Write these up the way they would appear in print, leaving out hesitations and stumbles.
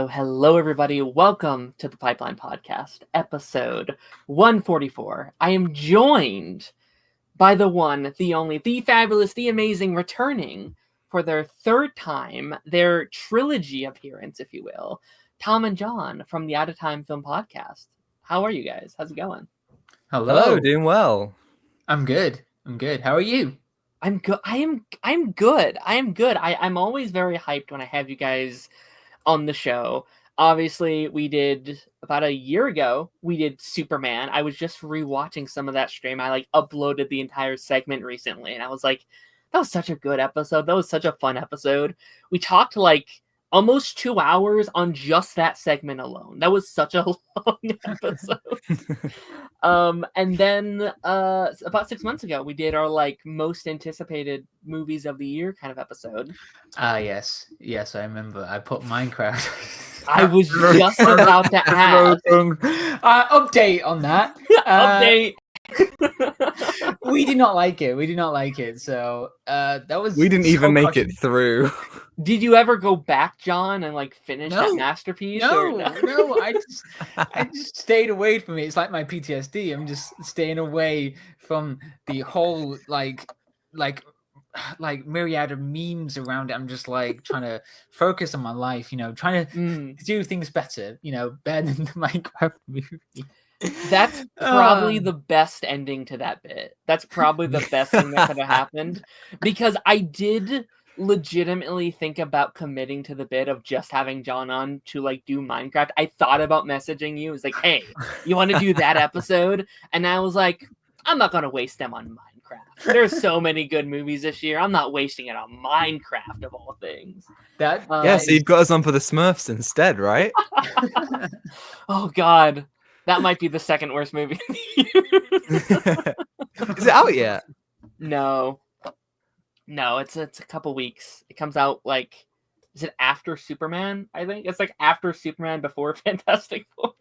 Hello, everybody. Welcome to the Pipeline Podcast, episode 144. I am joined by the one, the only, the fabulous, the amazing, returning for their third time, their trilogy appearance, if you will, Tom and John from the Out of Time Film Podcast. How are you guys? How's it going? Hello, doing well. I'm good. How are you? I'm good. I'm good. I'm always very hyped when I have you guys on the show. Obviously, we did about a year ago, we did Superman. I was just rewatching some of that stream. I uploaded the entire segment recently, and I was like, that was such a good episode. That was such a fun episode. We talked almost 2 hours on just that segment alone. That was such a long episode. And then about 6 months ago, we did our most anticipated movies of the year kind of episode. Yes, I remember. I put Minecraft. I was just about to ask. Update on that. Update. We did not like it. So that was. We didn't even make it through. Did you ever go back, John, and finish that masterpiece? No. I just stayed away from it. It's like my PTSD. I'm just staying away from the whole myriad of memes around it. I'm just trying to focus on my life. Trying to do things better. Better than the Minecraft movie. That's probably the best ending to that bit. That's probably the best thing that could have happened, because I did legitimately think about committing to the bit of just having John on to do Minecraft. I thought about messaging you. It was like, hey, you want to do that episode? And I was like, I'm not going to waste them on Minecraft. There's so many good movies this year. I'm not wasting it on Minecraft, of all things. So you've got us on for the Smurfs instead, right? Oh, God. That might be the second worst movie. Is it out yet? No, it's a couple weeks. It comes out is it after Superman? I think it's after Superman, before Fantastic Four.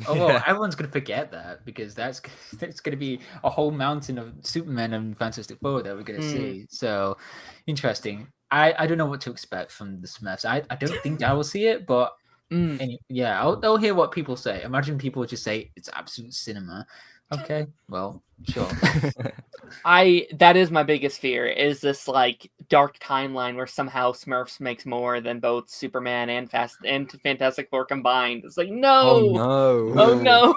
Oh, well, everyone's gonna forget that, because that's gonna be a whole mountain of Superman and Fantastic Four that we're gonna see. So interesting. I don't know what to expect from the Smurfs. I don't think I will see it, but I'll hear what people say. Imagine people just say it's absolute cinema. Okay, well, sure. That is my biggest fear, is this dark timeline where somehow Smurfs makes more than both Superman and Fantastic Four combined. It's no. Oh no.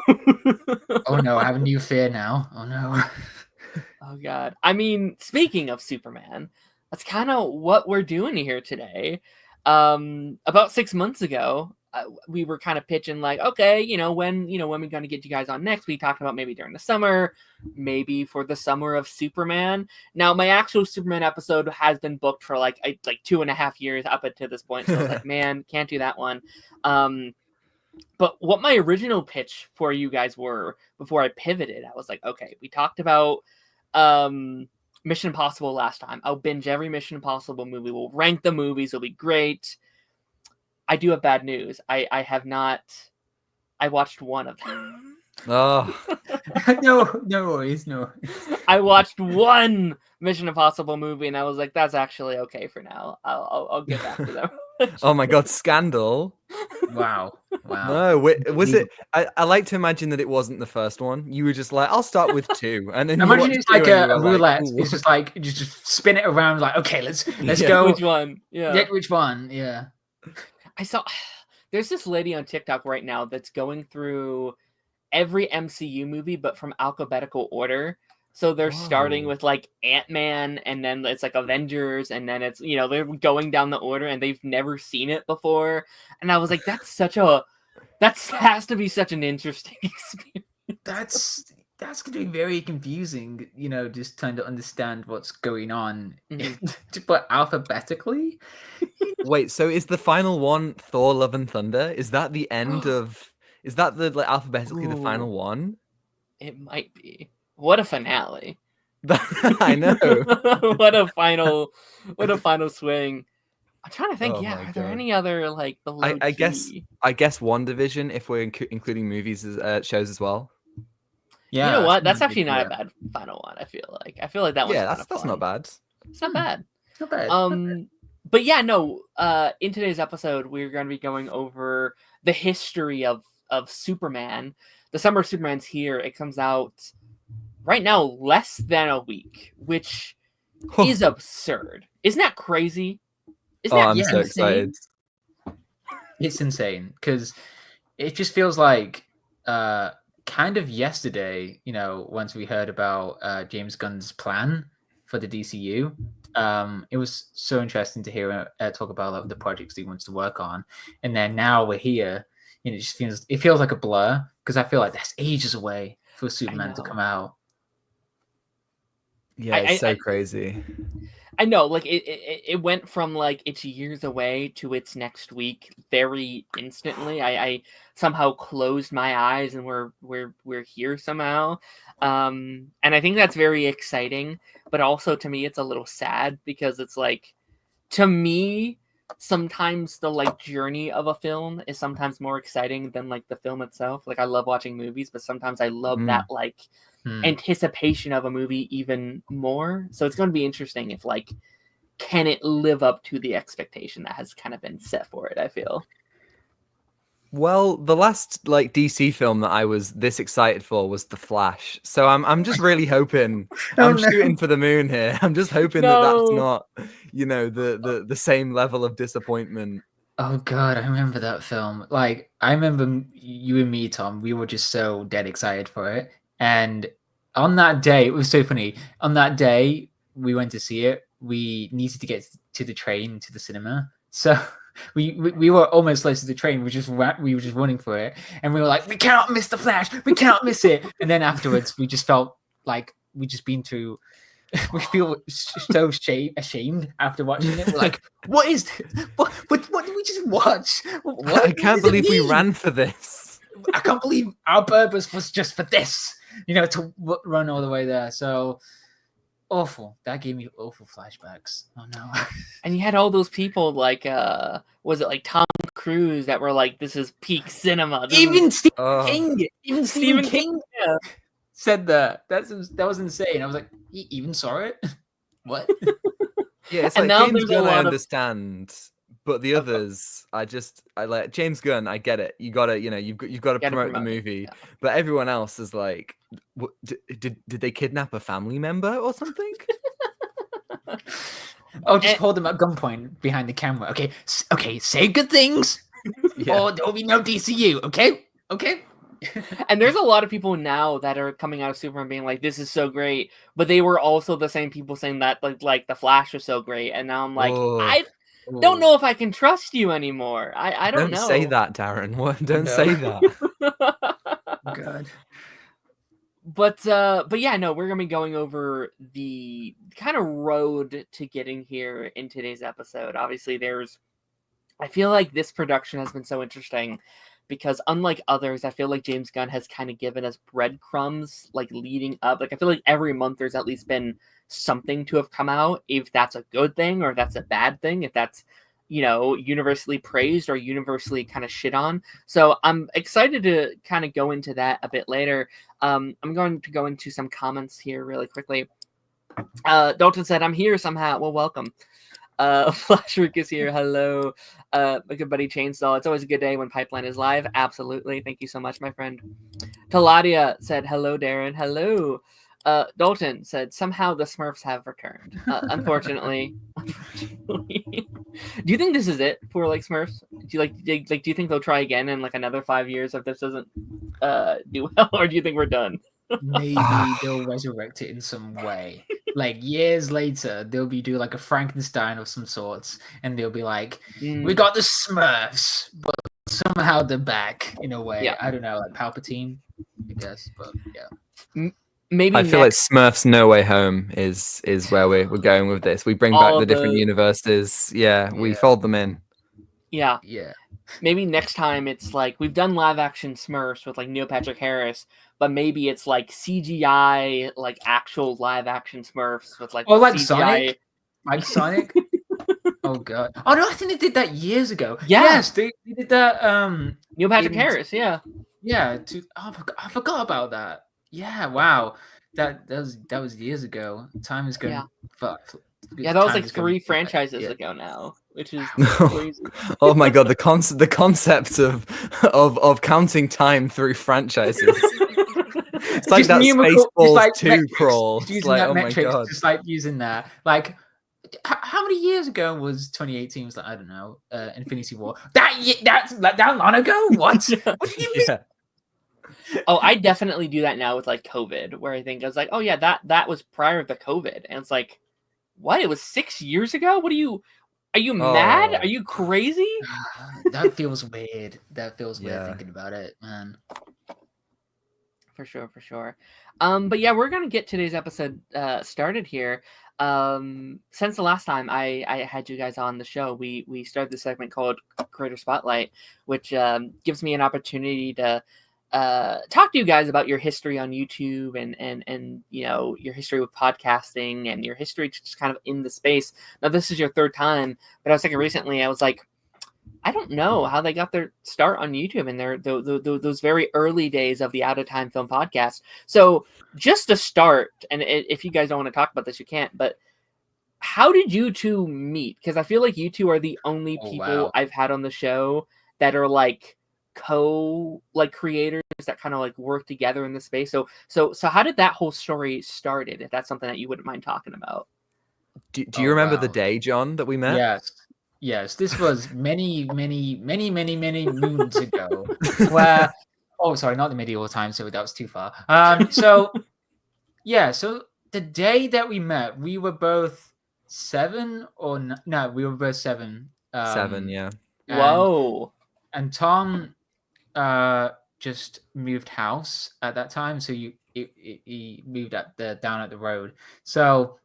Oh no, I have a new fear now. Oh no. Oh God. I mean, speaking of Superman, that's kind of what we're doing here today. About 6 months ago, we were kind of pitching okay, when we're going to get you guys on next. We talked about maybe during the summer, maybe for the summer of Superman. Now, my actual Superman episode has been booked for 2.5 years up until this point. So I was man, can't do that one. But what my original pitch for you guys were before I pivoted, I was okay, we talked about Mission Impossible last time. I'll binge every Mission Impossible movie. We'll rank the movies. It'll be great. I do have bad news. I have not. I watched one of them. Oh, no worries, no worries. I watched one Mission Impossible movie, and I was like, "That's actually okay for now. I'll get back to them." oh my God, Scandal. Wow. No, was it? I like to imagine that it wasn't the first one. You were just like, I'll start with 2, and then Imagine you it's like and you a were roulette. "Ooh." It's just like you just spin it around. Like, okay, let's Yeah. go. Which one? Yeah. Which one? Yeah. I saw. There's this lady on TikTok right now that's going through every MCU movie, but from alphabetical order. So they're starting Whoa. with like Ant-Man, and then it's like Avengers, and then it's, you know, they're going down the order, and they've never seen it before. And I was like, that has to be such an interesting experience. That's going to be very confusing. You know, just trying to understand what's going on, but alphabetically. Wait, so is the final one Thor: Love and Thunder? Is that the end of? Is that the like alphabetically the final one? It might be. What a finale! I know. what a final swing. I'm trying to think. Oh Yeah, my are there God. any other like below? I guess WandaVision, if we're including movies as shows as well. Yeah. You know what? That's something actually not a yeah. bad final one. I feel like that one's Yeah, kind of that's fun. not bad. It's not bad. Not bad. But yeah, no. In today's episode, we're going to be going over the history of Superman. The Summer of Superman's here. It comes out right now, less than a week, which is absurd. Isn't that crazy? Isn't that I'm so insane? excited. It's insane because it just feels like kind of yesterday, you know, once we heard about James Gunn's plan for the DCU. It was so interesting to hear talk about like, the projects he wants to work on, and then now we're here. And it feels like a blur because I feel like that's ages away for Superman to come out. Yeah, it's so crazy. I know, like it went from like it's years away to it's next week very instantly. I somehow closed my eyes and we're here somehow, and I think that's very exciting. But also to me, it's a little sad because it's like, to me, sometimes the like journey of a film is sometimes more exciting than like the film itself. Like I love watching movies, but sometimes I love that like anticipation of a movie even more. So it's going to be interesting if like, can it live up to the expectation that has kind of been set for it, I feel. Well, the last like DC film that I was this excited for was The Flash. So I'm just really hoping I'm shooting for the moon here. I'm just hoping that that's not, you know, the same level of disappointment. Oh God, I remember that film. Like I remember you and me, Tom, we were just so dead excited for it. And on that day, it was so funny. On that day, we went to see it. We needed to get to the train to the cinema. So we were almost late to the train. We were just running for it, and we were like, we cannot miss the Flash. We cannot miss it. And then afterwards, we just felt like we just been through. We feel so ashamed after watching it. We're like, what is this? What did we just watch? I can't believe we ran for this. I can't believe our purpose was just for this. You know, to run all the way there. So awful. That gave me awful flashbacks. Oh no. And you had all those people like was it like Tom Cruise that were like, this is peak cinema. Even Stephen King. Even Stephen King yeah. said that. That was insane. I was like, he even saw it? What? Yeah, it's like James Gunn, I understand, but the others, I like James Gunn. I get it. You gotta, you know, you've got to promote the movie. Yeah. But everyone else is like, did they kidnap a family member or something? Oh, just hold them at gunpoint behind the camera. Okay, say good things, or there'll be no DCU. Okay. And there's a lot of people now that are coming out of Superman being like, this is so great, but they were also the same people saying that like the Flash was so great, and now I'm like, I don't know if I can trust you anymore. I don't know. Don't say that, Darren. What? Don't say that. God. But yeah, no, we're gonna be going over the kind of road to getting here in today's episode. Obviously, I feel like this production has been so interesting because unlike others, I feel like James Gunn has kind of given us breadcrumbs like leading up. Like I feel like every month there's at least been something to have come out, if that's a good thing or if that's a bad thing, if that's, you know, universally praised or universally kind of shit on. So I'm excited to kind of go into that a bit later. I'm going to go into some comments here really quickly. Dalton said, I'm here somehow. Well, welcome. Flashrick is here. Hello. My good buddy Chainsaw. It's always a good day when Pipeline is live. Absolutely. Thank you so much, my friend. Taladia said, hello, Darren. Hello. Dalton said, somehow the Smurfs have returned. Unfortunately. Do you think this is it for like Smurfs? Do you think they'll try again in like another 5 years if this doesn't do well, or do you think we're done? Maybe they'll resurrect it in some way. Like years later, they'll be doing like a Frankenstein of some sorts, and they'll be like, "We got the Smurfs, but somehow they're back in a way." Yeah. I don't know, like Palpatine, I guess, but yeah. Maybe I feel like Smurfs No Way Home is where we're going with this. We bring back the different universes. Yeah, we fold them in. Yeah. Yeah. Maybe next time it's like we've done live action Smurfs with like Neil Patrick Harris, but maybe it's like CGI, like actual live action Smurfs with like like CGI. Sonic. Like Sonic. Oh god. Oh no, I think they did that years ago. Yeah. Yes, they did that. Neil Patrick Harris. Yeah. Yeah. I forgot about that. Yeah. Wow. That was years ago. Time is going. Yeah, that was like 3 franchises ago now, which is crazy. Oh my god, the concept of counting time through franchises. It's like that Spaceballs like 2 crawl. Using like, that oh metrics, my god. just like using that. Like, how many years ago was 2018? It was like, I don't know, Infinity War. That's like that long ago. What? What do you mean? Yeah. Oh, I definitely do that now with like COVID, where I think I was like, oh yeah, that was prior to COVID, and it's like, what? It was 6 years ago? Are you mad? Are you crazy? That feels weird. That feels weird thinking about it, man. For sure. But yeah, we're gonna get today's episode started here. Since the last time I had you guys on the show, we started this segment called Creator Spotlight, which gives me an opportunity to talk to you guys about your history on YouTube and you know, your history with podcasting and your history just kind of in the space. Now this is your 3rd time, but I was thinking recently, I was like, I don't know how they got their start on YouTube and those very early days of the Out of Time Film Podcast. So just to start, and if you guys don't want to talk about this, you can't, but how did you two meet? Because I feel like you two are the only people I've had on the show that are like creators that kind of like work together in the space. So how did that whole story started? If that's something that you wouldn't mind talking about. Do you remember the day, John, that we met? Yes. This was many moons ago. Where, sorry, not the medieval time. So that was too far. So the day that we met, we were both 7 or no, we were both 7. 7, yeah. Whoa. And Tom just moved house at that time, so he moved down at the road. So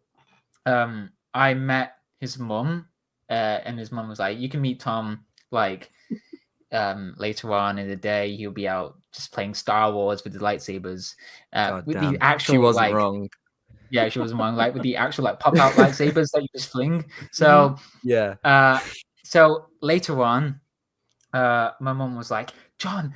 I met his mum, and his mum was like, you can meet Tom like later on in the day. He'll be out just playing Star Wars with the lightsabers, with the actual, she wasn't like, wrong. Yeah, she wasn't wrong, like with the actual like pop out lightsabers that you just fling. So yeah. So later on, my mom was like, John,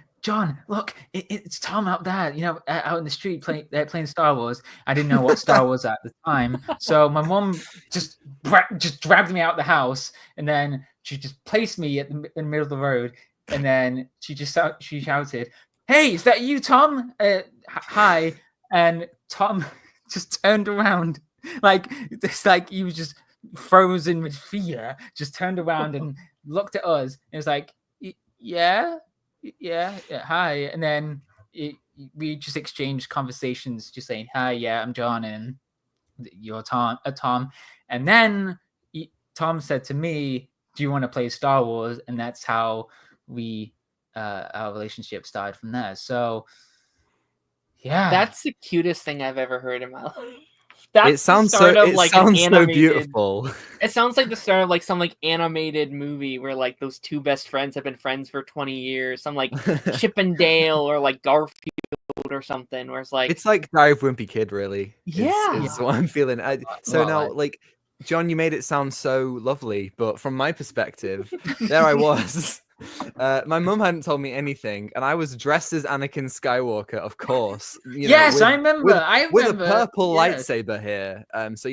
look, it's Tom out there, you know, out in the street playing Star Wars. I didn't know what Star Wars at the time, so my mom just dragged me out the house, and then she just placed me in the middle of the road, and then she shouted, "Hey, is that you, Tom? Hi!" And Tom just turned around, like it's like he was just frozen with fear. Just turned around and looked at us, and was like, yeah, hi. And then we just exchanged conversations, just saying, hi, yeah, I'm John, and you're Tom. And then Tom said to me, do you want to play Star Wars? And that's how our relationship started from there. So yeah, that's the cutest thing I've ever heard in my life. That's It sounds the start so. of It like an sounds so animated. beautiful. It sounds like the start of like some like animated movie where like those two best friends have been friends for 20 years. Some like Chip and Dale or like Garfield or something. Where it's like Diary of Wimpy Kid, really. yeah. Is what I'm feeling. So now, like, John, you made it sound so lovely, but from my perspective, there I was. My mum hadn't told me anything, and I was dressed as Anakin Skywalker, of course. Yes, I remember. With a purple yes. lightsaber here. So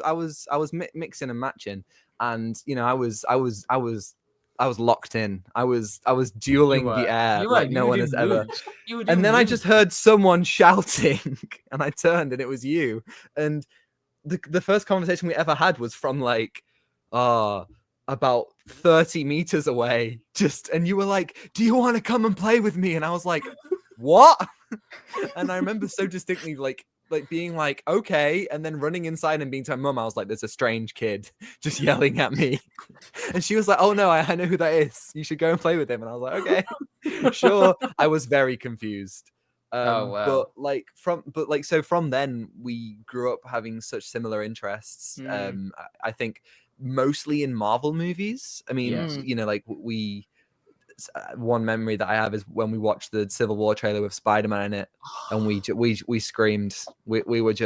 I was mixing and matching, and I was locked in. I was dueling the air like no one has ever. And then I just heard someone shouting, and I turned, and it was you. And the first conversation we ever had was from like, about 30 meters away. And you were like, "Do you want to come and play with me?" And I was like, "What?" And I remember so distinctly, like being like, "Okay," and then running inside and being to my mum. I was like, "There's a strange kid just yelling at me," and she was like, "Oh no, I know who that is. You should go and play with him." And I was like, "Okay, sure." I was very confused. Oh wow. So from then we grew up having such similar interests. I think mostly in Marvel movies. I mean, like one memory that I have is when we watched the Civil War trailer with Spider-Man in it, and we screamed. We were like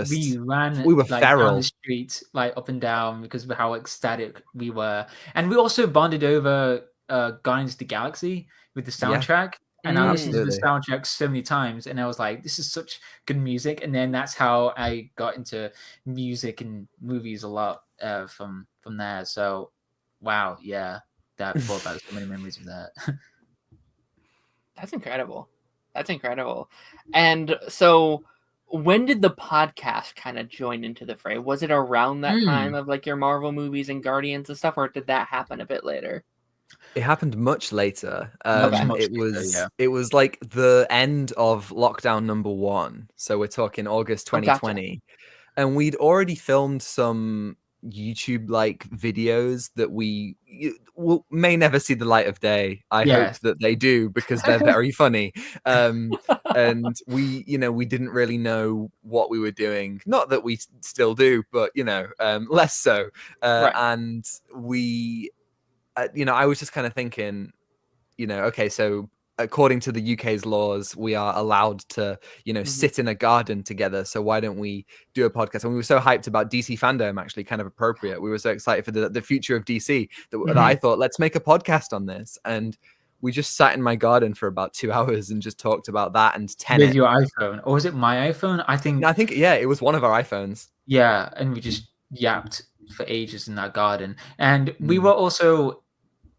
feral down the street, like up and down, because of how ecstatic we were. And we also bonded over Guardians of the Galaxy with the soundtrack. And I listened to the soundtrack so many times, and I was like, "This is such good music." And then that's how I got into music and movies a lot from there. So, wow, yeah, that brought back so many memories of that. That's incredible. That's incredible. And so, when did the podcast kind of join into the fray? Was it around that time of like your Marvel movies and Guardians and stuff, or did that happen a bit later? It happened much later. Much it later, was yeah. it was like the end of lockdown number 1. So we're talking August 2020. And we'd already filmed some YouTube like videos that we may never see the light of day. I hope that they do, because they're very funny. And we didn't really know what we were doing. Not that we still do, but less so. And we I was just kind of thinking, okay, so according to the UK's laws, we are allowed to, sit in a garden together. So why don't we do a podcast? And we were so hyped about DC fandom, actually kind of appropriate. We were so excited for the future of DC that I thought, let's make a podcast on this. And we just sat in my garden for about 2 hours and just talked about that and Tenet. With your iPhone, or was it my iPhone? I think it was one of our iPhones. Yeah, and we just yapped for ages in that garden. And we were also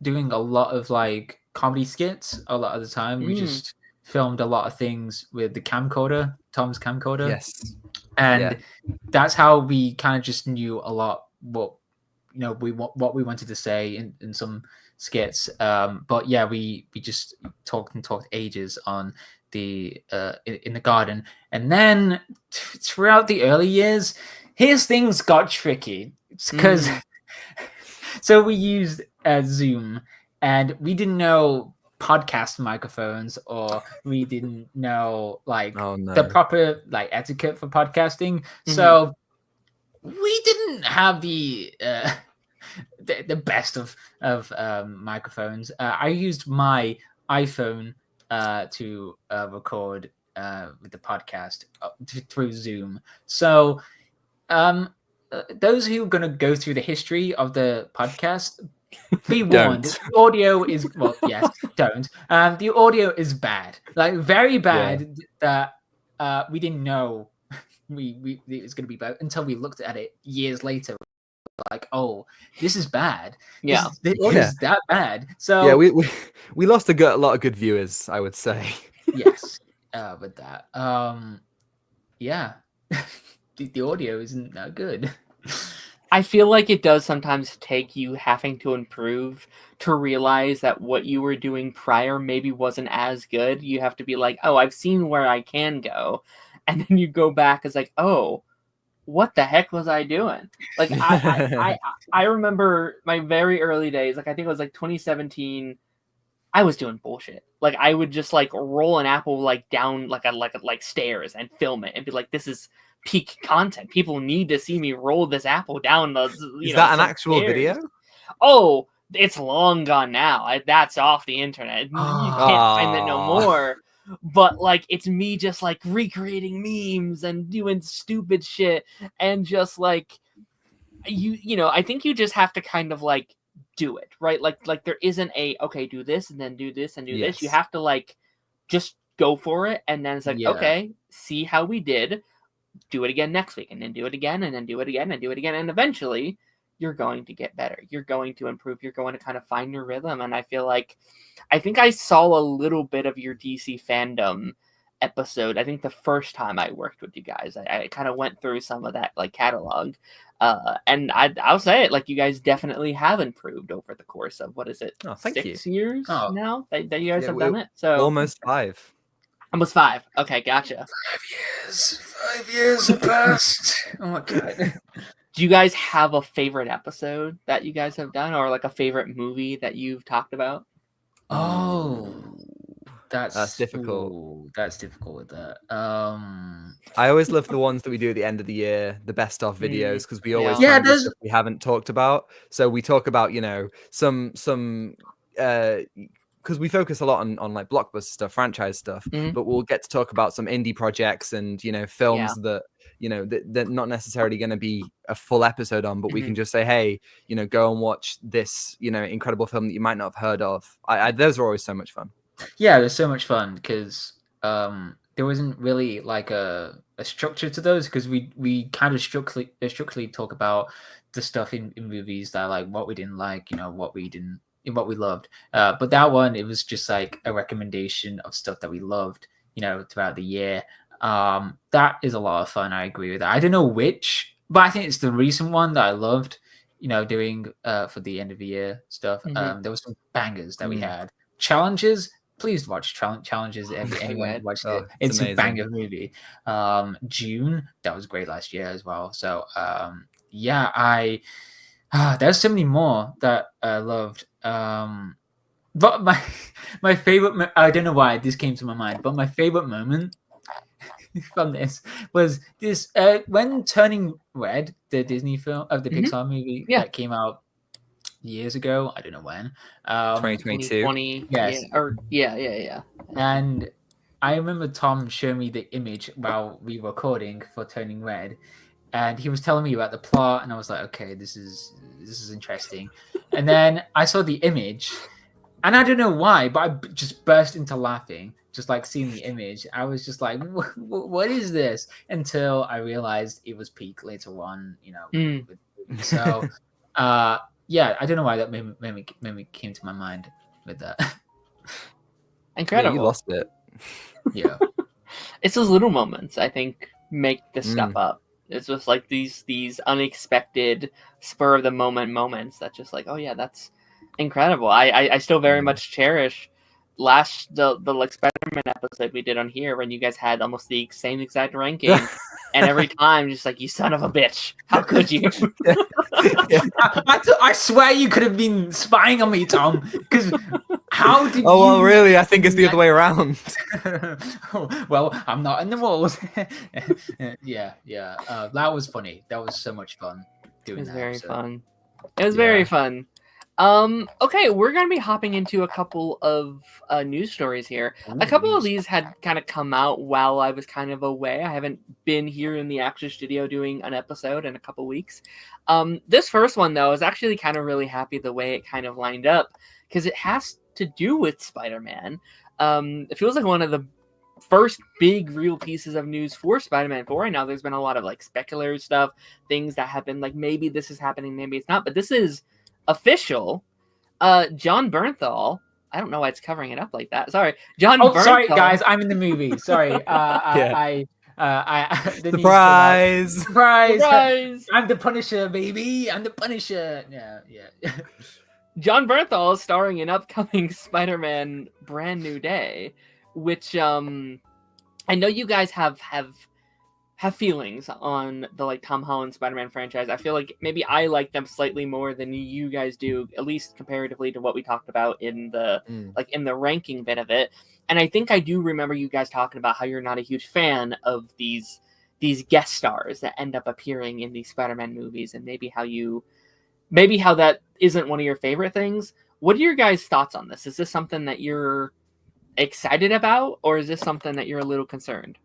doing a lot of like comedy skits a lot of the time. We just filmed a lot of things with the camcorder, Tom's camcorder. Yes. And that's how we kind of just knew a lot what we wanted to say in some skits. But yeah, we just talked ages on the in the garden. And then throughout the early years, here's things got tricky. Because so we used Zoom, and we didn't know podcast microphones, or we didn't know the proper like etiquette for podcasting. So we didn't have the best of microphones. I used my iPhone to record with the podcast through Zoom. So those who are going to go through the history of the podcast, be warned. The audio is don't. The audio is bad, like very bad. That we didn't know it was going to be bad until we looked at it years later. Like, oh, this is bad. Yeah, the audio is that bad. So yeah, we lost a lot of good viewers, I would say. Yes, with that, yeah. The audio isn't that good. I feel like it does sometimes take you having to improve to realize that what you were doing prior maybe wasn't as good. You have to be like, oh, I've seen where I can go. And then you go back, it's like, oh, what the heck was I doing? Like, I remember my very early days, like I think it was like 2017, I was doing bullshit. Like I would just like roll an apple like down like stairs and film it and be like, this is peak content. People need to see me roll this apple down the Is that an actual video? Oh, it's long gone now. That's off the internet. You can't find that no more. But like, it's me just like recreating memes and doing stupid shit, and just like you know, I think you just have to kind of like do it, right? Like there isn't a okay, do this and then do this and do this. You have to like just go for it, and then it's like okay, see how we did. Do it again next week, and then do it again, and then do it again, and do it again, and eventually you're going to get better. You're going to improve. You're going to kind of find your rhythm. And I feel like, I think I saw a little bit of your DC fandom episode. I think the first time I worked with you guys, I kind of went through some of that like catalog. And I'll say it, like, you guys definitely have improved over the course of, what is it? Oh, thank 6 you. years now that you guys have done it. So almost 5. Almost 5. Okay, gotcha. 5 years have passed. Oh my god. Do you guys have a favorite episode that you guys have done, or like a favorite movie that you've talked about? Oh, that's difficult. Ooh, that's difficult with that. I always love the ones that we do at the end of the year, the best of videos, because we always Yeah, find the stuff we haven't talked about. So we talk about, you know, some because we focus a lot on like blockbuster stuff, franchise stuff, but we'll get to talk about some indie projects and, you know, films that, you know, they're not necessarily going to be a full episode on, but we can just say, hey, you know, go and watch this, you know, incredible film that you might not have heard of. Those are always so much fun. Yeah, they're so much fun because there wasn't really like a structure to those, because we kind of strictly talk about the stuff in movies that, like, what we didn't like, you know, what we loved. But that one, it was just like a recommendation of stuff that we loved, you know, throughout the year. That is a lot of fun. I agree with that. I don't know which, but I think it's the recent one that I loved, you know, doing for the end of the year stuff. There was some bangers that we had. Challenges. Please watch Challenges. Anyone watched it? It's a banger movie. June, that was great last year as well. So yeah, there's so many more that I loved. But my favorite, I don't know why this came to my mind, but my favorite moment from this was this when Turning Red, the Disney film of the Pixar movie that came out years ago. I don't know when. 2022. Yes. Yeah. And I remember Tom showing me the image while we were recording for Turning Red, and he was telling me about the plot, and I was like, okay, this is interesting. And then I saw the image, and I don't know why, but I just burst into laughing, just like seeing the image. I was just like, what is this? Until I realized it was Peak later on, you know. So yeah, I don't know why that memory came to my mind with that. Incredible. Yeah, you lost it. Yeah. It's those little moments, I think, make this stuff up. It's just like these unexpected, spur of the moment moments that just like, oh yeah, that's incredible. I still very much cherish the like Spider-Man episode we did on here when you guys had almost the same exact ranking, and every time just like, you son of a bitch, how could you? I swear you could have been spying on me, Tom, because how did oh well, really, I think it's the other way around. Well, I'm not in the walls. yeah that was funny. That was so much fun doing that. Very fun. It was very fun. Okay, we're gonna be hopping into a couple of news stories here. A couple of these had kind of come out while I was kind of away. I haven't been here in the actual studio doing an episode in a couple weeks. This first one, though, is actually kind of really happy the way it kind of lined up, because it has to do with Spider-Man. It feels like one of the first big real pieces of news for Spider-Man 4. Right now, there's been a lot of like speculative stuff, things that have been like, maybe this is happening, maybe it's not, but this is official. John Bernthal, I don't know why it's covering it up like that. Sorry, John. Bernthal. Sorry, guys, I'm in the movie. Sorry. Surprise! I'm the Punisher, baby. I'm the Punisher. Yeah. John Bernthal is starring in upcoming Spider-Man Brand New Day, which I know you guys have feelings on the like Tom Holland Spider-Man franchise. I feel like maybe I like them slightly more than you guys do, at least comparatively to what we talked about in the like in the ranking bit of it. And I think I do remember you guys talking about how you're not a huge fan of these these guest stars that end up appearing in these Spider-Man movies, and maybe how that isn't one of your favorite things. What are your guys' thoughts on this? Is this something that you're excited about, or is this something that you're a little concerned?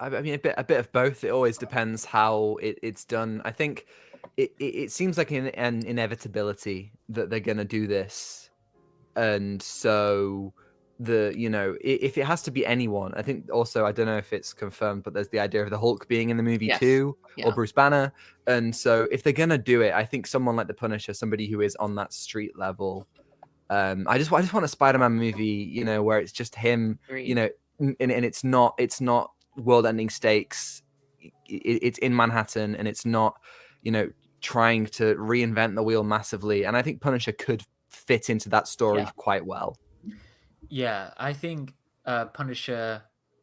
I mean, a bit of both. It always depends how it's done. I think it seems like an inevitability that they're going to do this. And so if it has to be anyone, I think also, I don't know if it's confirmed, but there's the idea of the Hulk being in the movie too, or Bruce Banner. And so if they're going to do it, I think someone like the Punisher, somebody who is on that street level. I just want a Spider-Man movie, where it's just him, and it's not world-ending stakes. It's in Manhattan, and it's not, trying to reinvent the wheel massively. And I think Punisher could fit into that story quite well. Yeah, I think Punisher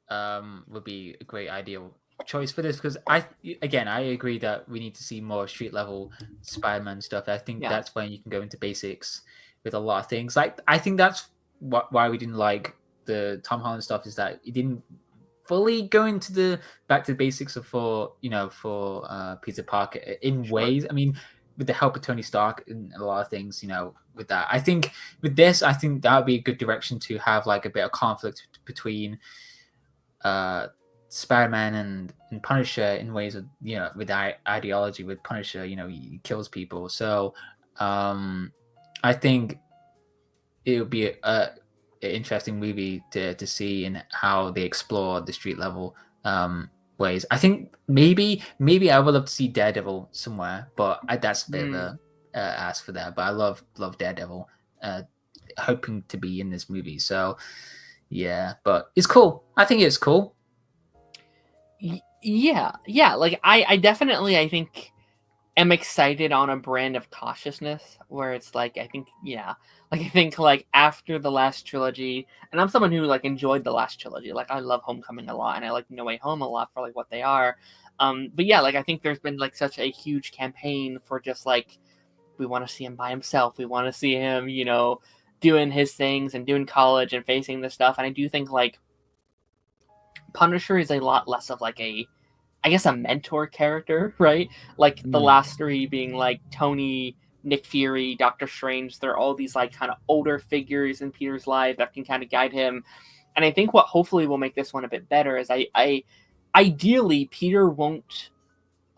would be a great ideal choice for this, because I agree that we need to see more street level Spider-Man stuff. I think that's when you can go into basics with a lot of things. Like, I think that's why we didn't like the Tom Holland stuff, is that it didn't fully go into back to the basics for Peter Parker in ways. I mean, with the help of Tony Stark and a lot of things, with that. I think with this, that would be a good direction to have like a bit of conflict between Spider-Man and Punisher in ways of, with ideology. With Punisher, he kills people. So I think it would be an interesting movie to see in how they explore the street level ways. I think maybe I would love to see Daredevil somewhere, but that's a bit of a ask for that. But I love Daredevil, hoping to be in this movie. So yeah, but it's cool. I think it's cool. Yeah. Like I definitely, I think, am excited on a brand of cautiousness where it's like, I think after the last trilogy, and I'm someone who like enjoyed the last trilogy. Like, I love Homecoming a lot, and I like No Way Home a lot for like what they are. But yeah, like I think there's been like such a huge campaign for just like, we want to see him by himself. We want to see him, doing his things and doing college and facing this stuff. And I do think like Punisher is a lot less of like a mentor character, right? Like the last three being like Tony, Nick Fury, Doctor Strange. They're all these like kind of older figures in Peter's life that can kind of guide him. And I think what hopefully will make this one a bit better is ideally Peter won't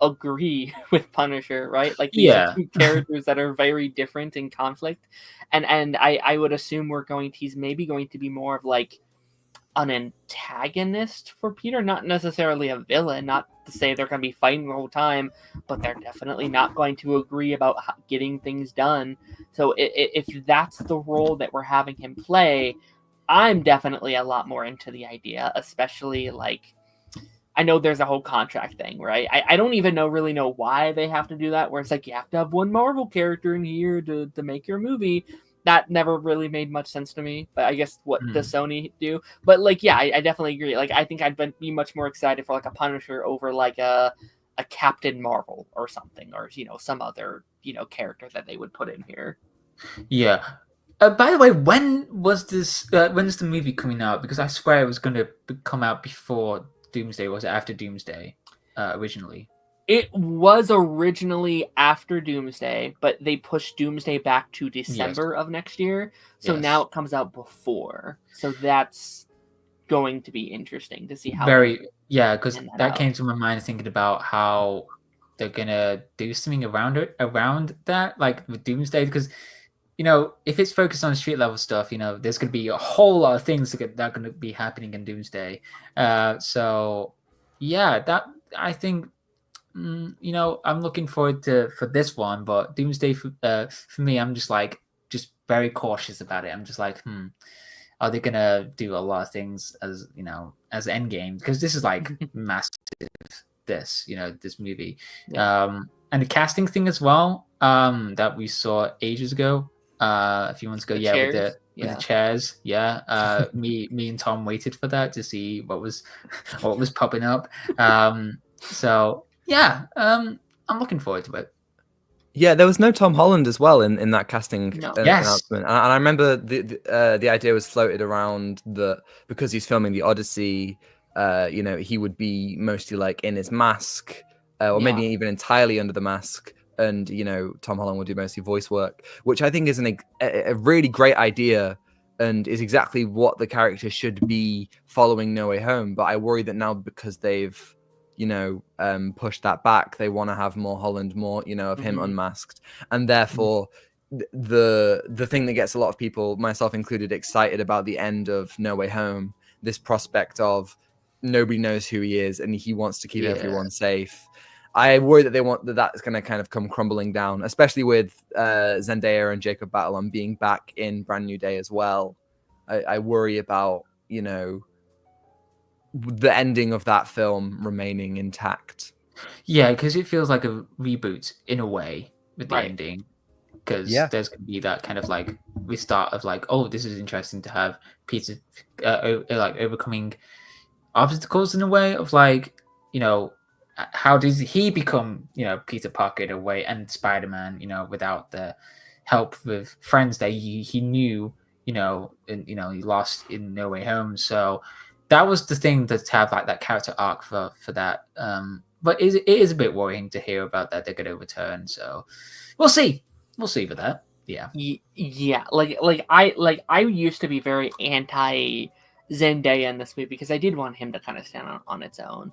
agree with Punisher, right? Like these are two characters that are very different in conflict. And I would assume he's maybe going to be more of like an antagonist for Peter, not necessarily a villain, not to say they're going to be fighting the whole time, but they're definitely not going to agree about getting things done. So if that's the role that we're having him play, I'm definitely a lot more into the idea, especially like, I know there's a whole contract thing, right? I don't even really know why they have to do that, where it's like, you have to have one Marvel character in here to make your movie. That never really made much sense to me, but I guess what does Sony do? But like, yeah, I definitely agree. Like, I think I'd be much more excited for like a Punisher over like a Captain Marvel or something, or some other character that they would put in here. Yeah. By the way, when is the movie coming out? Because I swear it was going to come out before Doomsday. Was it after Doomsday originally? It was originally after Doomsday, but they pushed Doomsday back to December of next year. So now it comes out before. So that's going to be interesting to see how. Because that came to my mind thinking about how they're gonna do something around that, like with Doomsday, because if it's focused on street level stuff, there's gonna be a whole lot of things that are gonna be happening in Doomsday. So yeah, that I think. I'm looking forward for this one, but Doomsday for me, I'm just very cautious about it. I'm just like, are they gonna do a lot of things as Endgame? Because this is like massive. This movie, and the casting thing as well, that we saw ages ago, a few months ago, with the chairs, me and Tom waited for that to see what was popping up. So. Yeah, I'm looking forward to it. Yeah, there was no Tom Holland as well in that casting announcement, and I remember the idea was floated around that because he's filming the Odyssey, he would be mostly like in his mask, or maybe even entirely under the mask. And, Tom Holland would do mostly voice work, which I think is a really great idea and is exactly what the character should be following No Way Home. But I worry that now, because they've, pushed that back, they want to have more Holland, more, of him unmasked. And therefore, the thing that gets a lot of people, myself included, excited about the end of No Way Home, this prospect of nobody knows who he is and he wants to keep everyone safe. I worry that that's going to kind of come crumbling down, especially with Zendaya and Jacob Batalon being back in Brand New Day as well. I worry about, the ending of that film remaining intact. Yeah, because it feels like a reboot in a way with the ending. Because there's going to be that kind of like restart of like, oh, this is interesting to have Peter like overcoming obstacles in a way of like, how does he become, Peter Parker in a way, and Spider-Man, without the help with friends that he knew, and he lost in No Way Home. So that was the thing, to have like that character arc for that. But it is a bit worrying to hear about that they're going to return. So we'll see for that. Yeah. I used to be very anti Zendaya in this movie because I did want him to kind of stand on its own.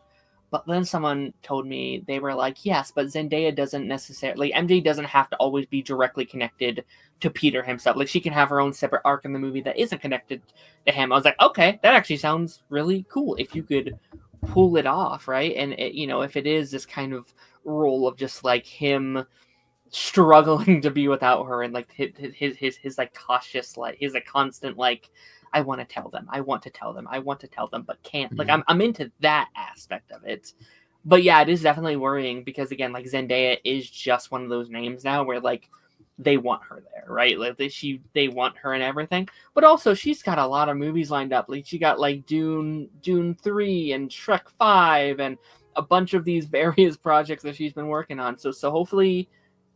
But then someone told me, they were like, yes, but Zendaya doesn't necessarily, MJ doesn't have to always be directly connected to Peter himself. Like, she can have her own separate arc in the movie that isn't connected to him. I was like, okay, that actually sounds really cool if you could pull it off, right? And, if it is this kind of role of just, like, him struggling to be without her, and, like, his like, cautious, like, his, like, constant, like, I want to tell them, but can't. Like, I'm into that aspect of it. But yeah, it is definitely worrying because, again, like, Zendaya is just one of those names now where, like, they want her there, right? Like, they want her and everything. But also, she's got a lot of movies lined up. Like, she got, like, Dune 3 and Shrek 5 and a bunch of these various projects that she's been working on. So hopefully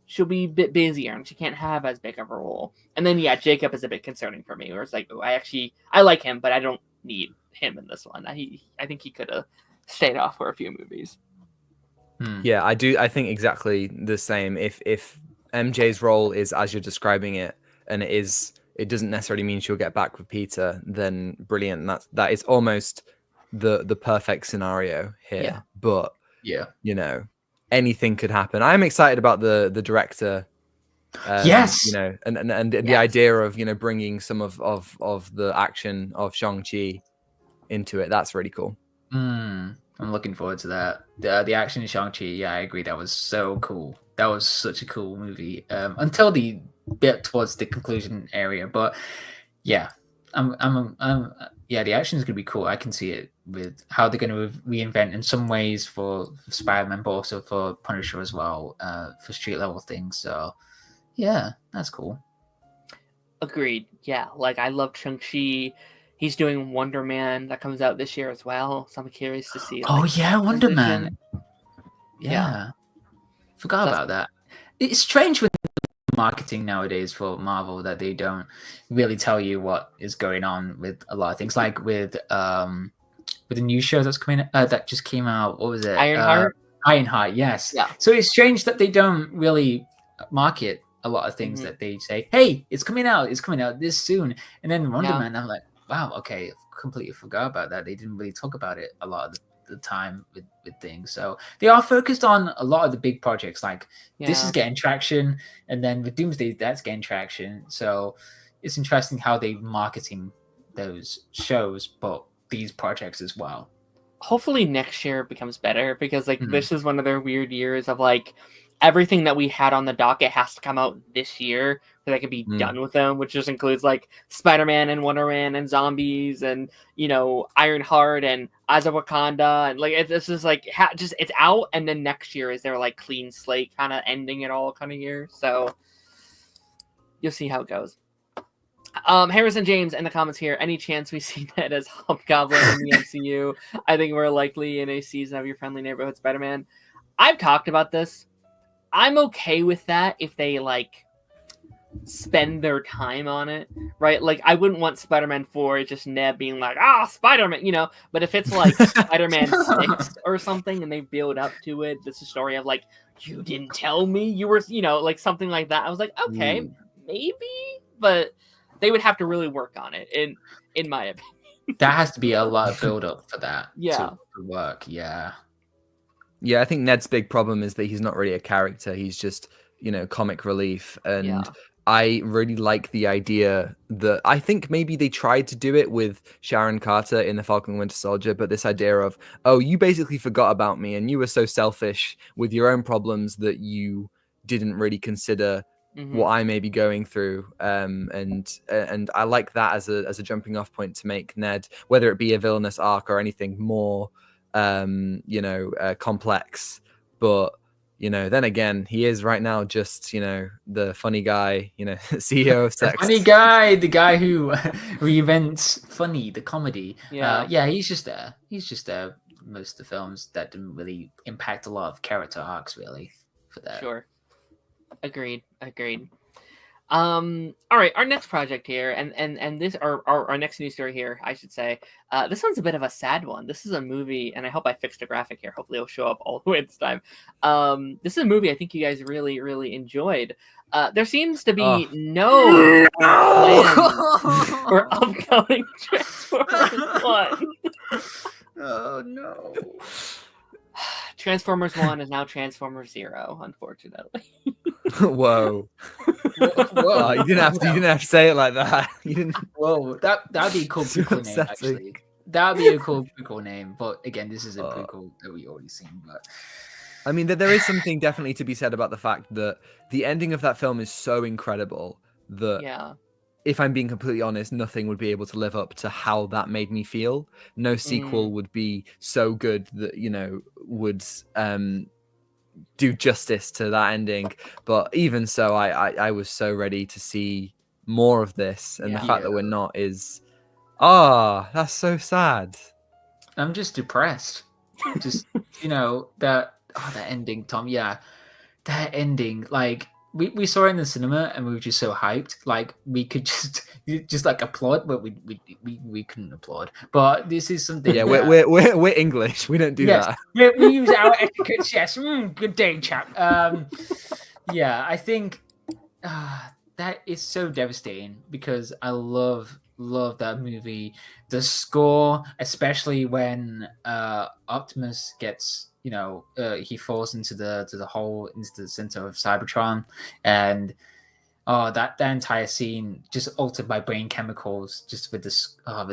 she'll be a bit busier and she can't have as big of a role. And then, yeah, Jacob is a bit concerning for me, where it's like, oh, I like him, but I don't need him in this one. I think he could have stayed off for a few movies. Yeah, I do. I think exactly the same. If MJ's role is as you're describing it, and it doesn't necessarily mean she'll get back with Peter, then brilliant. That is almost the perfect scenario here. Yeah. But anything could happen. I'm excited about the director. Yes. And the idea of bringing some of the action of Shang-Chi into it. That's really cool. I'm looking forward to that. The action in Shang-Chi, yeah, I agree. That was so cool. That was such a cool movie. Until the bit towards the conclusion area, but yeah, the action is gonna be cool. I can see it with how they're gonna reinvent in some ways for Spider-Man, but also for Punisher as well, for street level things. So yeah, that's cool. Agreed. Yeah, like, I love Shang-Chi. He's doing Wonder Man that comes out this year as well, so I'm curious to see. Like, Wonder Man. Yeah. Forgot about that. It's strange with marketing nowadays for Marvel that they don't really tell you what is going on with a lot of things. Like with the new show that's coming that just came out. What was it? Ironheart. Yes. Yeah. So it's strange that they don't really market a lot of things that they say, hey, it's coming out this soon. And then Wonder Man, I'm like, wow, okay, completely forgot about that. They didn't really talk about it a lot of the time with things. So they are focused on a lot of the big projects. Like, this is getting traction, and then with Doomsday, that's getting traction. So it's interesting how they're marketing those shows, but these projects as well. Hopefully next year becomes better, because, like, this is one of their weird years of, like, everything that we had on the docket has to come out this year so I could be done with them, which just includes, like, Spider-Man and Wonder Man and Zombies and, Ironheart and Eyes of Wakanda. And, like, it's just, like, it's out, and then next year is their, like, clean slate kind of ending it all kind of year. So you'll see how it goes. Harrison James in the comments here, any chance we see Ned as Hobgoblin in the MCU? I think we're likely in a season of Your Friendly Neighborhood Spider-Man. I've talked about this. I'm okay with that if they, like, spend their time on it, right? Like, I wouldn't want Spider-Man 4 just Ned being like, Spider-Man, you know. But if it's like Spider-Man 6 or something, and they build up to it, this is a story of like, you didn't tell me you were, you know, like something like that. I was like, okay, maybe, but they would have to really work on it, in my opinion. That has to be a lot of build up for that to work. Yeah, I think Ned's big problem is that he's not really a character. He's just, you know, comic relief. And I really like the idea that I think maybe they tried to do it with Sharon Carter in The Falcon and Winter Soldier, but this idea of, oh, you basically forgot about me and you were so selfish with your own problems that you didn't really consider what I may be going through. And I like that as a jumping off point to make Ned, whether it be a villainous arc or anything more, complex. But you know, then again, he is right now just, you know, the funny guy, you know, CEO of sex. Funny guy, the guy who reinvents funny, the comedy. He's just there. He's just there. Most of the films that didn't really impact a lot of character arcs, really, for that. Sure. Agreed. All right, our next project here, and this our next news story here, I should say. This one's a bit of a sad one. This is a movie, and I hope I fixed a graphic here. Hopefully, it'll show up all the way this time. This is a movie I think you guys really, really enjoyed. There seems to be no plans for upcoming Transformers 1. Oh no. Transformers 1 is now Transformers 0, unfortunately. Whoa. Whoa. You didn't have to say it like that. You didn't. Whoa, that'd be a cool prequel name, actually. That'd be a cool prequel name. But again, this is a prequel that we already seen. But I mean, there is something definitely to be said about the fact that the ending of that film is so incredible that if I'm being completely honest, nothing would be able to live up to how that made me feel. No sequel would be so good that, you know, would do justice to that ending. But even so, I was so ready to see more of this. And the fact that we're not is, that's so sad. I'm just depressed. Just, you know, that ending, Tom. Yeah, that ending, like, we saw it in the cinema and we were just so hyped. Like, we could just like applaud, but we couldn't applaud. But this is something. Yeah, we're English. We don't do that. We use our etiquette. Yes. Good day, chap. Yeah, I think that is so devastating because I love that movie. The score, especially when Optimus gets, you know, he falls into the hole, into the center of Cybertron, and that entire scene just altered my brain chemicals just with the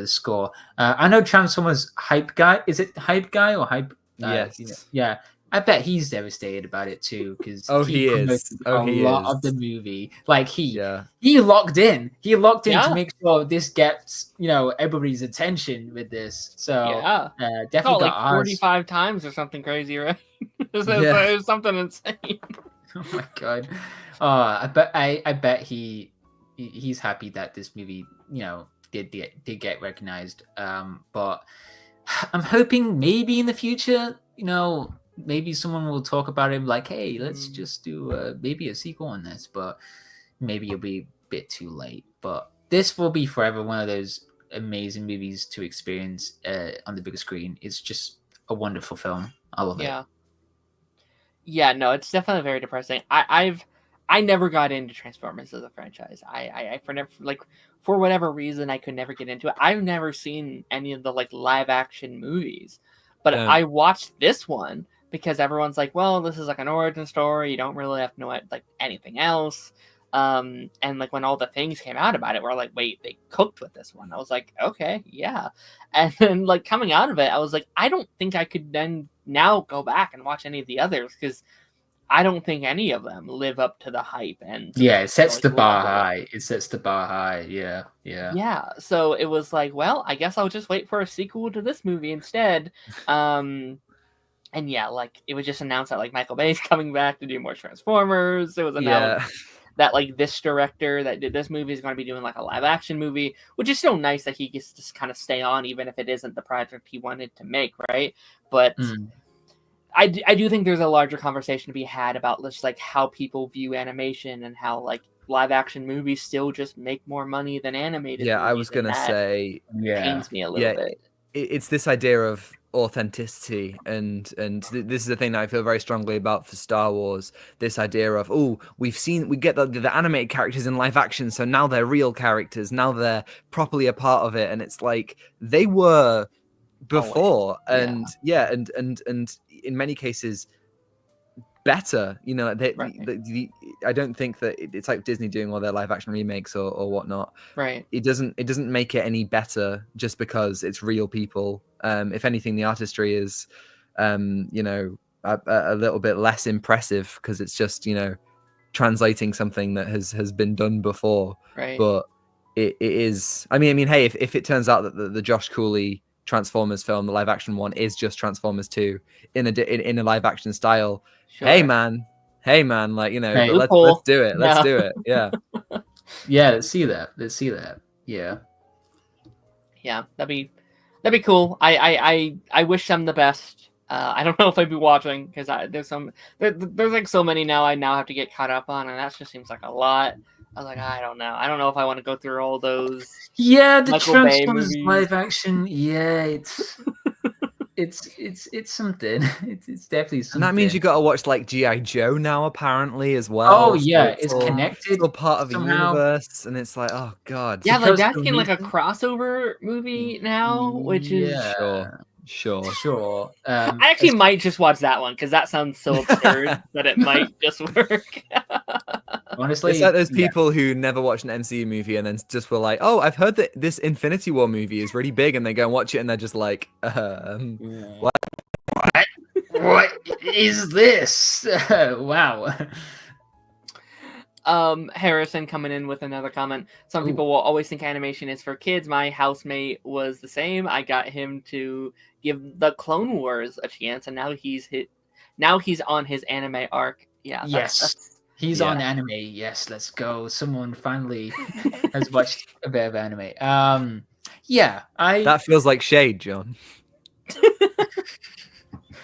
score. I know Transformers hype guy. Is it hype guy or hype? Yes. You know, yeah. I bet he's devastated about it too because he is a lot of the movie. Like he locked in. He locked in to make sure this gets, you know, everybody's attention with this. So definitely got 45 times or something crazy, right? It was something insane. Oh my god! I bet he's happy that this movie, you know, did get recognized. But I'm hoping maybe in the future, you know, maybe someone will talk about it like, hey, let's just do maybe a sequel on this, but maybe it'll be a bit too late. But this will be forever one of those amazing movies to experience on the big screen. It's just a wonderful film. I love it. Yeah, no, it's definitely very depressing. I never got into Transformers as a franchise. I for whatever reason I could never get into it. I've never seen any of the like live action movies, but I watched this one because everyone's like, well, this is like an origin story. You don't really have to know like anything else. And like when all the things came out about it, we're like, wait, they cooked with this one. I was like, okay, yeah. And then like coming out of it, I was like, I don't think I could then now go back and watch any of the others because I don't think any of them live up to the hype. And it sets the bar high. It sets the bar high. Yeah. So it was like, well, I guess I'll just wait for a sequel to this movie instead. And yeah, like it was just announced that like Michael Bay's coming back to do more Transformers. It was announced that like this director that did this movie is going to be doing like a live action movie, which is so nice that he gets to kind of stay on even if it isn't the project he wanted to make, right? But I do think there's a larger conversation to be had about just like how people view animation and how like live action movies still just make more money than animated movies. I was gonna say, pains me a little bit. It's this idea of authenticity, and this is the thing that I feel very strongly about for Star Wars. This idea of, we get the animated characters in live action, so now they're real characters, now they're properly a part of it, and it's like they were before, and in many cases better. You know, I don't think that it's like Disney doing all their live action remakes or whatnot. Right. It doesn't make it any better just because it's real people. If anything, the artistry is, a little bit less impressive because it's just, translating something that has been done before. Right. But it is. I mean, hey, if it turns out that the Josh Cooley Transformers film, the live action one, is just Transformers 2 in a live action style. Sure. Hey man, like, let's do it. Let's do it. Yeah. Yeah, let's see that. Yeah. Yeah, that'd be cool. I wish them the best. I don't know if I'd be watching because there's like so many now I now have to get caught up on, and that just seems like a lot. I was like, I don't know if I want to go through all those. Yeah, the Transformers live action. Yeah, it's something. It's definitely something. And that means you got to watch like G.I. Joe now, apparently, as well. Oh yeah, it's connected. It's all part of the universe, and it's like, oh god. Yeah, like that's getting like a crossover movie now, which is sure. I actually might just watch that one because that sounds so absurd that it might just work. Honestly, it's like those people who never watched an MCU movie and then just were like, "Oh, I've heard that this Infinity War movie is really big," and they go and watch it, and they're just like, "What? What is this? Wow." Harrison coming in with another comment. Some people will always think animation is for kids. My housemate was the same. I got him to give the Clone Wars a chance, and now he's on his anime arc. Yeah. He's on anime. Yes, let's go. Someone finally has watched a bit of anime. That feels like shade, John.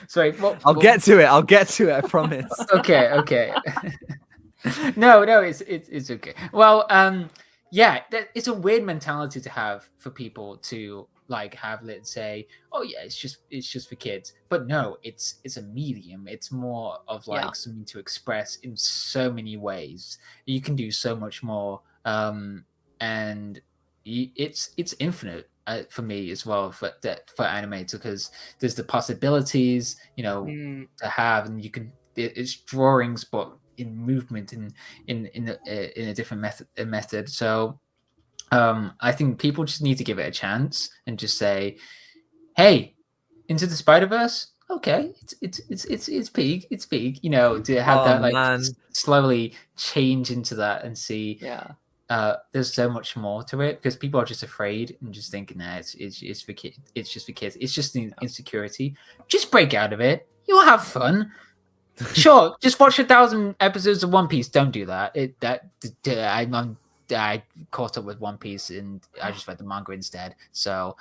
Sorry, I'll get to it. I promise. Okay. No, it's okay. Well, it's a weird mentality to have for people to like have, let's say, oh yeah, it's just for kids. But no, it's a medium. It's more of like something to express in so many ways. You can do so much more, and it's infinite for me as well for animators, because there's the possibilities, to have, and you can. It's drawings, but in movement, in a different method. So I think people just need to give it a chance and just say, hey, Into the Spider-Verse, okay, it's big, to have that slowly change into that and see there's so much more to it, because people are just afraid and just thinking that it's for kids, it's just for kids, it's just an insecurity. Just break out of it, you'll have fun. Sure, just watch 1,000 episodes of One Piece. Don't do that. I caught up with One Piece and I just read the manga instead. So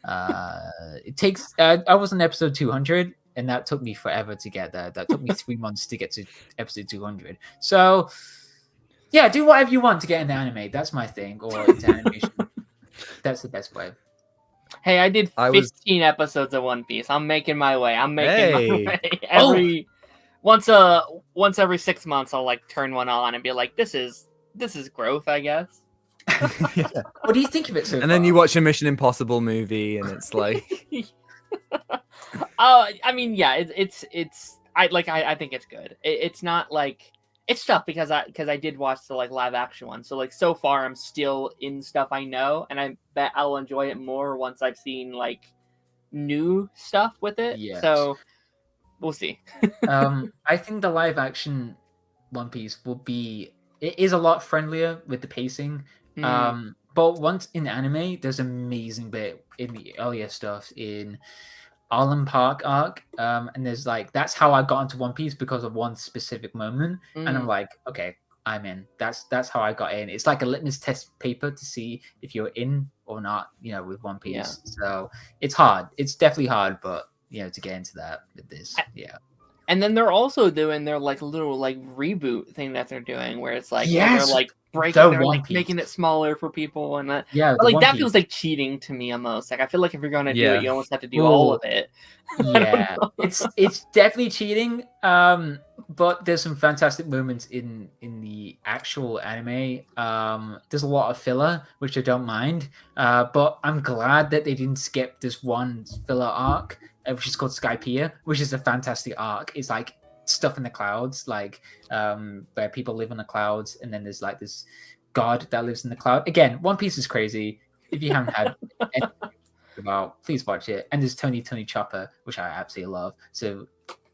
it takes. I was on episode 200, and that took me forever to get there. That took me 3 months to get to episode 200. So yeah, do whatever you want to get into anime. That's my thing, or into animation. That's the best way. Hey, I did 15 episodes of One Piece. I'm making my way. My way. Once every 6 months, I'll like turn one on and be like, "This is growth, I guess." What do you think of it so far? And then you watch a Mission Impossible movie, and it's like, I mean, yeah, I think it's good. It's not like it's tough because I did watch the like live action one, so like so far I'm still in stuff I know, and I bet I'll enjoy it more once I've seen like new stuff with it. Yes. So. We'll see. I think the live action One Piece it is a lot friendlier with the pacing. But once in anime, there's an amazing bit in the earlier stuff in Arlen Park arc. And there's like, that's how I got into One Piece, because of one specific moment. And I'm like, okay, I'm in. That's how I got in. It's like a litmus test paper to see if you're in or not, with One Piece. Yeah. So it's hard. It's definitely hard, but to get into that with this, And then they're also doing their like little like reboot thing that they're doing, where it's like, oh, they're Yes, like the they're One like Piece. making it smaller for people, and that, Yeah, but the like One that Piece. feels like cheating to me almost. Like I feel like if you're gonna do Yeah. it, you almost have to do all Well, of it. yeah, it's definitely cheating. But there's some fantastic moments in the actual anime. There's a lot of filler, which I don't mind. But I'm glad that they didn't skip this one filler arc, which is called Skypiea, which is a fantastic arc. It's like stuff in the clouds, like where people live in the clouds, and then there's like this god that lives in the cloud. Again, One Piece is crazy. If you haven't had any about, please watch it. And there's Tony Chopper, which I absolutely love. So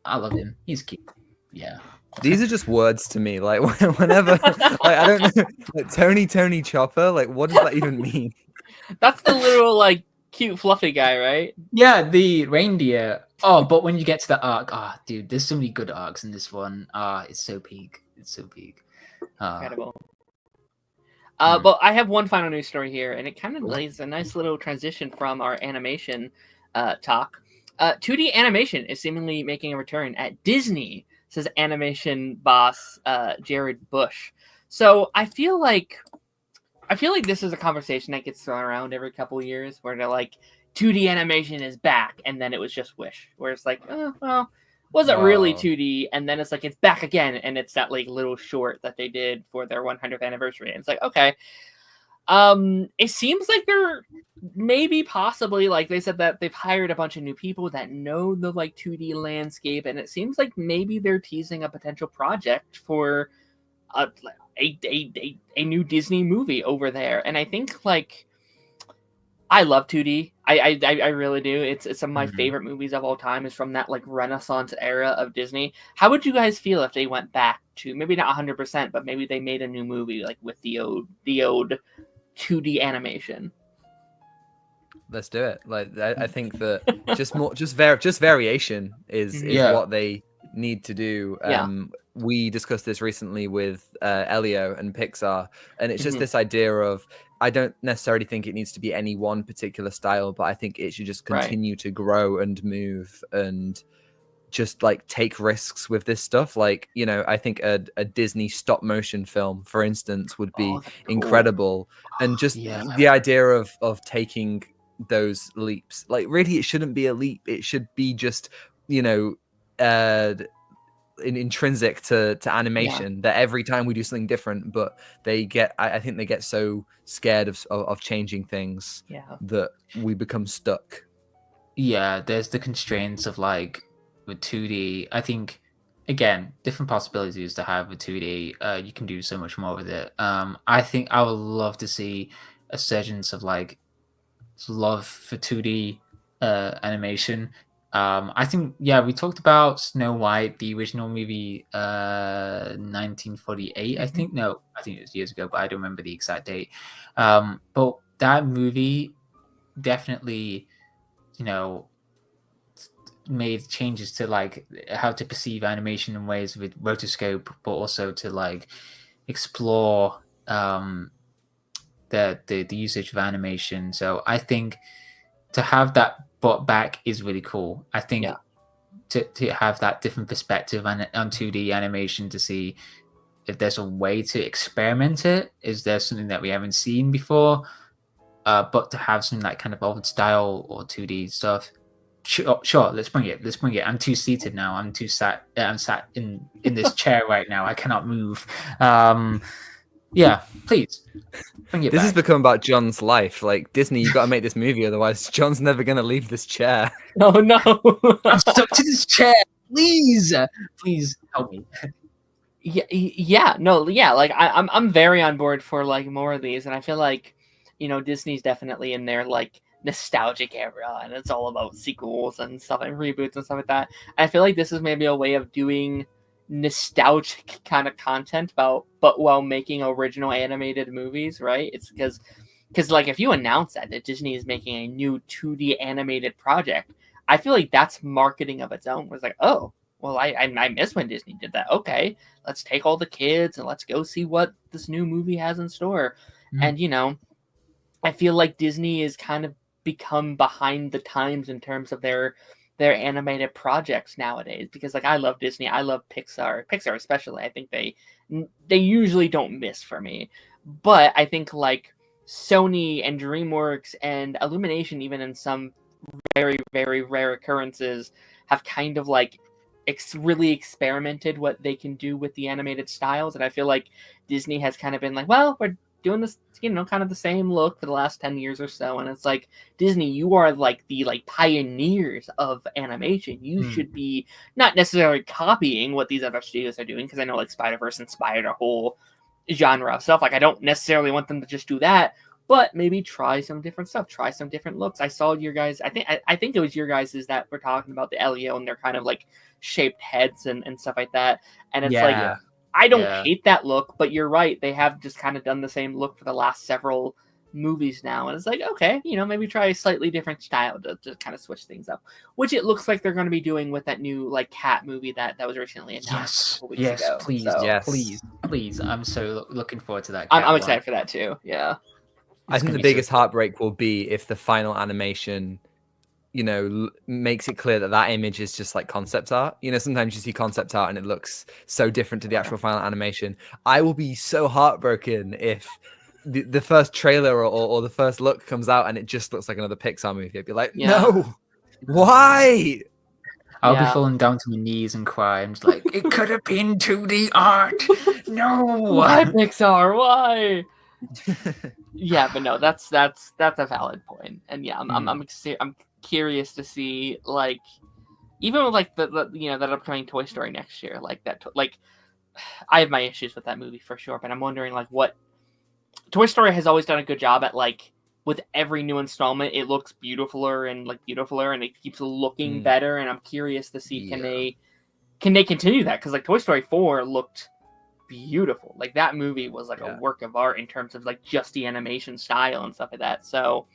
I love him. He's cute. Yeah. These are just words to me. Like whenever, like I don't know, like Tony Chopper. Like what does that even mean? That's the little like cute fluffy guy, right? Yeah, the reindeer. Oh, but when you get to the arc, dude, there's so many good arcs in this one. It's so peak. It's so peak. Incredible. But I have one final news story here, and it kind of lays a nice little transition from our animation talk. 2D animation is seemingly making a return at Disney, says animation boss Jared Bush. So I feel like this is a conversation that gets thrown around every couple of years, where they're like, 2D animation is back, and then it was just Wish, where it's like, oh, well, wasn't really 2D, and then it's like it's back again, and it's that like little short that they did for their 100th anniversary. And it's like, okay, it seems like they're maybe possibly, like they said that they've hired a bunch of new people that know the like 2D landscape, and it seems like maybe they're teasing a potential project for a new Disney movie over there. And I think like I love 2D. I really do. It's some of my favorite movies of all time is from that like Renaissance era of Disney. How would you guys feel if they went back to maybe not 100%, but maybe they made a new movie like with the old 2D animation? Let's do it. Like I think that just variation is what they need to do. We discussed this recently with Elio and Pixar, and it's just this idea of, I don't necessarily think it needs to be any one particular style, but I think it should just continue to grow and move and just like take risks with this stuff. Like, you know, I think a Disney stop motion film, for instance, would be incredible. And just the idea of taking those leaps, like really it shouldn't be a leap, it should be just, you know, intrinsic to animation, that every time we do something different, but I think they get so scared of changing things that we become stuck. There's the constraints of like with 2D. I think again, different possibilities to have with 2D. You can do so much more with it. I think I would love to see a surgence of like love for 2D animation. I think we talked about Snow White, the original movie, 1948. I think it was years ago, but I don't remember the exact date. But that movie definitely, you know, made changes to like how to perceive animation in ways with rotoscope, but also to like explore the usage of animation. So I think to have that brought back is really cool. I think to have that different perspective on 2D animation, to see if there's a way to experiment it. Is there something that we haven't seen before? But to have some like kind of old style or 2D stuff, sure, let's bring it. I'm too seated now. I'm sat in this chair right now. I cannot move. Please bring it This back. has become about John's life. Like, Disney, you got to make this movie, otherwise John's never going to leave this chair. Oh no. I'm stuck to this chair. Please help me. Like I'm very on board for like more of these, and I feel like, you know, Disney's definitely in their like nostalgic era, and it's all about sequels and stuff and reboots and stuff like that. I feel like this is maybe a way of doing nostalgic kind of content but while making original animated movies, right? It's because like if you announce that Disney is making a new 2D animated project, I feel like that's marketing of its own. It's like, oh, well, I miss when Disney did that. Okay, let's take all the kids and let's go see what this new movie has in store. And, you know, I feel like Disney is kind of become behind the times in terms of their their animated projects nowadays, because like I love Disney, I love Pixar especially. I think they usually don't miss for me, but I think like Sony and DreamWorks and Illumination, even in some very, very rare occurrences, have kind of like really experimented what they can do with the animated styles. And I feel like Disney has kind of been like, well, we're doing this, kind of the same look for the last 10 years or so. And it's like, Disney, you are like the pioneers of animation. You should be not necessarily copying what these other studios are doing, because I know like Spider-Verse inspired a whole genre of stuff. Like, I don't necessarily want them to just do that, but maybe try some different stuff, try some different looks. I saw your guys, I think it was your guys' that were talking about the Elio and their kind of like shaped heads and stuff like that. And it's like, I don't hate that look, but you're right. They have just kind of done the same look for the last several movies now. And it's like, okay, maybe try a slightly different style to kind of switch things up, which it looks like they're going to be doing with that new like cat movie that was recently announced a couple weeks ago. Please, so, please. I'm so looking forward to that. I'm excited for that too. Yeah. I think the biggest heartbreak will be if the final animation, makes it clear that image is just like concept art. Sometimes you see concept art and it looks so different to the actual final animation. I will be so heartbroken if the first trailer or the first look comes out and it just looks like another Pixar movie. I'd be like, no, why? I'll be falling down to my knees and cry. I'm just like, it could have been 2D art. No, why Pixar? Why? Yeah, but no, that's a valid point. And yeah, I'm curious to see, like, even with like the that upcoming Toy Story next year, like that, like I have my issues with that movie for sure, but I'm wondering like what Toy Story has always done a good job at, like with every new installment, it looks beautifuler and it keeps looking better. And I'm curious to see can they continue that, because like Toy Story 4 looked beautiful. Like that movie was like a work of art in terms of like just the animation style and stuff like that. So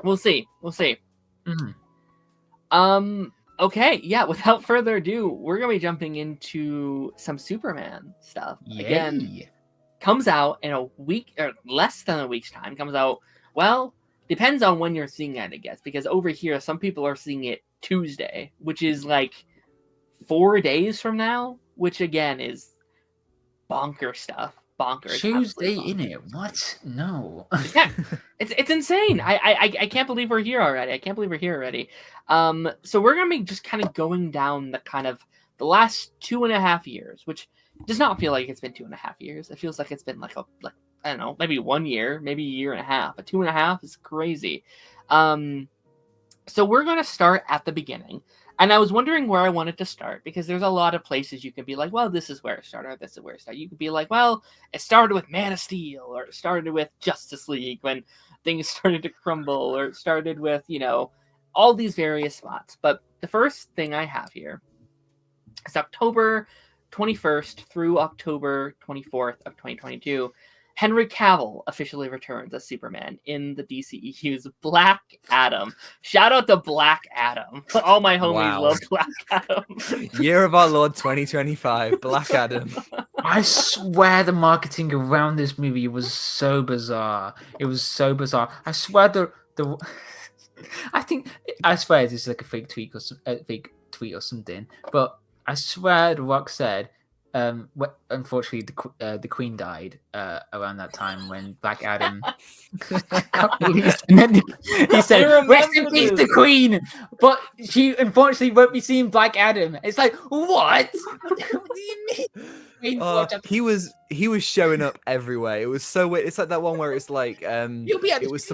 we'll see. Okay, yeah, without further ado, we're gonna be jumping into some Superman stuff. Again, comes out in a week or less than a week's time. Comes out, well, depends on when you're seeing it, I guess, because over here some people are seeing it Tuesday, which is like 4 days from now, which again is bonker stuff. Bonkers. Tuesday in it. What? No. Yeah, it's insane. I can't believe we're here already. So we're gonna be just kind of going down the kind of the last 2.5 years, which does not feel like it's been 2.5 years. It feels like it's been like I don't know, maybe 1 year, maybe a year and a half. But 2.5 is crazy. So we're gonna start at the beginning. And I was wondering where I wanted to start, because there's a lot of places you could be like, well, this is where it started, or this is where it started. You could be like, well, it started with Man of Steel, or it started with Justice League when things started to crumble, or it started with, all these various spots. But the first thing I have here is October 21st through October 24th of 2022. Henry Cavill officially returns as Superman in the DCEU's Black Adam. Shout out to Black Adam. All my homies love Black Adam. Year of our Lord 2025, Black Adam. I swear the marketing around this movie was so bizarre. It was so bizarre. I swear I swear this is like a fake tweet or something. But I swear The Rock said, unfortunately, the Queen died around that time when Black Adam got released. And then he said, "Rest in peace, the Queen," but she unfortunately won't be seeing Black Adam. It's like, what? What do you mean? He was showing up everywhere. It was so weird. It's like that one where it's like You'll be at it was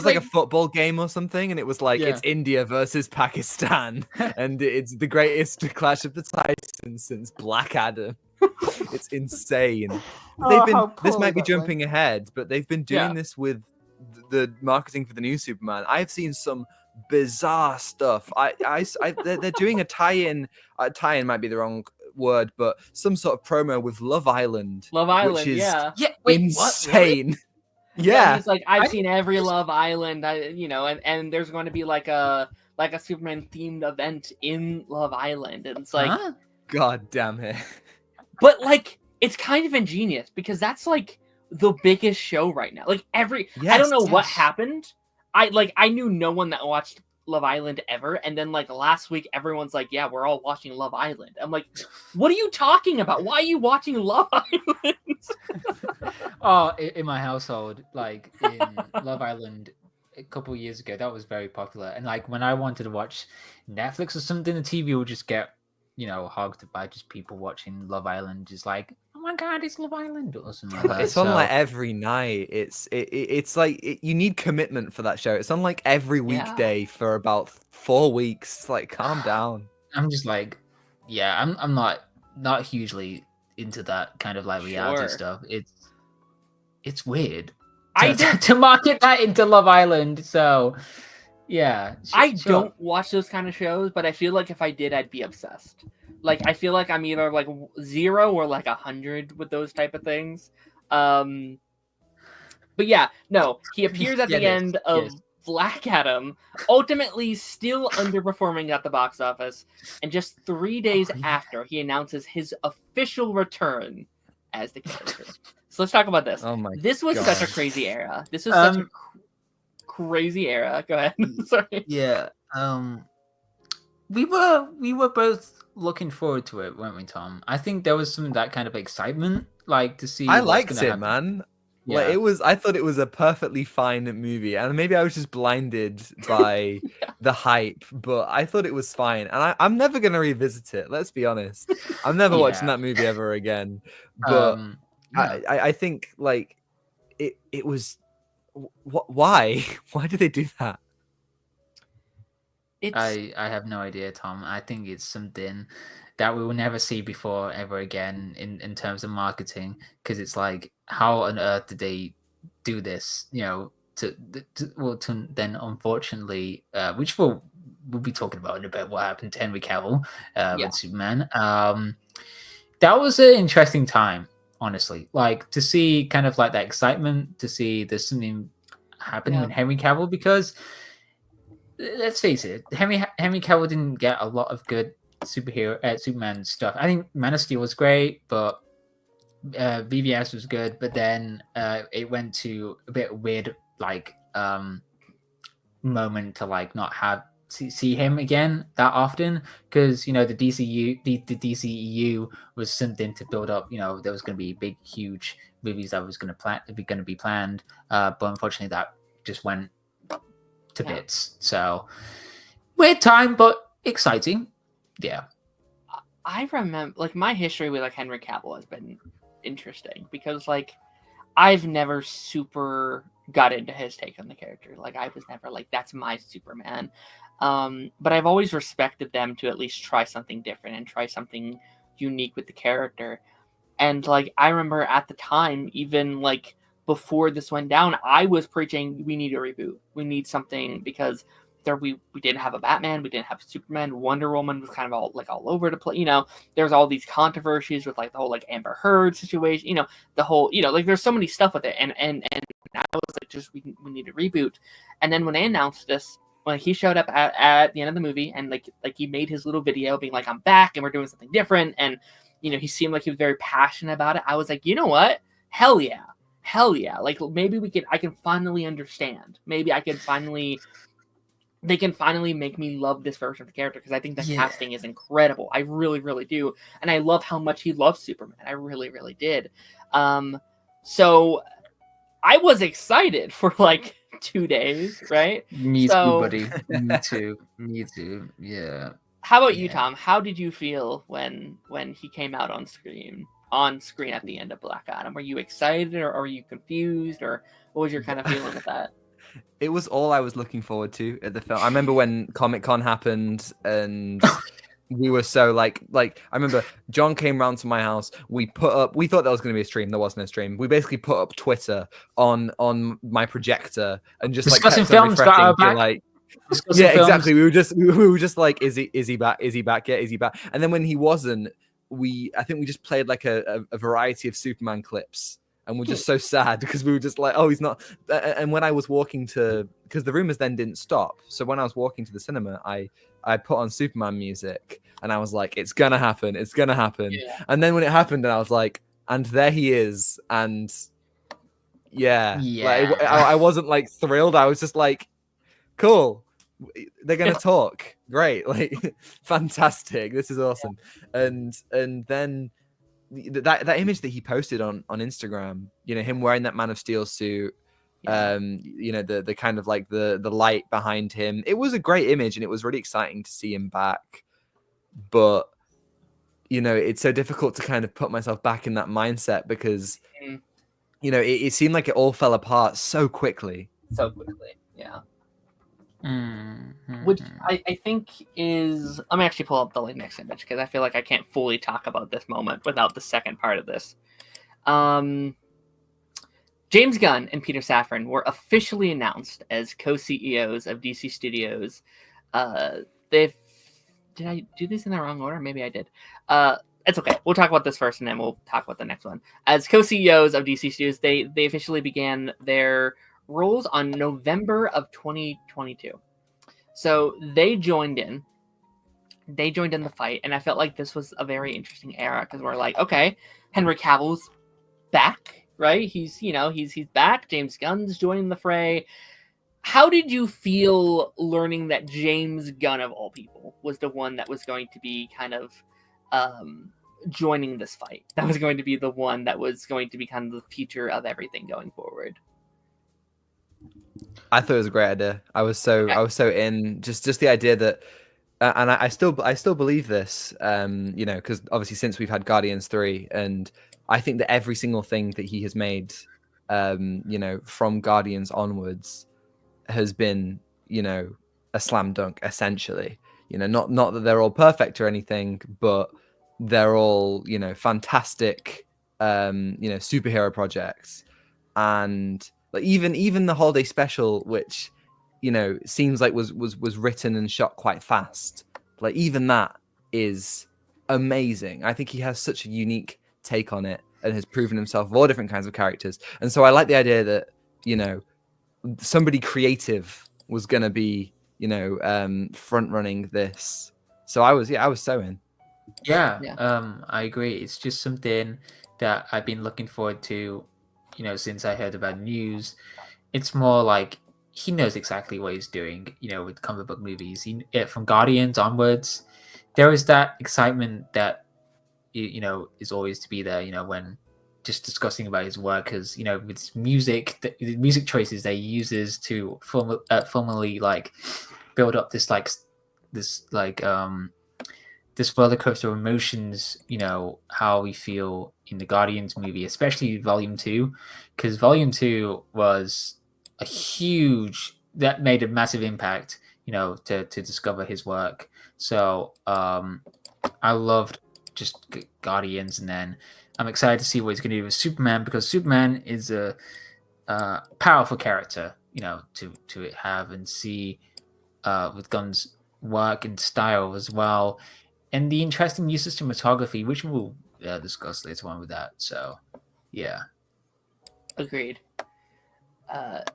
like a football game or something, and it was like it's India versus Pakistan, and it's the greatest clash of the Titans since Black Adam. It's insane. This might be jumping ahead, but they've been doing this with the marketing for the new Superman. I've seen some bizarre stuff. They're doing a tie-in. Tie-in might be the wrong word, but some sort of promo with Love Island, which is insane. What? Yeah, he's like, I've seen every Love Island, and there's going to be like a Superman themed event in Love Island, and it's like, God damn it. But like, it's kind of ingenious, because that's like the biggest show right now. Like I don't know what happened. I knew no one that watched Love Island ever, and then like last week everyone's like, yeah, we're all watching Love Island. I'm like, what are you talking about? Why are you watching Love Island? Oh, in my household, like in Love Island a couple of years ago, that was very popular. And like when I wanted to watch Netflix or something, the TV would just get, hogged by just people watching Love Island, just like, oh my god, it's Love Island or something like that. It's on like every night. It's like you need commitment for that show. It's on like every weekday for about 4 weeks. Like, calm down. I'm just like, yeah, I'm not hugely into that kind of like reality stuff. It's weird to market that into Love Island. So yeah, I don't watch those kind of shows, but I feel like if I did, I'd be obsessed. Like, I feel like I'm either like 0 or like 100 with those type of things. But yeah, no, he appears at the end of Black Adam, ultimately still underperforming at the box office, and just 3 days after, he announces his official return as the character. So let's talk about this. Oh my This was such a crazy era. This was such a crazy era. Go ahead. Sorry. Yeah. We were both looking forward to it, weren't we, Tom? I think there was some of that kind of excitement, like to see. I liked it, man. Yeah. Like I thought it was a perfectly fine movie, and maybe I was just blinded by the hype, but I thought it was fine, and I'm never gonna revisit it. Let's be honest, I'm never watching that movie ever again. But I think like it was. Why did they do that? I have no idea, Tom. I think it's something that we will never see before ever again in terms of marketing, because it's like, how on earth did they do this? To then unfortunately, which we'll be talking about in a bit, what happened to Henry Cavill with Superman. That was an interesting time, honestly. Like to see kind of like that excitement, to see there's something happening with Henry Cavill, because let's face it, Henry Cavill didn't get a lot of good Superman stuff. I think Man of Steel was great, but BVS was good, but then it went to a bit weird like moment to like not see him again that often, because the DCEU was something to build up. There was going to be big, huge movies that was going to be planned, but unfortunately that just went to bits. So weird time, but exciting. Yeah, I remember like my history with like Henry Cavill has been interesting, because like I've never super got into his take on the character. Like I was never like, that's my Superman. But I've always respected them to at least try something different and try something unique with the character. And like I remember at the time, even like before this went down, I was preaching we need a reboot. We need something, because we didn't have a Batman, we didn't have Superman, Wonder Woman was kind of all over the place. There's all these controversies with like the whole like Amber Heard situation, the whole, like there's so many stuff with it, and I was like, just we need a reboot. And then when they announced this, when he showed up at the end of the movie, and like he made his little video being like, I'm back and we're doing something different, and he seemed like he was very passionate about it. I was like, you know what? Hell yeah. Like maybe I can finally understand. Maybe they can finally make me love this version of the character, because I think the casting is incredible. I really, really do. And I love how much he loves Superman. I really, really did. So I was excited for like 2 days, right? Me too, buddy. Me too. Yeah. How about you, Tom? How did you feel when he came out on screen at the end of Black Adam? Were you excited, or were you confused, or what was your kind of feeling with that? It was all I was looking forward to at the film. I remember when Comic-Con happened, and we were so like I remember John came round to my house. We thought there was going to be a stream. There wasn't a stream. We basically put up Twitter on my projector and just discussing films that are back. Like, yeah, films. Exactly. We were just like, is he back? Is he back yet? Is he back? And then when he wasn't, I think we just played like a variety of Superman clips, and we're just so sad because we were just like, oh, he's not. And when I was walking because the rumors then didn't stop, so when I was walking to the cinema, I put on Superman music, and I was like, it's gonna happen. Yeah. And then when it happened, and I was like, and there he is, and like, I wasn't like thrilled. I was just like, cool. they're gonna talk. Great, like fantastic. This is awesome. And then that image that he posted on Instagram, you know, him wearing that Man of Steel suit, you know, the kind of like the light behind him. It was a great image, and it was really exciting to see him back. But you know, it's so difficult to kind of put myself back in that mindset because you know, it seemed like it all fell apart so quickly. So quickly, yeah. Mm-hmm. Which I think is... Let me actually pull up the next image, because I feel like I can't fully talk about this moment without the second part of this. James Gunn and Peter Safran were officially announced as co-CEOs of DC Studios. Did I do these in the wrong order? Maybe I did. It's okay. We'll talk about this first, and then we'll talk about the next one. As co-CEOs of DC Studios, they officially began their roles on November of 2022. So they joined in the fight, and I felt like this was a very interesting era, because we're like, okay, Henry Cavill's back, right? He's back. James Gunn's joining the fray. How did you feel learning that James Gunn, of all people, was the one that was going to be kind of joining this fight? That was going to be the one that was going to be kind of the future of everything going forward. I thought it was a great idea. I was so in just the idea that, and I still believe this, you know, because obviously since we've had Guardians 3, and I think that every single thing that he has made, you know, from Guardians onwards, has been, you know, a slam dunk essentially. You know, not that they're all perfect or anything, but they're all, you know, fantastic, you know, superhero projects. And like even the holiday special, which, you know, seems like was written and shot quite fast, like even that is amazing. I think he has such a unique take on it and has proven himself with all different kinds of characters. And so I like the idea that, you know, somebody creative was gonna be, you know, front running this. So I was so in. Yeah. I agree. It's just something that I've been looking forward to, you know, since I heard about news. It's more like he knows exactly what he's doing, you know, with comic book movies. From Guardians onwards, there was that excitement that, you know, is always to be there, you know, when just discussing about his work, because, you know, with music, the music choices that he uses to formally like build up this roller coaster of emotions, you know, how we feel in the Guardians movie, especially Volume 2, because Volume 2 was that made a massive impact, you know, to discover his work. So I loved just Guardians, and then I'm excited to see what he's going to do with Superman, because Superman is a powerful character, you know, to have and see with Gunn's work and style as well. And the interesting use of cinematography, which we'll discuss later on with that. So, yeah. Agreed.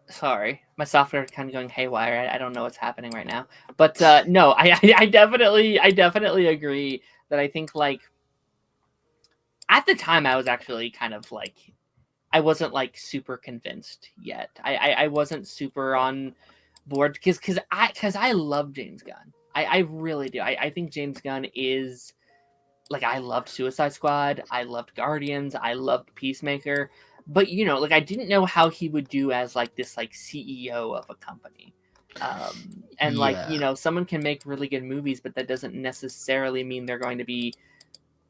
Sorry, my software is kind of going haywire. I don't know what's happening right now. But no, I definitely agree that I think, like, at the time I was actually kind of like, I wasn't like super convinced yet. I wasn't super on board because I love James Gunn. I really do. I think James Gunn is, like, I loved Suicide Squad, I loved Guardians, I loved Peacemaker, but, you know, like, I didn't know how he would do as like this like CEO of a company. And like, you know, someone can make really good movies, but that doesn't necessarily mean they're going to be,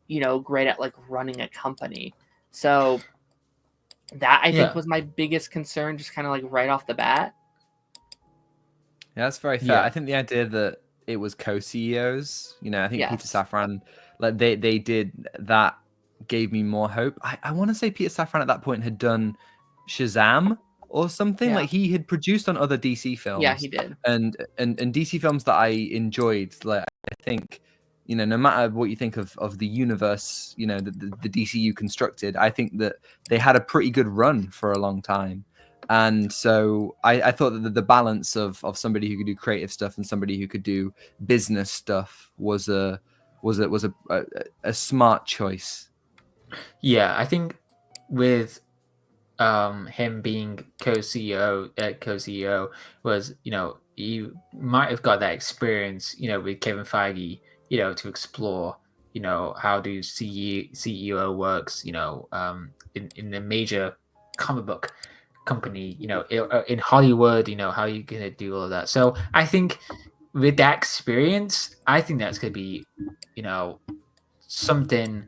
you know, great at like running a company. So that I think was my biggest concern, just kind of like right off the bat. Yeah, that's very fair. I think the idea that it was co-CEOs, you know, I think Peter Safran, like they did that, gave me more hope. I want to say Peter Safran at that point had done Shazam or something. Like he had produced on other DC films. Yeah, he did. And DC films that I enjoyed. Like, I think, you know, no matter what you think of the universe, you know, the DCU constructed, I think that they had a pretty good run for a long time. And so I thought that the balance of somebody who could do creative stuff and somebody who could do business stuff was a smart choice. Yeah, I think with him being co-CEO was, you know, you might have got that experience, with Kevin Feige, to explore, how do CEO works, in the major comic book company, in Hollywood, how you gonna do all of that. So I think with that experience, I think that's gonna be, something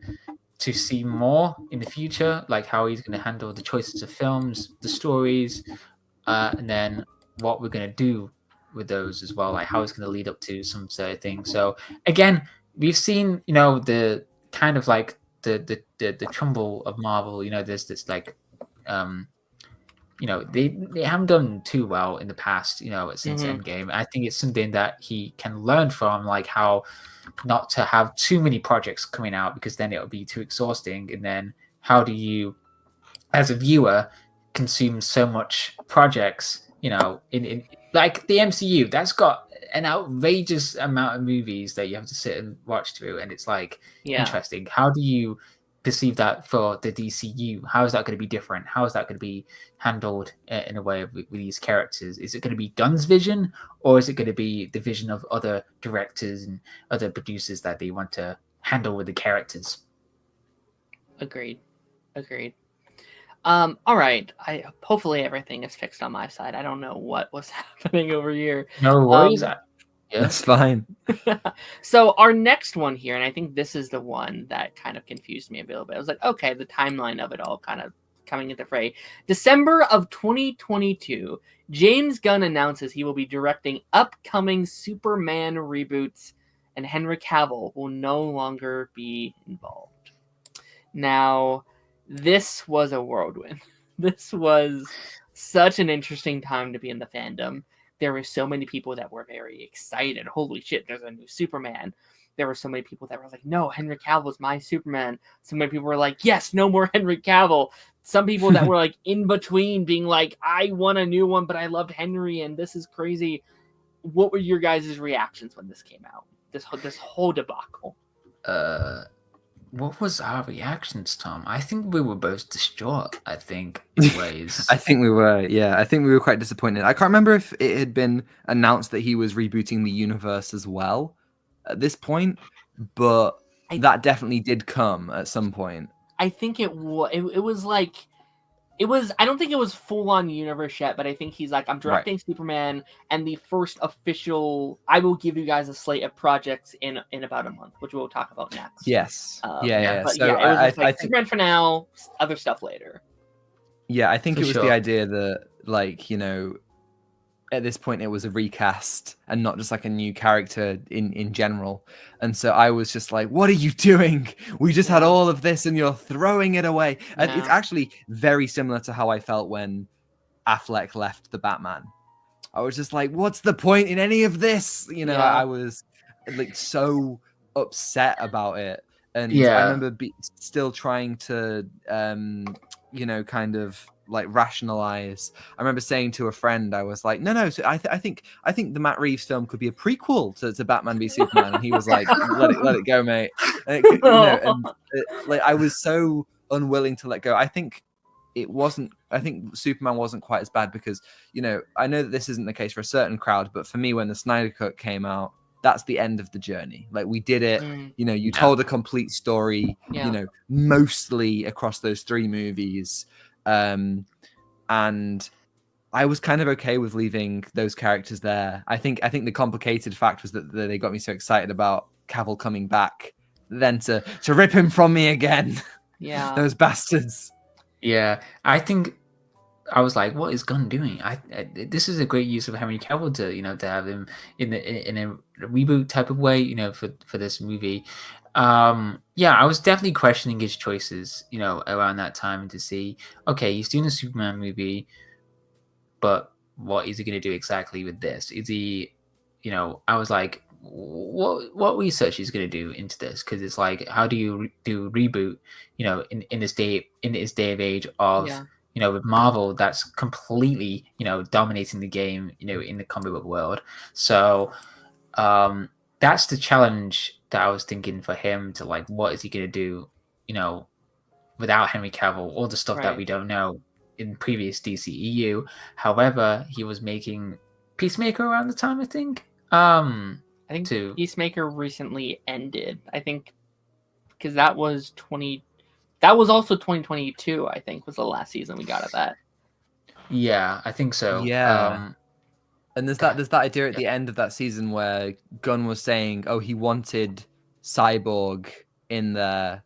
to see more in the future, like how he's gonna handle the choices of films, the stories, and then what we're gonna do with those as well, like how it's gonna lead up to some certain things. So again, we've seen, the kind of like the trumble of Marvel. There's this like, they haven't done too well in the past, since Endgame. I think it's something that he can learn from, like how not to have too many projects coming out because then it'll be too exhausting. And then how do you, as a viewer, consume so much projects, in like the MCU that's got an outrageous amount of movies that you have to sit and watch through, and it's like interesting. How do you perceive that for the DCU? How is that going to be different? How is that going to be handled in a way with these characters? Is it going to be Gunn's vision, or is it going to be the vision of other directors and other producers that they want to handle with the characters? Agreed. All right. Hopefully everything is fixed on my side. I don't know what was happening over here. No worries. That's fine. So our next one here, and I think this is the one that kind of confused me a little bit. I was like, okay, the timeline of it all kind of coming into fray. December of 2022, James Gunn announces he will be directing upcoming Superman reboots, and Henry Cavill will no longer be involved. Now, this was a whirlwind. This was such an interesting time to be in the fandom. There were so many people that were very excited. Holy shit, there's a new Superman. There were so many people that were like, no, Henry Cavill is my Superman. So many people were like, yes, no more Henry Cavill. Some people that were like in between being like, I want a new one, but I loved Henry and this is crazy. What were your guys' reactions when this came out? This whole debacle. What was our reactions, Tom? I think we were both distraught, I think, in ways. I think we were, yeah. I think we were quite disappointed. I can't remember if it had been announced that he was rebooting the universe as well at this point, but that definitely did come at some point. I think it was like... I don't think it was full-on universe yet, but I think he's like, I'm directing Superman, and the first official, I will give you guys a slate of projects in about a month, which we'll talk about next. Yes. Yeah. But so it was just like, Superman for now, other stuff later. Yeah, I think it was the idea that, like, at this point it was a recast and not just like a new character in general. And so I was just like, what are you doing? We just had all of this and you're throwing it away. And it's actually very similar to how I felt when Affleck left the Batman. I was just like, what's the point in any of this? I was like so upset about it. And I remember still trying to, kind of like rationalize. I remember saying to a friend, I was like, no. So I think the Matt Reeves film could be a prequel to Batman v Superman, and he was like, let it go, mate. I was so unwilling to let go. I think Superman wasn't quite as bad because I know that this isn't the case for a certain crowd, but for me, when the Snyder Cut came out, that's the end of the journey. Like, we did it. You told a complete story. Mostly across those 3 movies. And I was kind of okay with leaving those characters there. I think the complicated fact was that they got me so excited about Cavill coming back, then to rip him from me again. Yeah, those bastards. Yeah, I think I was like, what is Gunn doing? This is a great use of Henry Cavill to have him in a reboot type of way, for this movie. I was definitely questioning his choices, around that time to see, okay, he's doing a Superman movie, but what is he going to do exactly with this? Is he, I was like, what research is going to do into this? Because it's like, how do you do a reboot, in this day of age of, with Marvel that's completely, dominating the game, in the comic book world. So, that's the challenge that I was thinking for him to, like, what is he going to do, without Henry Cavill, all the stuff that we don't know in previous DCEU. However, he was making Peacemaker around the time, I think. I think too. Peacemaker recently ended. I think because that was also 2022. I think was the last season we got of that. Yeah, I think so. Yeah. And there's that idea at the end of that season where Gunn was saying, oh, he wanted Cyborg in there,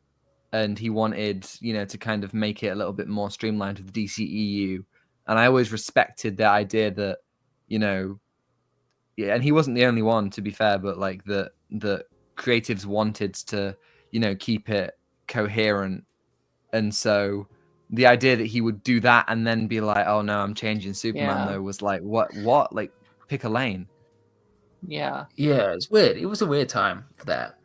and he wanted, to kind of make it a little bit more streamlined with the DCEU. And I always respected the idea that, and he wasn't the only one, to be fair, but like the creatives wanted to, keep it coherent. And so the idea that he would do that and then be like, oh no, I'm changing Superman, though, was like, what? Like, pick a lane. Yeah. Yeah, it's weird. It was a weird time for that.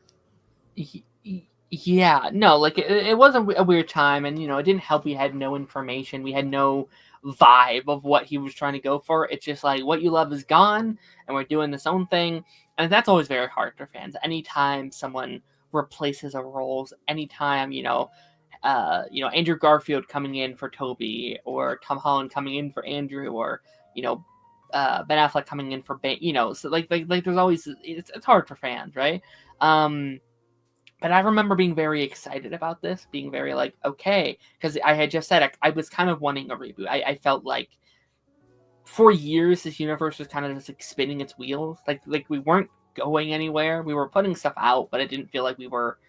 Yeah, no, like it was a weird time, and it didn't help. We had no information. We had no vibe of what he was trying to go for. It's just like what you love is gone, and we're doing this own thing, and that's always very hard for fans. Anytime someone replaces a roles, anytime Andrew Garfield coming in for Toby, or Tom Holland coming in for Andrew, or Ben Affleck coming in for Bane, so like there's always it's hard for fans, right? But I remember being very excited about this, being very like, okay, because I had just said I was kind of wanting a reboot. I felt like for years this universe was kind of just like spinning its wheels, like we weren't going anywhere. We were putting stuff out, but it didn't feel like we were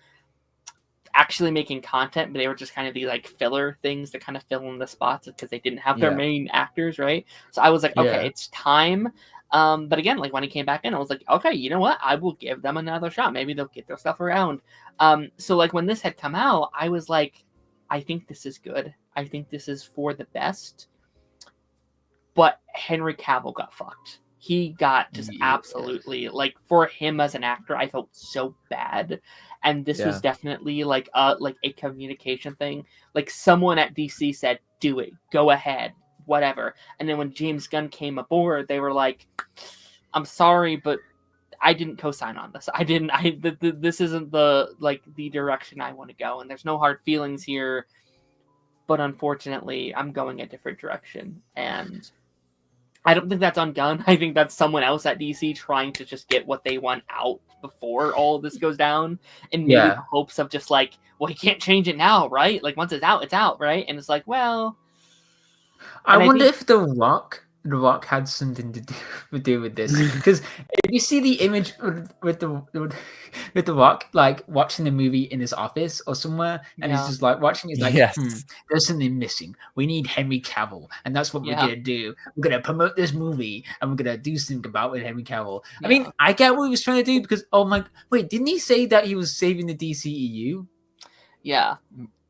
actually making content, but they were just kind of these like filler things to kind of fill in the spots because they didn't have their main actors, right? So I was like, okay, it's time. But again, like when he came back in, I was like, okay, you know what? I will give them another shot. Maybe they'll get their stuff around. So like when this had come out, I was like, I think this is good. I think this is for the best. But Henry Cavill got fucked. He got just absolutely, like, for him as an actor, I felt so bad. And this was definitely like a communication thing. Like someone at DC said, do it, go ahead, whatever. And then when James Gunn came aboard, they were like, I'm sorry, but I didn't co-sign on this. This isn't the direction I want to go. And there's no hard feelings here. But unfortunately, I'm going a different direction. And I don't think that's on Gunn. I think that's someone else at DC trying to just get what they want out before all of this goes down, and maybe the hopes of just like, well, he can't change it now, right? Like once it's out, right? And it's like, well, I wonder if The Rock had something to do with this, because if you see the image with the Rock, like watching the movie in his office or somewhere, and he's just like watching, he's like, there's something missing. We need Henry Cavill, and that's what we're gonna do. We're gonna promote this movie, and we're gonna do something about with Henry Cavill. I mean, I get what he was trying to do, because wait, didn't he say that he was saving the DCEU? Yeah.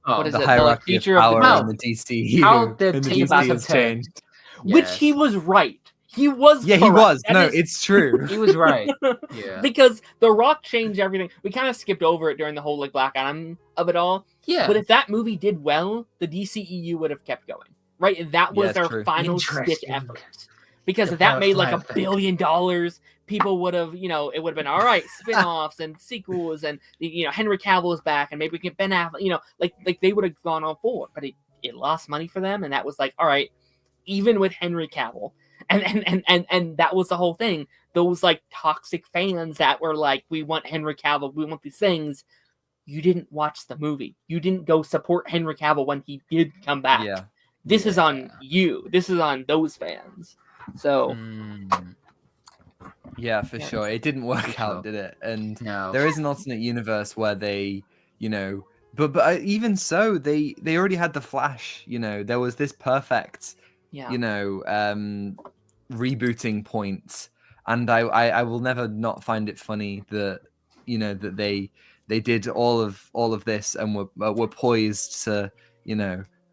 What is the hierarchy of power in the DCEU? How the tables have changed. Yes. Which he was right. He was correct. He was. It's true. He was right. Yeah. Because The Rock changed everything. We kind of skipped over it during the whole like Black Adam of it all. Yeah. But if that movie did well, the DCEU would have kept going. Right? That was their final stitch effort. Because if that made like $1 billion, people would have, it would have been all right, spin-offs and sequels, and Henry Cavill is back, and maybe we can get Ben Affleck, like they would have gone on forward. But it lost money for them, and that was like, all right. Even with Henry Cavill, and that was the whole thing. Those like toxic fans that were like, we want Henry Cavill, we want these things. You didn't watch the movie. You didn't go support Henry Cavill when he did come back. Yeah. This is on you. This is on those fans. So yeah, for sure. It didn't work out, did it? And there is an alternate universe where they, but even so, they already had the Flash. There was this perfect rebooting point, and I will never not find it funny that that they did all of this and were poised to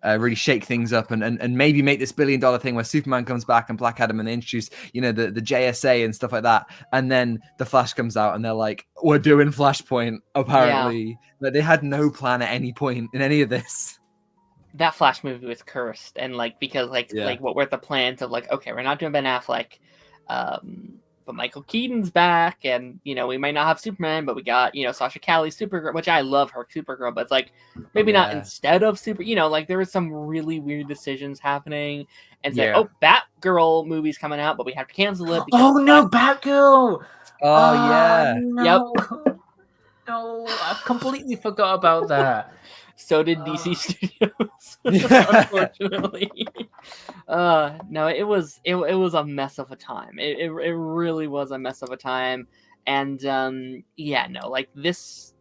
really shake things up and maybe make this $1 billion thing where Superman comes back and Black Adam, and they introduce the JSA and stuff like that, and then the Flash comes out and they're like, we're doing Flashpoint apparently. But they had no plan at any point in any of this. That Flash movie was cursed, and like because like what were the plans of like, okay, we're not doing Ben Affleck, but Michael Keaton's back, and we might not have Superman, but we got Sasha Calle's Supergirl, which I love her Supergirl, but it's like maybe not instead of like there was some really weird decisions happening, and it's like, oh, Batgirl movie's coming out, but we have to cancel it. Oh no, Batgirl! Oh yeah, no. Yep. No, I completely forgot about that. So did DC Studios, unfortunately. No, it was a mess of a time. It really was a mess of a time, and like this,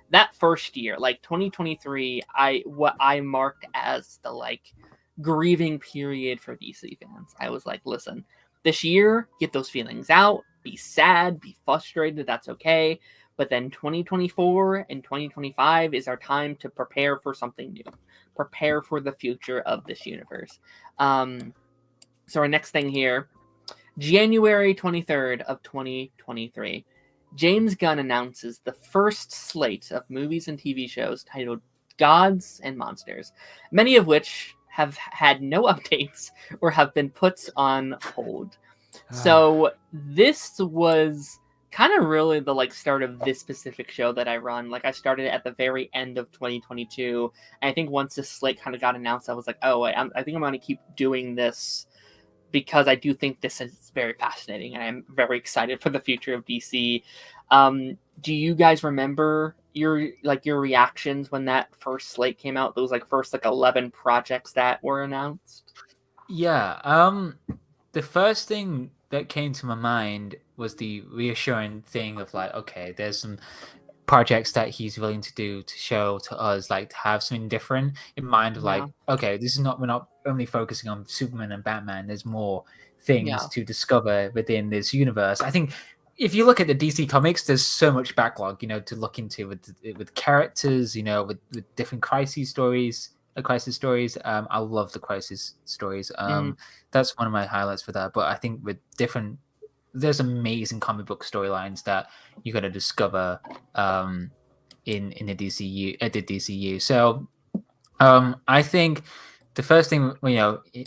that first year, like 2023, what I marked as the like grieving period for DC fans. I was like, listen, this year, get those feelings out, be sad, be frustrated. That's okay. But then 2024 and 2025 is our time to prepare for something new. Prepare for the future of this universe. So our next thing here, January 23rd of 2023, James Gunn announces the first slate of movies and TV shows titled Gods and Monsters, many of which have had no updates or have been put on hold. So this was kind of really the like start of this specific show that I run. Like I started at the very end of 2022, and I think once this slate kind of got announced, I was like, oh, I think I'm going to keep doing this because I do think this is very fascinating, and I'm very excited for the future of DC. Do you guys remember your reactions when that first slate came out? Those like first 11 projects that were announced? Yeah. The first thing that came to my mind was the reassuring thing of like, okay, there's some projects that he's willing to do to show to us, like to have something different in mind of like, okay, we're not only focusing on Superman and Batman, there's more things to discover within this universe. I think if you look at the DC comics, there's so much backlog, to look into with characters, with different crisis stories. I love the crisis stories. That's one of my highlights for that. But I think there's amazing comic book storylines that you got to discover in the DCU. So I think the first thing,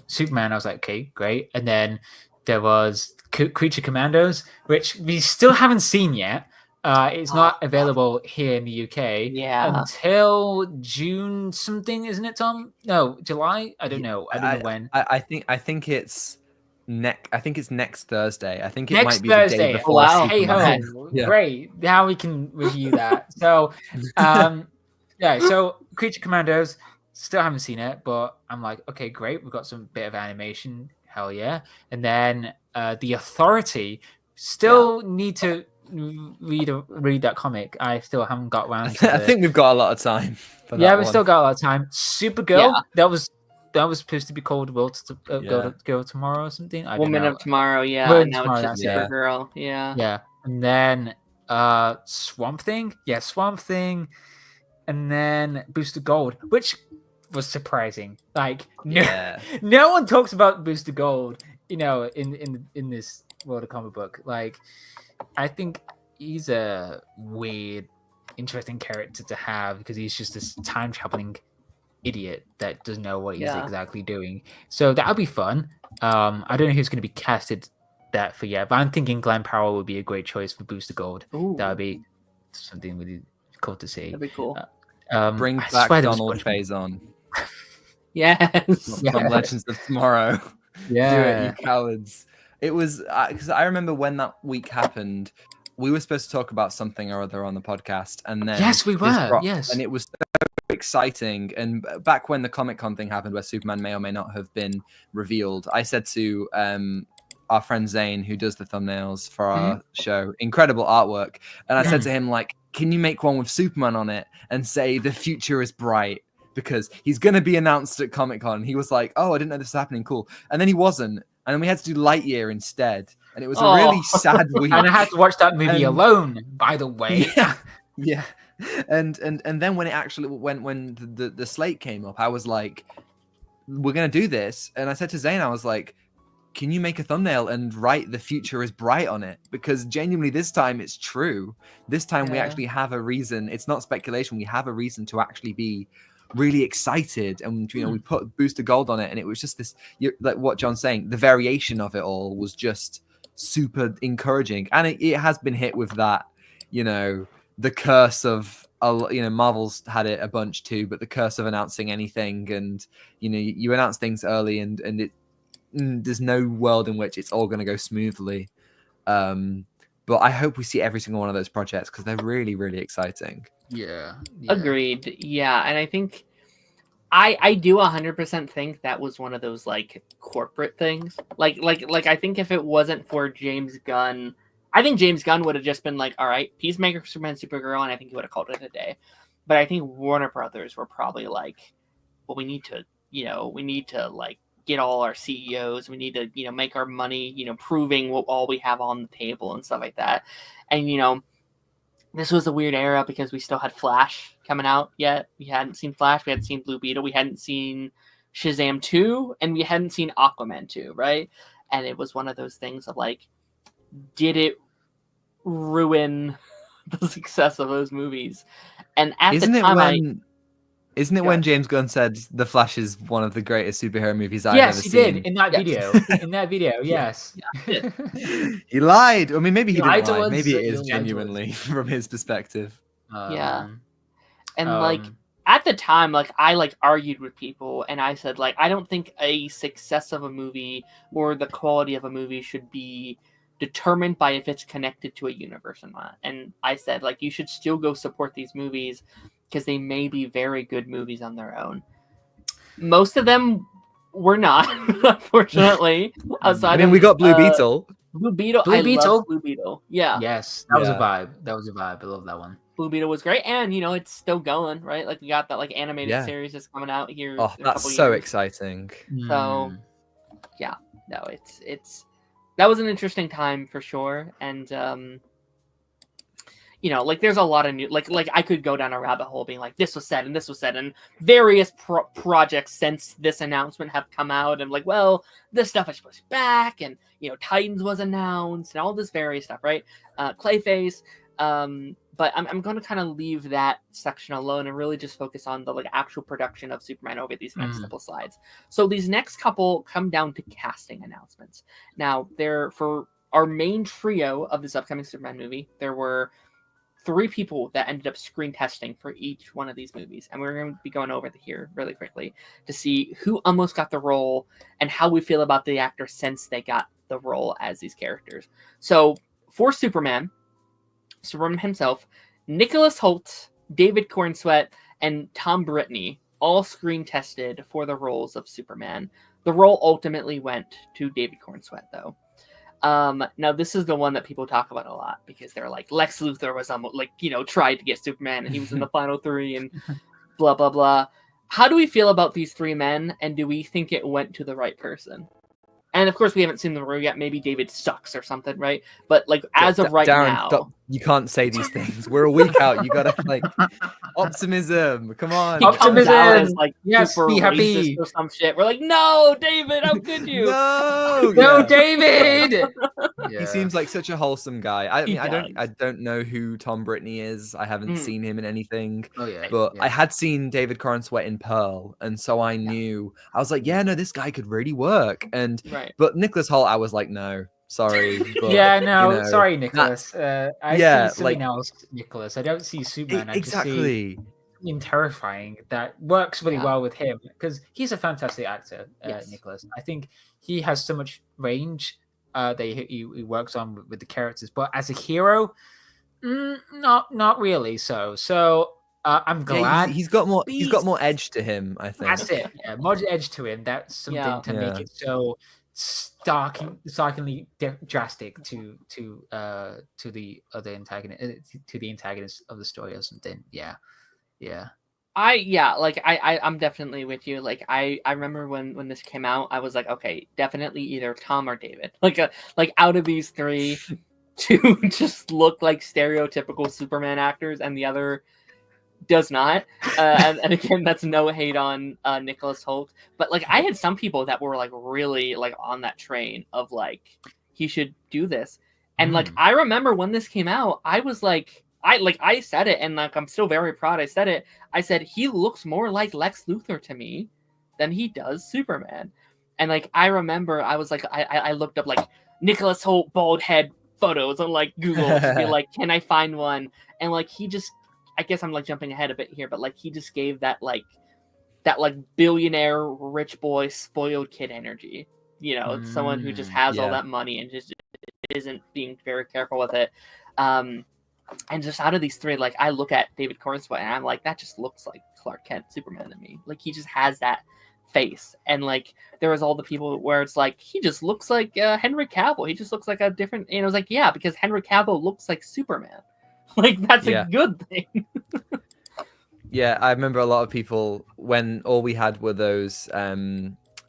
Superman, I was like, okay, great. And then there was Creature Commandos, which we still haven't seen yet. It's not available here in the UK until June something, isn't it, Tom? No, July. I don't know. I don't know when. I think it's next Thursday. I think it next might be Thursday. The day before. Wow. Hey ho! Great. Now we can review that. So, So Creature Commandos. Still haven't seen it, but I'm like, okay, great. We've got some bit of animation. Hell yeah! And then The Authority. Still need to read that comic. I still haven't got around to it. I think we've got a lot of time for that we've still got a lot of time. Supergirl, that was supposed to be called Girl Tomorrow or something. Woman of Tomorrow, Now it's just Supergirl. And then Swamp Thing, and then Booster Gold, which was surprising. Like no one talks about Booster Gold, in this world of comic book. Like, I think he's a weird, interesting character to have because he's just this time traveling idiot that doesn't know what he's exactly doing. So that would be fun. I don't know who's going to be casted that for yet, but I'm thinking Glenn Powell would be a great choice for Booster Gold. Ooh. That would be something really cool to see. That'd be cool. Bring back Donald Faison. Yes. From Legends of Tomorrow. Yeah. Do it, you cowards. It was because I remember when that week happened, we were supposed to talk about something or other on the podcast, and then we were. Yes, and it was so exciting. And back when the Comic-Con thing happened, where Superman may or may not have been revealed, I said to our friend Zane, who does the thumbnails for our show, incredible artwork, and I said to him, like, can you make one with Superman on it and say the future is bright? Because he's going to be announced at Comic-Con. He was like, oh, I didn't know this was happening. Cool. And then he wasn't. And then we had to do Lightyear instead. And it was a really sad week. And I had to watch that movie alone, by the way. Yeah. And then when it actually, when the slate came up, I was like, we're going to do this. And I said to Zane, I was like, can you make a thumbnail and write the future is bright on it? Because genuinely this time it's true. This time we actually have a reason. It's not speculation. We have a reason to actually be really excited, and we put Booster Gold on it, and it was just this, like what John's saying, the variation of it all was just super encouraging, and it has been hit with that, the curse of, Marvel's had it a bunch too, but the curse of announcing anything, and you announce things early, and there's no world in which it's all going to go smoothly. But I hope we see every single one of those projects because they're really, really exciting. Yeah. Agreed. Yeah, and I think I do 100% think that was one of those like corporate things. Like I think if it wasn't for James Gunn, I think James Gunn would have just been like, all right, Peacemaker, Superman, Supergirl, and I think he would have called it a day. But I think Warner Brothers were probably like, well, we need to like get all our CEOs. We need to, make our money, proving what all we have on the table and stuff like that. And, this was a weird era because we still had Flash coming out yet. We hadn't seen Flash. We hadn't seen Blue Beetle. We hadn't seen Shazam 2, and we hadn't seen Aquaman 2, right? And it was one of those things of like, did it ruin the success of those movies? And at the time, Isn't it when James Gunn said The Flash is one of the greatest superhero movies I've ever seen? Yes, he did in that video. In that video, yes. Yeah. He lied. I mean, maybe he didn't lie. Us, maybe it is genuinely from his perspective. Yeah. And like at the time, like I like argued with people, and I said like I don't think a success of a movie or the quality of a movie should be determined by if it's connected to a universe or not. And I said like you should still go support these movies because they may be very good movies on their own. Most of them were not, unfortunately. We got Blue Beetle. Blue Beetle. I love Blue Beetle. Yeah. Yes, that was a vibe. I love that one. Blue Beetle was great, and it's still going, right? Like we got that like animated series that's coming out here. Oh, that's so exciting. So, yeah, no, it's that was an interesting time for sure, and like there's a lot of new like I could go down a rabbit hole being like this was said and this was said, and various projects since this announcement have come out and like, well, this stuff is supposed to be back, and Titans was announced and all this various stuff, right? Clayface, but I'm going to kind of leave that section alone and really just focus on the like actual production of Superman over these next couple slides. So these next couple come down to casting announcements. Now, for our main trio of this upcoming Superman movie, there were 3 people that ended up screen testing for each one of these movies. And we're going to be going over here really quickly to see who almost got the role and how we feel about the actor since they got the role as these characters. So for Superman himself, Nicholas Hoult, David Cornsweet, and Tom Brittney all screen tested for the roles of Superman. The role ultimately went to David Cornsweet, though. Now this is the one that people talk about a lot because they're like Lex Luthor was tried to get Superman and he was in the final 3 and blah blah blah. How do we feel about these 3 men, and do we think it went to the right person? And of course we haven't seen the role yet. Maybe David sucks or something, right? But like as of right Darren, now, stop. You can't say these things. We're a week out. You gotta like optimism. Come on, he comes out as like yes, super be happy or some shit. We're like, no, David, how could you? No, David. He seems like such a wholesome guy. I don't know who Tom Brittney is. I haven't seen him in anything. But I had seen David Cornsweet in Pearl, and so I knew. I was like, yeah, no, this guy could really work. And but Nicholas Hoult, I was like, no. Sorry. But, sorry, Nicholas. I see something else, Nicholas. I don't see Superman. I just see something terrifying that works really well with him because he's a fantastic actor, Nicholas. I think he has so much range that he works on with the characters, but as a hero, not really. So I'm glad he's got more. He's got more edge to him. I think that's it. Yeah, more edge to him. That's something to make it so starkly drastic to the other antagonist, to the antagonist of the story or something. I'm definitely with you. Like I remember when this came out, I was like, okay, definitely either Tom or David. Like out of these 3, 2 just look like stereotypical Superman actors, and the other does not. And again, that's no hate on Nicholas Hoult, but like I had some people that were like really like on that train of like he should do this, and like I remember when this came out, I was like I said it, and like I'm still very proud I said it. I said he looks more like Lex Luthor to me than he does Superman. And like I remember, I was like, I looked up like Nicholas Hoult bald head photos on like Google to be like, can I find one? And like he just, I guess I'm like jumping ahead a bit here, but like he just gave that like billionaire rich boy spoiled kid energy. You know, someone who just has all that money and just isn't being very careful with it. And just out of these three, like I look at David Cornswell and I'm like, that just looks like Clark Kent Superman to me. Like he just has that face. And like there was all the people where it's like he just looks like Henry Cavill. He just looks like a different. And I was like, yeah, because Henry Cavill looks like Superman. Like that's a good thing. Yeah, I remember a lot of people when all we had were those.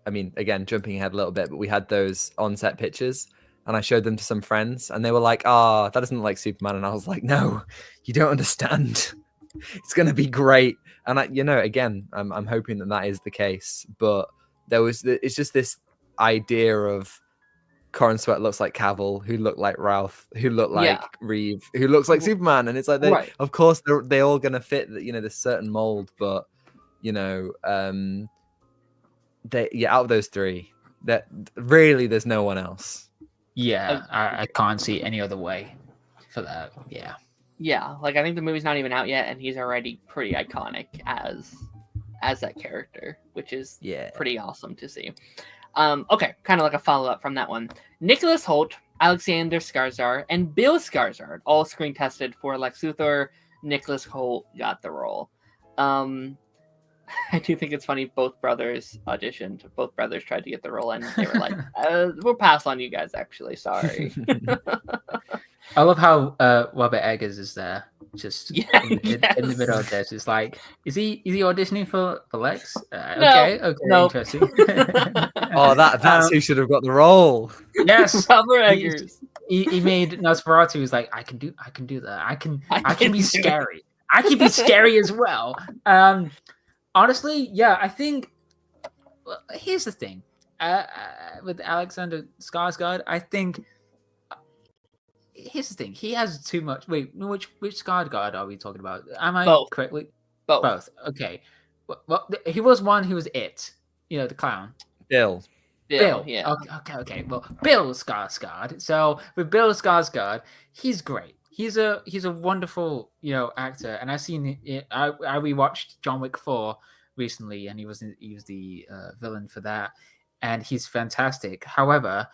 I mean, again, jumping ahead a little bit, but we had those on-set pictures, and I showed them to some friends, and they were like, "Ah, that doesn't look like Superman," and I was like, "No, you don't understand. It's gonna be great." And again, I'm hoping that is the case, but it's just this idea of Corin Sweat looks like Cavill, who looked like Ralph, who looked like Reeve, who looks like Superman, and it's like of course they're all gonna fit this certain mold, but out of those three, that really there's no one else. Yeah, I can't see any other way for that. Yeah, like I think the movie's not even out yet, and he's already pretty iconic as that character, which is pretty awesome to see. Okay, kind of like a follow-up from that one. Nicholas Hoult, Alexander Skarsgård, and Bill Skarsgård all screen tested for Lex Luthor. Nicholas Hoult got the role. I do think it's funny both brothers auditioned. Both brothers tried to get the role, and they were like, we'll pass on you guys, actually. Sorry. I love how Robert Eggers is there, just in the middle of this. It's like, is he auditioning for Lex? Okay, no. Interesting. That's who should have got the role. Yes, Robert Eggers. He made Nosferatu. He's like, I can do that. I can be scary. I can be scary as well. Honestly, yeah, I think. Well, here's the thing, with Alexander Skarsgård, I think. Here's the thing. He has too much. Wait, which Skarsgård are we talking about? Am I correctly? Both. Okay. Well, he was one who was it. The clown. Bill. Yeah. Okay. Well, Bill Skarsgård. So with Bill Skarsgård, he's great. He's a wonderful actor, and I've seen it. I rewatched John Wick 4 recently, and he was the villain for that, and he's fantastic. However,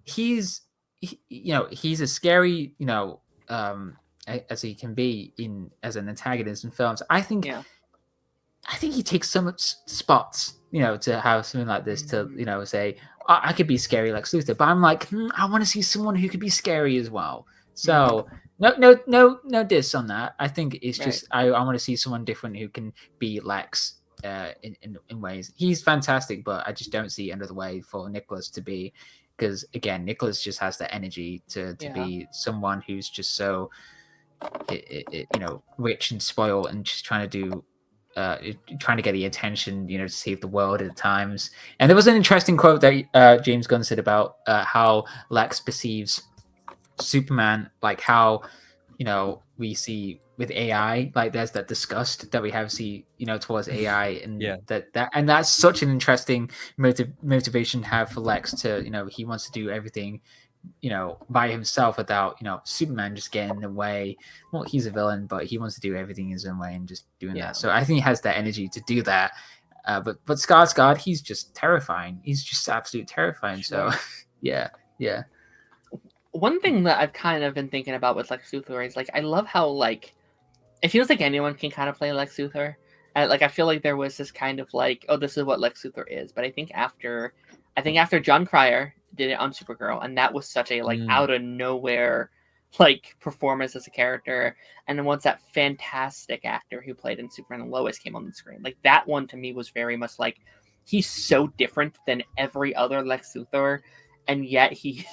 he's a scary, as he can be as an antagonist in films. I think he takes so much spots, to have something like this to, say, I could be scary like Luthor, but I'm like, I want to see someone who could be scary as well. So no diss on that. I think it's just I want to see someone different who can be Lex in ways. He's fantastic, but I just don't see another way for Nicholas to be. Because again, Nicholas just has the energy to be someone who's just so, rich and spoiled and just trying to get the attention, to save the world at times. And there was an interesting quote that James Gunn said about how Lex perceives Superman, like how, we see with AI, like there's that disgust that we have towards AI, and and that's such an interesting motivation to have for Lex to, he wants to do everything, by himself without, Superman just getting in the way. Well, he's a villain, but he wants to do everything his own way and just doing that. So I think he has that energy to do that. But Skarsgård, he's just terrifying. He's just absolutely terrifying. Sure. So yeah. One thing that I've kind of been thinking about with Lex Luthor is like I love how like it feels like anyone can kind of play Lex Luthor. I feel like there was this kind of like, oh, this is what Lex Luthor is. But I think after John Cryer did it on Supergirl, and that was such a like out of nowhere like performance as a character, and then once that fantastic actor who played in Superman and Lois came on the screen, like that one to me was very much like he's so different than every other Lex Luthor. And yet he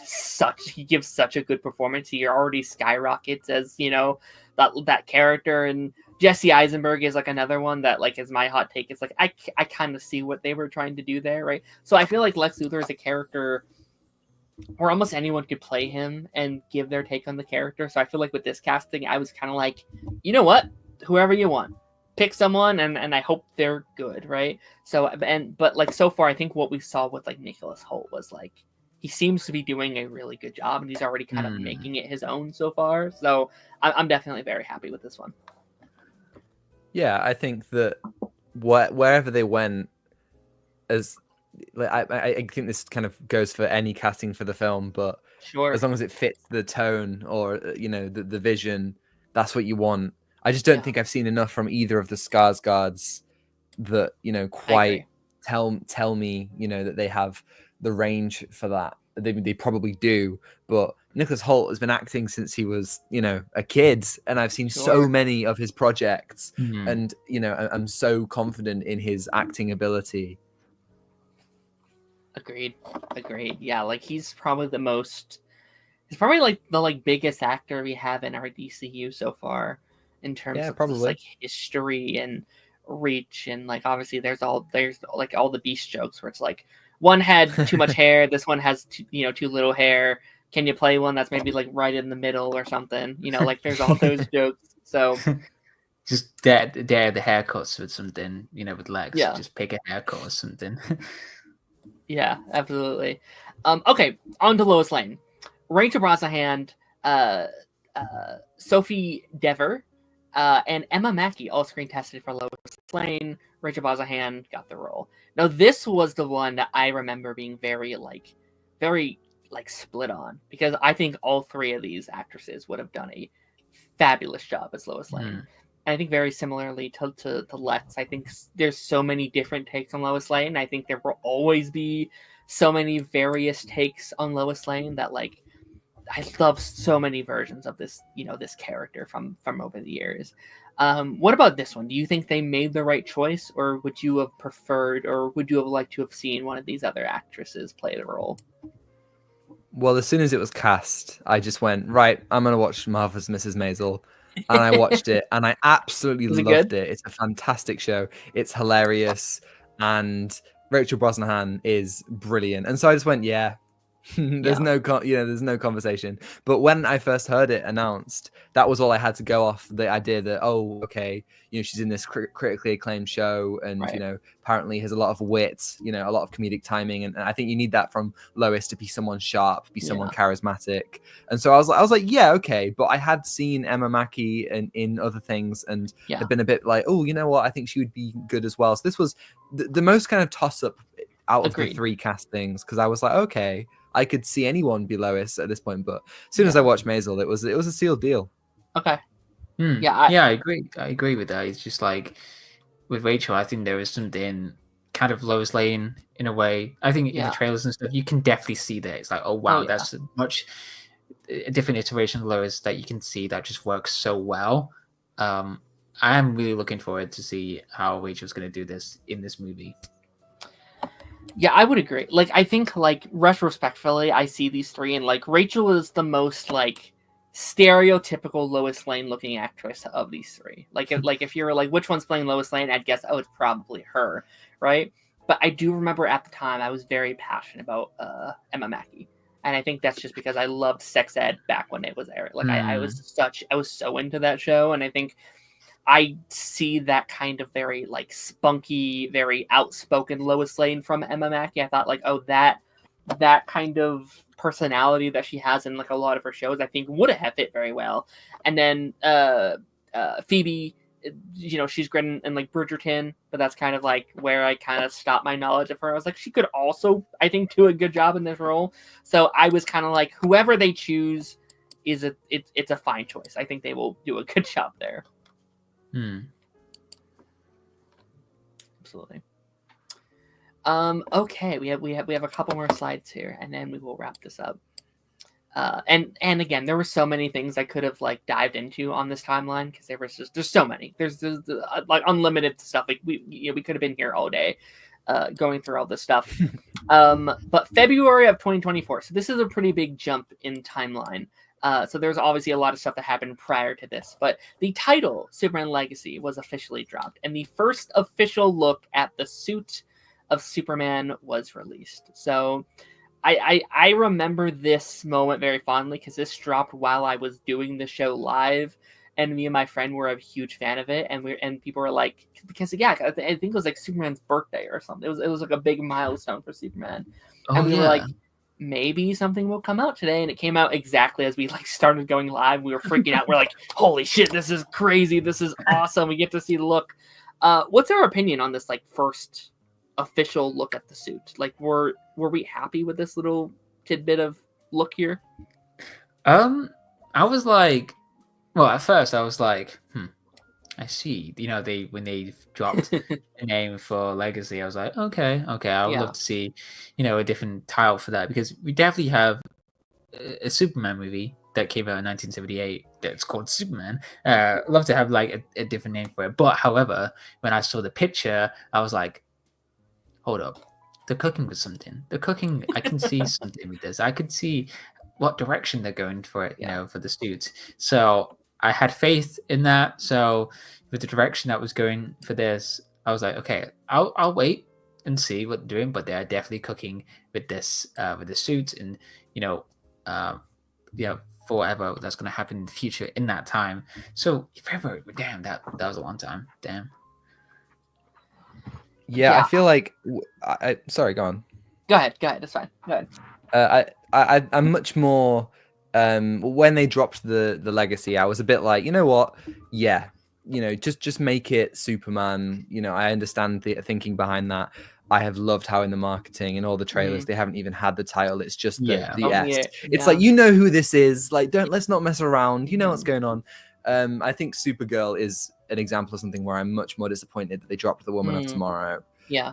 gives such a good performance. He already skyrockets as, that character. And Jesse Eisenberg is like another one that like is my hot take. It's like I kind of see what they were trying to do there, right? So I feel like Lex Luthor is a character where almost anyone could play him and give their take on the character. So I feel like with this casting, I was kind of like, you know what? Whoever you want, pick someone, and I hope they're good, right? So but like so far, I think what we saw with like Nicholas Hoult was like he seems to be doing a really good job, and he's already kind of making it his own so far. So I'm definitely very happy with this one. Yeah, I think that wherever they went, as like I think this kind of goes for any casting for the film, but sure, as long as it fits the tone or the vision, that's what you want. I just don't think I've seen enough from either of the Skarsgårds that quite tell me that they have the range for that. They probably do, but Nicholas Hoult has been acting since he was a kid, and I've seen so many of his projects, and I'm so confident in his acting ability. Agreed. Yeah, like he's probably like the biggest actor we have in our DCU so far in terms of just, like history and reach, and like obviously there's like all the Beast jokes where it's like one had too much hair, this one has too little hair. Can you play one that's maybe like right in the middle or something? Like there's all those jokes. So just dare the haircuts with something, with Lex. Yeah. Just pick a haircut or something. Yeah, absolutely. Okay, on to Lois Lane. Rachel Brosnahan, Sophie Dever, and Emma Mackey all screen tested for Lois Lane. Rachel Brosnahan got the role. Now, this was the one that I remember being very split on, because I think all three of these actresses would have done a fabulous job as Lois Lane. And I think very similarly to Lex, I think there's so many different takes on Lois Lane. I think there will always be so many various takes on Lois Lane that like I love so many versions of this, this character from over the years. What about this one? Do you think they made the right choice, or would you have preferred, or would you have liked to have seen one of these other actresses play the role? Well, as soon as it was cast, I just went, right, I'm going to watch Marvelous Mrs. Maisel. And I watched it, and I absolutely loved it. It's a fantastic show. It's hilarious, and Rachel Brosnahan is brilliant. And so I just went, there's no conversation. But when I first heard it announced, that was all I had to go off, the idea that, oh, okay, she's in this critically acclaimed show, and apparently has a lot of wit, a lot of comedic timing, and I think you need that from Lois to be someone sharp, be someone charismatic. And so I was like, yeah, okay. But I had seen Emma Mackey in other things, and had been a bit like, oh, you know what, I think she would be good as well. So this was the most kind of toss up out of the three castings, because I was like, okay, I could see anyone be Lois at this point, but as soon as I watched Maisel, it was a sealed deal. Okay. Yeah, I agree. I agree with that. It's just like with Rachel, I think there is something kind of Lois Lane in a way. I think in the trailers and stuff, you can definitely see that. It's like, oh wow, that's a different iteration of Lois that you can see that just works so well. I am really looking forward to see how Rachel's going to do this in this movie. Yeah, I would agree. Like, I think, like, retrospectively, I see these three, and, like, Rachel is the most, like, stereotypical Lois Lane-looking actress of these three. Like, if you were like, which one's playing Lois Lane, I'd guess, oh, it's probably her, right? But I do remember at the time, I was very passionate about Emma Mackey. And I think that's just because I loved sex ed back when it was airing. Like, I was so into that show, and I think I see that kind of very like spunky, very outspoken Lois Lane from Emma Mackey. I thought like, oh, that kind of personality that she has in like a lot of her shows, I think would have fit very well. And then Phoebe, she's great in like Bridgerton, but that's kind of like where I kind of stopped my knowledge of her. I was like, she could also, I think, do a good job in this role. So I was kind of like, whoever they choose it's a fine choice. I think they will do a good job there. Absolutely. Okay, we have a couple more slides here, and then we will wrap this up. And again, there were so many things I could have like dived into on this timeline, because there's so many. There's like unlimited stuff. Like we could have been here all day, going through all this stuff. But February of 2024. So this is a pretty big jump in timeline. So there's obviously a lot of stuff that happened prior to this, but the title Superman Legacy was officially dropped, and the first official look at the suit of Superman was released. So I remember this moment very fondly, because this dropped while I was doing the show live, and me and my friend were a huge fan of it, and people were like, because I think it was like Superman's birthday or something. It was like a big milestone for Superman, and we were like, maybe something will come out today, and it came out exactly as we like started going live. We were freaking out. We're like, holy shit, this is crazy, this is awesome, we get to see the look. What's our opinion on this like first official look at the suit? Like, were we happy with this little tidbit of look here? I was like, well, at first I was like, I see. You know, when they dropped the name for Legacy, I was like, okay, I would love to see, you know, a different title for that, because we definitely have a Superman movie that came out in 1978 that's called Superman. Love to have like a different name for it. But however, when I saw the picture, I was like, hold up, they're cooking with something. They're cooking. I can see something with this. I could see what direction they're going for it, you know, for the suits. So I had faith in that. So with the direction that was going for this, I was like, okay, I'll wait and see what they're doing. But they're definitely cooking with this, with the suits, and you know, for whatever that's going to happen in the future in that time. So February, damn, that was a long time. Damn. Yeah, I feel like sorry, go on. Go ahead. That's fine. Go ahead. I'm much more when they dropped the Legacy, I was a bit like, you know what? Yeah, you know, just make it Superman. You know, I understand the thinking behind that. I have loved how in the marketing and all the trailers they haven't even had the title. It's just the S. It's like, you know who this is. Like, let's not mess around. You know what's going on. I think Supergirl is an example of something where I'm much more disappointed that they dropped the Woman of Tomorrow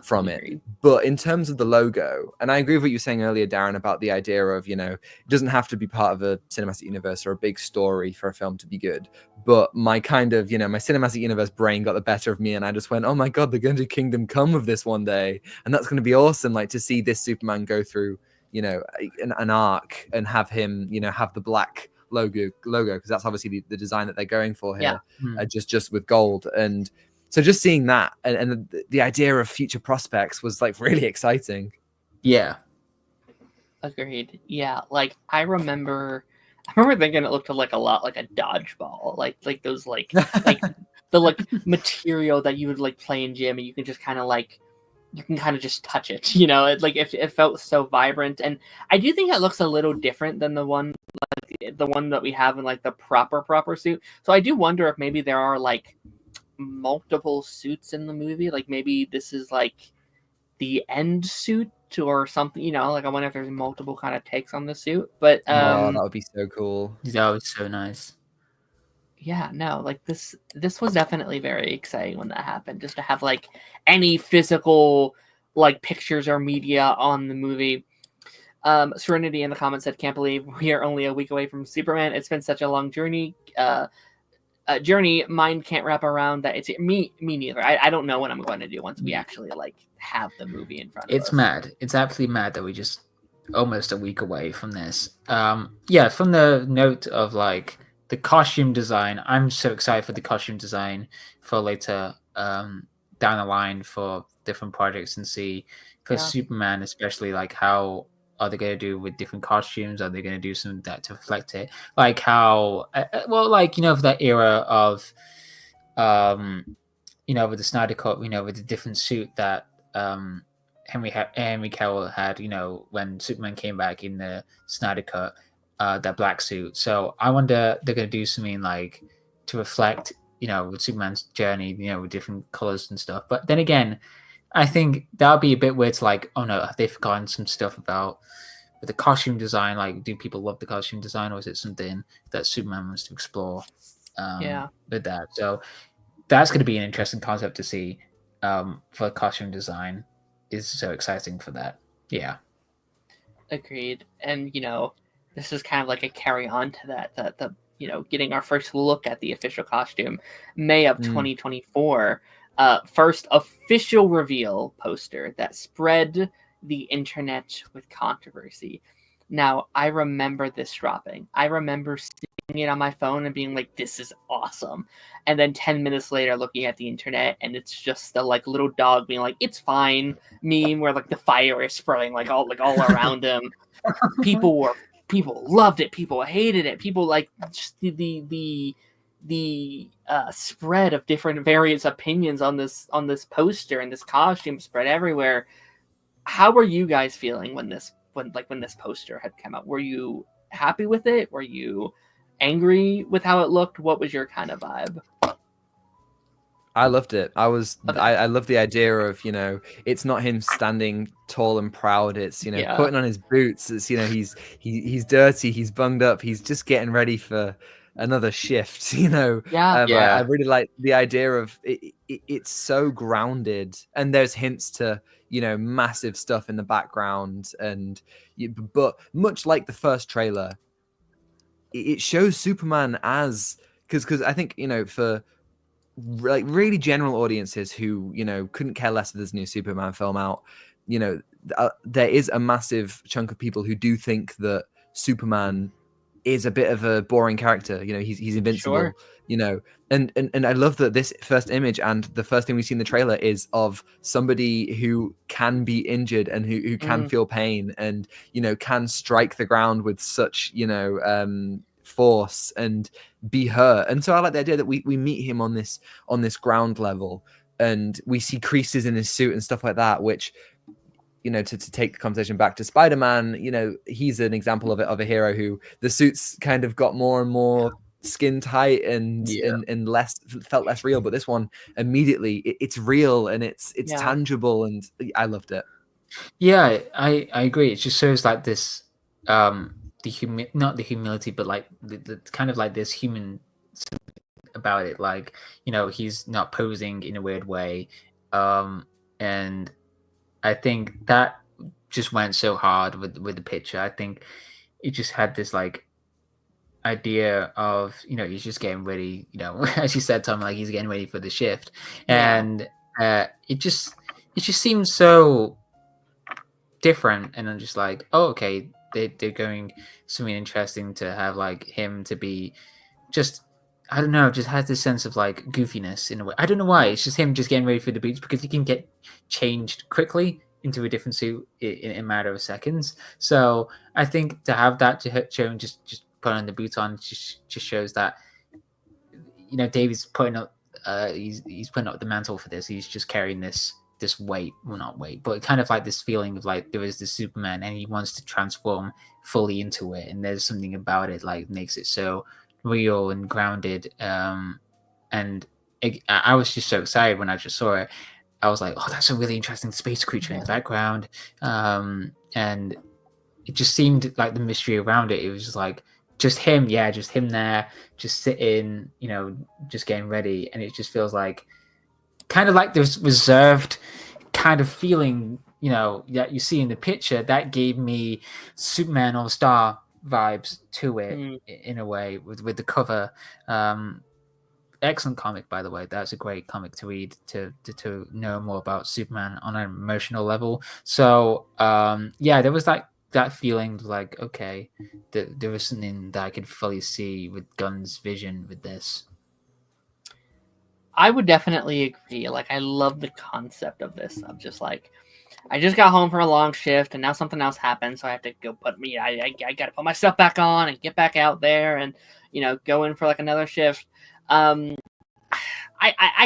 from it. But in terms of the logo, and I agree with what you were saying earlier, Darren, about the idea of, you know, it doesn't have to be part of a cinematic universe or a big story for a film to be good. But my kind of, you know, my cinematic universe brain got the better of me, and I just went, oh my God, they're going to do Kingdom Come with this one day. And that's going to be awesome. Like, to see this Superman go through, you know, an arc and have him, you know, have the black logo, because that's obviously the design that they're going for here, just with gold. And so just seeing that and the idea of future prospects was like really exciting. Yeah, agreed. Yeah, like I remember thinking it looked like a lot like a dodgeball, like those like the like material that you would like play in gym, and you can just kind of just touch it, you know. It felt so vibrant, and I do think it looks a little different than the one that we have in like the proper suit. So I do wonder if maybe there are like multiple suits in the movie, like maybe this is like the end suit or something, you know. Like I wonder if there's multiple kind of takes on the suit. But that would be so cool. That was so nice. Yeah, no, like this was definitely very exciting when that happened, just to have like any physical like pictures or media on the movie. Serenity in the comments said, can't believe we are only a week away from Superman. It's been such a long journey. Mind can't wrap around that. It's me neither. I don't know what I'm going to do once we actually like have the movie in front of us. It's mad. It's absolutely mad that we just almost a week away from this. From the note of like the costume design, I'm so excited for the costume design for later down the line for different projects, and see for Superman especially, like how are they going to do with different costumes? Are they going to do something that to reflect it? Like how, like, you know, for that era of, you know, with the Snyder Cut, you know, with the different suit that Henry Cavill had, you know, when Superman came back in the Snyder Cut, that black suit. So I wonder they're going to do something like to reflect, you know, with Superman's journey, you know, with different colors and stuff. But then again, I think that would be a bit weird to like, oh no, have they forgotten some stuff about with the costume design? Like, do people love the costume design, or is it something that Superman wants to explore with that? So that's going to be an interesting concept to see for costume design. Is so exciting for that. Yeah. Agreed. And, you know, this is kind of like a carry on to that, the you know, getting our first look at the official costume, May of 2024. First official reveal poster that spread the internet with controversy. Now, I remember this dropping. I remember seeing it on my phone and being like, this is awesome. And then 10 minutes later, looking at the internet, and it's just the like little dog being like, it's fine meme where like the fire is spraying like all around him. People loved it. People hated it. People like just the spread of different various opinions on this poster and this costume spread everywhere. How were you guys feeling when this poster had come out? Were you happy with it? Were you angry with how it looked? What was your kind of vibe? I loved it. Okay. I love the idea of, you know, it's not him standing tall and proud. It's, you know, putting on his boots. It's, you know, he's dirty, he's bunged up, he's just getting ready for another shift, you know. I really like the idea of it's so grounded, and there's hints to, you know, massive stuff in the background, but much like the first trailer, it shows Superman as, because I think, you know, for like really general audiences who, you know, couldn't care less if there's a new Superman film out, you know, there is a massive chunk of people who do think that Superman is a bit of a boring character. You know, he's invincible. Sure. You know, and I love that this first image and the first thing we see in the trailer is of somebody who can be injured and who can feel pain and, you know, can strike the ground with such, you know, force and be hurt. And so I like the idea that we meet him on this ground level, and we see creases in his suit and stuff like that, which, you know, to take the conversation back to Spider-Man, you know, he's an example of a hero who the suits kind of got more and more skin tight and less, felt less real. But this one immediately it's real and it's tangible, and I loved it. Yeah, I agree. It just shows like this not the humility, but like the kind of like this human about it. Like, you know, he's not posing in a weird way, and I think that just went so hard with the picture. I think it just had this like idea of, you know, he's just getting ready, you know, as you said, Tom, like he's getting ready for the shift, and it just seems so different. And I'm just like, oh, okay, they're going something interesting to have like him to be just, I don't know, just has this sense of like goofiness in a way. I don't know why. It's just him just getting ready for the boots, because he can get changed quickly into a different suit in a matter of seconds. So I think to have that to show him just put on the boots on just shows that, you know, David's putting up he's putting up the mantle for this. He's just carrying this weight, well, not weight, but kind of like this feeling of like there is this Superman and he wants to transform fully into it, and there's something about it like makes it so real and grounded. And I was just so excited when I just saw it. I was like, oh, that's a really interesting space creature in the background, and it just seemed like the mystery around it. It was just like just him there, just sitting, you know, just getting ready, and it just feels like kind of like this reserved kind of feeling, you know, that you see in the picture. That gave me Superman All-Star vibes to it in a way with the cover. Excellent comic, by the way. That's a great comic to read to know more about Superman on an emotional level. So there was that feeling like, okay, there was something that I could fully see with Gunn's vision with this. I would definitely agree. Like, I love the concept of this. Of just like, I just got home from a long shift, and now something else happened, so I have to go I got to put my stuff back on and get back out there, and, you know, go in for like another shift. I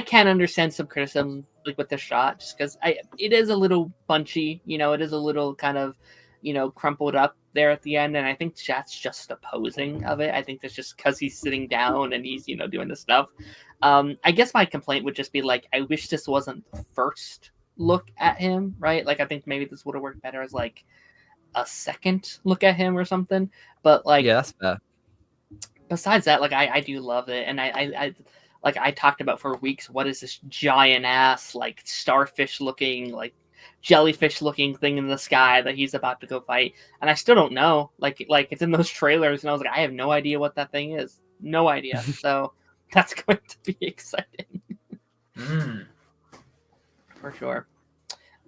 can understand some criticism like with the shot, just because it is a little bunchy, you know, it is a little kind of, you know, crumpled up there at the end, and I think that's just the posing of it. I think that's just because he's sitting down and he's, you know, doing this stuff. I guess my complaint would just be like, I wish this wasn't the first look at him, right? Like, I think maybe this would have worked better as like a second look at him or something. But like, yeah, that's fair. Besides that, like, I do love it, and I like I talked about for weeks, what is this giant ass like starfish looking, like jellyfish looking thing in the sky that he's about to go fight, and I still don't know. Like it's in those trailers, and I was like, I have no idea what that thing is, no idea. So that's going to be exciting. For sure.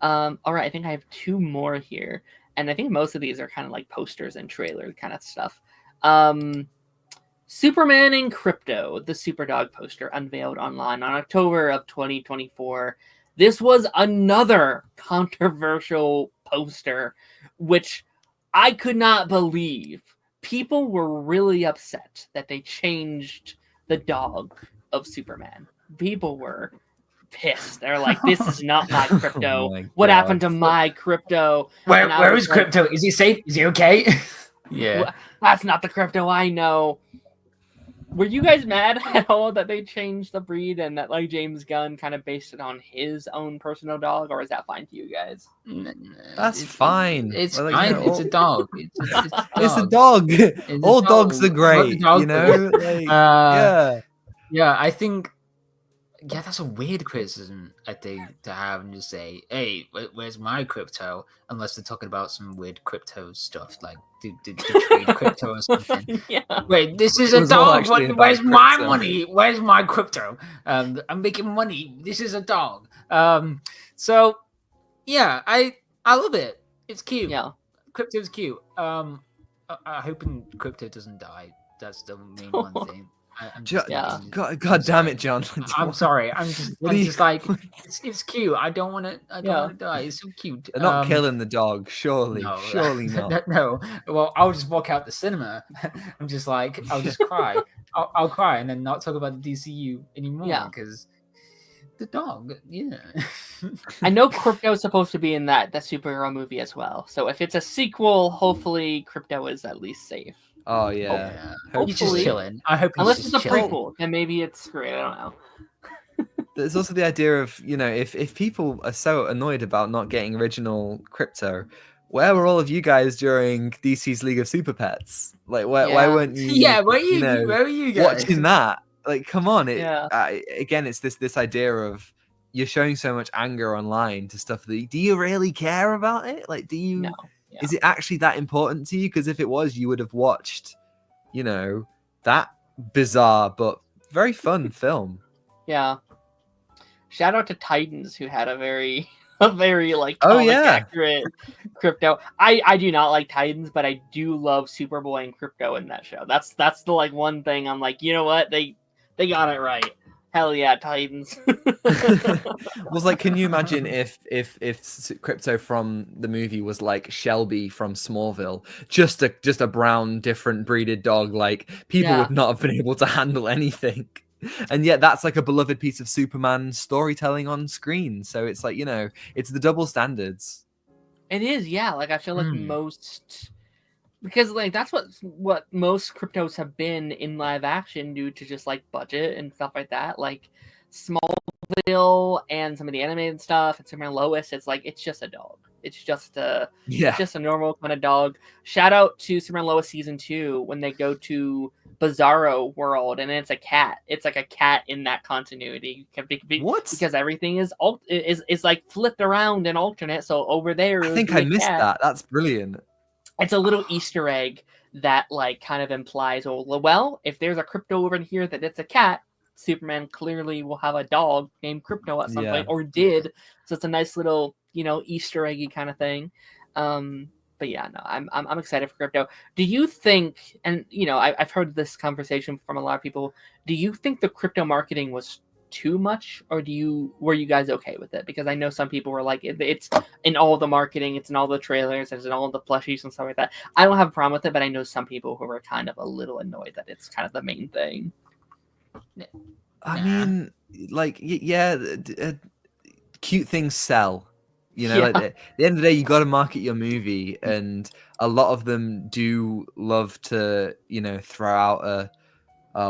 All right, I think I have two more here, and I think most of these are kind of like posters and trailer kind of stuff. Superman in Crypto, the Superdog poster unveiled online on October of 2024. This was another controversial poster, which I could not believe. People were really upset that they changed the dog of Superman. People were pissed. They're like, "This is not my crypto. Oh my What God. happened to my crypto?" Where is crypto? Is he safe? Is he okay? Yeah, that's not the crypto I know. Were you guys mad at all that they changed the breed and that like James Gunn kind of based it on his own personal dog, or is that fine to you guys? That's fine. It's Like, fine. you know, It's a dog. It's a dog. It's All a dogs are dog. great, Dog you know? Like, yeah. Yeah, I think. Yeah, that's a weird criticism, I think, to have and just say, "Hey, where's my crypto?" Unless they're talking about some weird crypto stuff, like do trade crypto or something. Yeah. Wait, this is It a was all dog. actually about Where's my crypto. money? Where's my crypto? I'm making money. This is a dog. So yeah, I love it. It's cute. Yeah. Crypto's cute. I'm hoping crypto doesn't die. That's the main one thing. God damn it, John. I'm sorry. I'm just like it's cute. I don't want to. I don't want to die. It's so cute. They're not killing the dog, surely. No, Surely not. No. Well, I'll just walk out the cinema. I'm just like I'll just cry. I'll cry and then not talk about the DCU anymore because the dog. Yeah. I know Crypto is supposed to be in that superhero movie as well. So if it's a sequel, hopefully Crypto is at least safe. Oh yeah. He's just chilling. I hope unless he's it's a just chilling. prequel, then maybe it's great. I don't know. There's also the idea of, you know, if people are so annoyed about not getting original crypto, where were all of you guys during DC's League of Super Pets? Like, why weren't you? Yeah, where were you guys watching that? Like, come on! Yeah. Again, it's this idea of you're showing so much anger online to stuff that do you really care about it? Like, do you? No. Yeah. Is it actually that important to you? Because if it was, you would have watched, you know, that bizarre but very fun film. Yeah. Shout out to Titans, who had a very like accurate crypto. I do not like Titans, but I do love Superboy and crypto in that show. That's the like one thing I'm like, you know what, they got it right. Hell yeah, Titans. Was like, can you imagine if crypto from the movie was like Shelby from Smallville, just a brown, different breeded dog? Like, people would not have been able to handle anything. And yet that's like a beloved piece of Superman storytelling on screen. So it's like, you know, it's the double standards. It is, yeah. Like, I feel like most, because like that's what most cryptos have been in live action due to just like budget and stuff like that. Like Smallville and some of the animated stuff and Superman Lois, it's like it's just a dog. It's just a normal kind of dog. Shout out to Superman Lois season 2 when they go to Bizarro World and it's a cat. It's like a cat in that continuity. What? Because everything is like flipped around and alternate. So over there, I think I missed that. That's brilliant. It's a little Easter egg that like kind of implies, well, if there's a crypto over here that it's a cat, Superman clearly will have a dog named Crypto at some point, or did. So it's a nice little, you know, Easter eggy kind of thing. But yeah, no, I'm excited for crypto. Do you think, and you know, I've heard this conversation from a lot of people, do you think the crypto marketing was too much, or were you guys okay with it? Because I know some people were like, it's in all the marketing, it's in all the trailers, it's in all the plushies and stuff like that. I don't have a problem with it, but I know some people who were kind of a little annoyed that it's kind of the main thing. I mean, like, cute things sell. You know, like at the end of the day, you got to market your movie, and a lot of them do love to, you know, throw out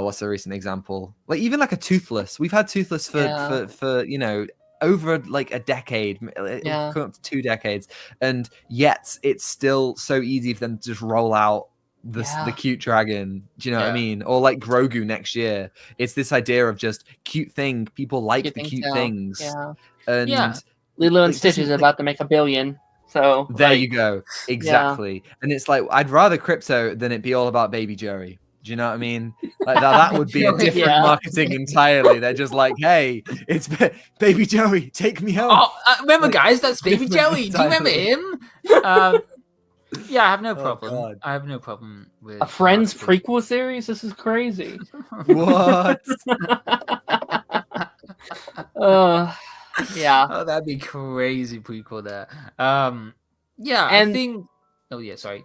what's a recent example? Like even like a Toothless. We've had Toothless for you know, over like a decade, coming up to 2 decades, and yet it's still so easy for them to just roll out the cute dragon. Do you know what I mean? Or like Grogu next year. It's this idea of just cute thing. People like the cute things. And Lilo and Stitch is about to make $1 billion. So there you go. Exactly. And it's like, I'd rather crypto than it be all about Baby Joey. Do you know what I mean? Like that would be a different marketing entirely. They're just like, hey, it's Baby Joey, take me home. Oh, remember, like, guys, that's Baby Joey. Do you remember him? Yeah, I have no problem. I have no problem with a Friends prequel series. This is crazy. What? Yeah. Oh, that'd be crazy prequel there. Yeah, and I think. Oh yeah, sorry.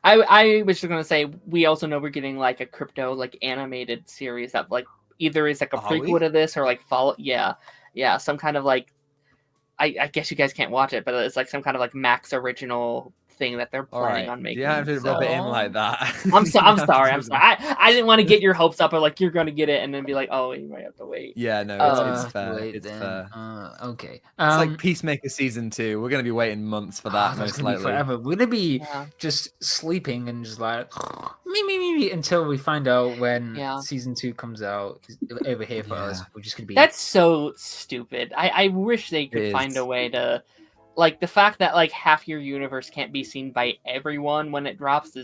I was just gonna say we also know we're getting like a crypto like animated series that like either is like a prequel to this or like follow. Yeah, some kind of like I guess you guys can't watch it, but it's like some kind of like Max original thing that they're planning on making. You have to rub it in like that. I'm sorry. I didn't want to get your hopes up or like you're gonna get it and then be like, oh, you might have to wait. Yeah, no, it's fair. It's fair. Okay. It's like Peacemaker season 2. We're gonna be waiting months for that. That's most gonna likely. be forever. We're gonna be just sleeping and just like me until we find out when season 2 comes out over here for us. We're just gonna be. That's so stupid. I wish they could find a way to. Like the fact that like half your universe can't be seen by everyone when it drops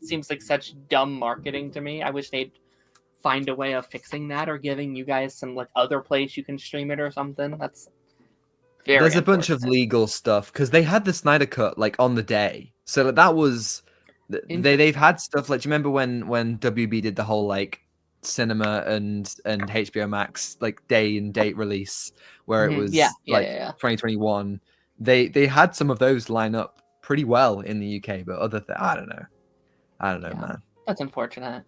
seems like such dumb marketing to me. I wish they'd find a way of fixing that or giving you guys some like other place you can stream it or something. That's very There's a bunch of legal stuff because they had the Snyder Cut like on the day, so that was they've had stuff like. Do you remember when WB did the whole like cinema and HBO Max like day and date release where it was 2021? They had some of those line up pretty well in the UK, but I don't know, man. That's unfortunate.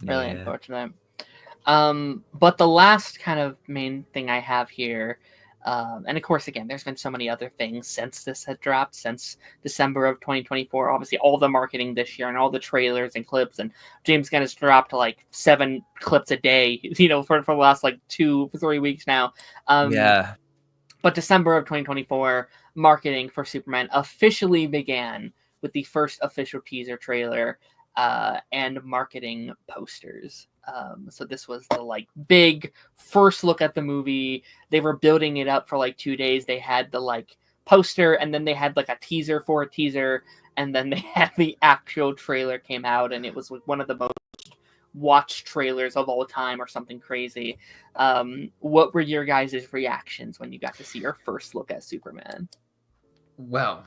Really unfortunate. But the last kind of main thing I have here, and of course, again, there's been so many other things since this had dropped, since December of 2024. Obviously, all the marketing this year and all the trailers and clips, and James Gunn has dropped like 7 clips a day, for the last like 2-3 weeks now. But December of 2024, marketing for Superman officially began with the first official teaser trailer and marketing posters. So this was the like big first look at the movie. They were building it up for like 2 days. They had the like poster, and then they had like a teaser for a teaser, and then they had the actual trailer came out, and it was like one of the most watched trailers of all time or something crazy. What were your guys' reactions when you got to see your first look at Superman? Well,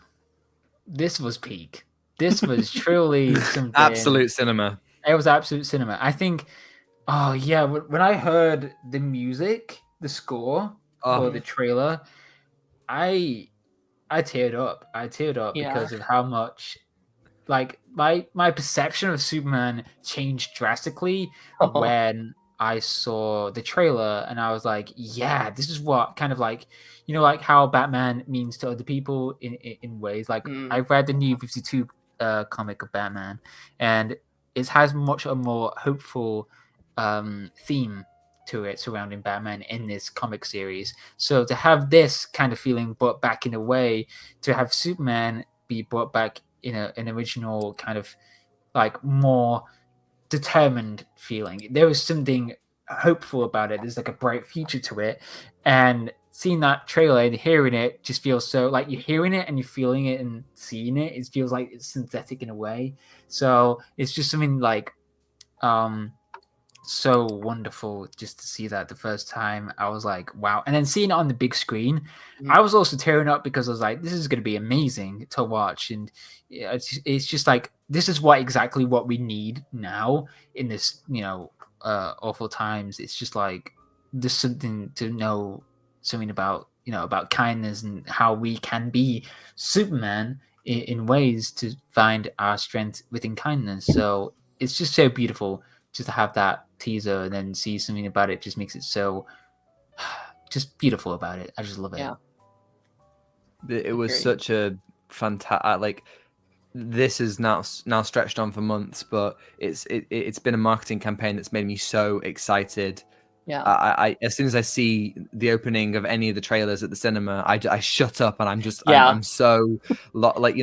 this was peak. This was truly something. Absolute cinema. It was absolute cinema. I think, when I heard the music, the score for the trailer, I teared up. Because of how much, like, my perception of Superman changed drastically when I saw the trailer, and I was like, yeah, this is what kind of like, like how Batman means to other people in ways. Like, I read the New 52 comic of Batman, and it has much a more hopeful theme to it surrounding Batman in this comic series. So to have this kind of feeling brought back in a way, to have Superman be brought back in an original kind of like more determined feeling, there was something hopeful about it. There's like a bright future to it, and seeing that trailer and hearing it just feels so like you're hearing it and you're feeling it and seeing it. It feels like it's synthetic in a way. So it's just something like so wonderful just to see that the first time. I was like, wow. And then seeing it on the big screen, I was also tearing up because I was like, this is going to be amazing to watch. And it's just like, this is exactly what we need now in this, awful times. It's just like, there's something to know something about, about kindness and how we can be Superman in ways to find our strength within kindness. So it's just so beautiful just to have that teaser and then see something about it. Just makes it so just beautiful about it. I just love it. Yeah. It was such a fantastic, like, this is now stretched on for months, but it's been a marketing campaign that's made me so excited. Yeah. I as soon as I see the opening of any of the trailers at the cinema, I shut up, and I'm so like,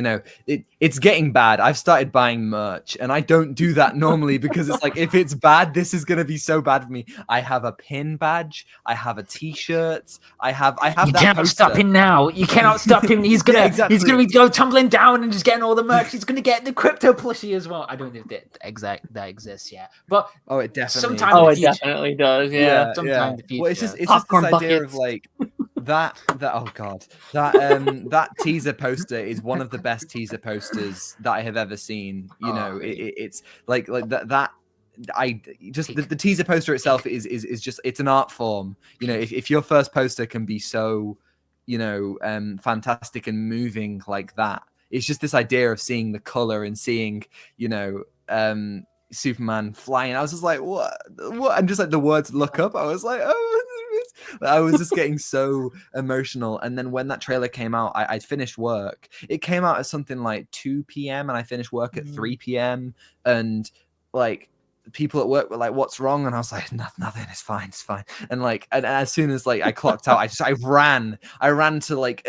it's getting bad. I've started buying merch, and I don't do that normally because it's like, if it's bad, this is gonna be so bad for me. I have a pin badge, I have a t-shirt, I have You that cannot poster. stop him now. You cannot stop him. He's gonna he's gonna go tumbling down and just getting all the merch. He's gonna get the crypto plushie as well. I don't know if that exists yet, but it definitely sometime it definitely does. Yeah. Sometime in the future. Well, it's just Popcorn this idea buckets. of like that oh god, that teaser poster is one of the best teaser posters that I have ever seen. It's like that. I just the teaser poster itself is just, it's an art form. If your first poster can be so fantastic and moving like that, it's just this idea of seeing the color and seeing, you know, Superman flying. I was just like, what? And just like the words "look up," I was like, oh. I was just getting so emotional. And then when that trailer came out, I finished work. It came out at something like 2 p.m. and I finished work at 3 p.m. And like people at work were like, "What's wrong?" And I was like, "Nothing. It's fine. It's fine." And like, and as soon as like I clocked out, I ran to like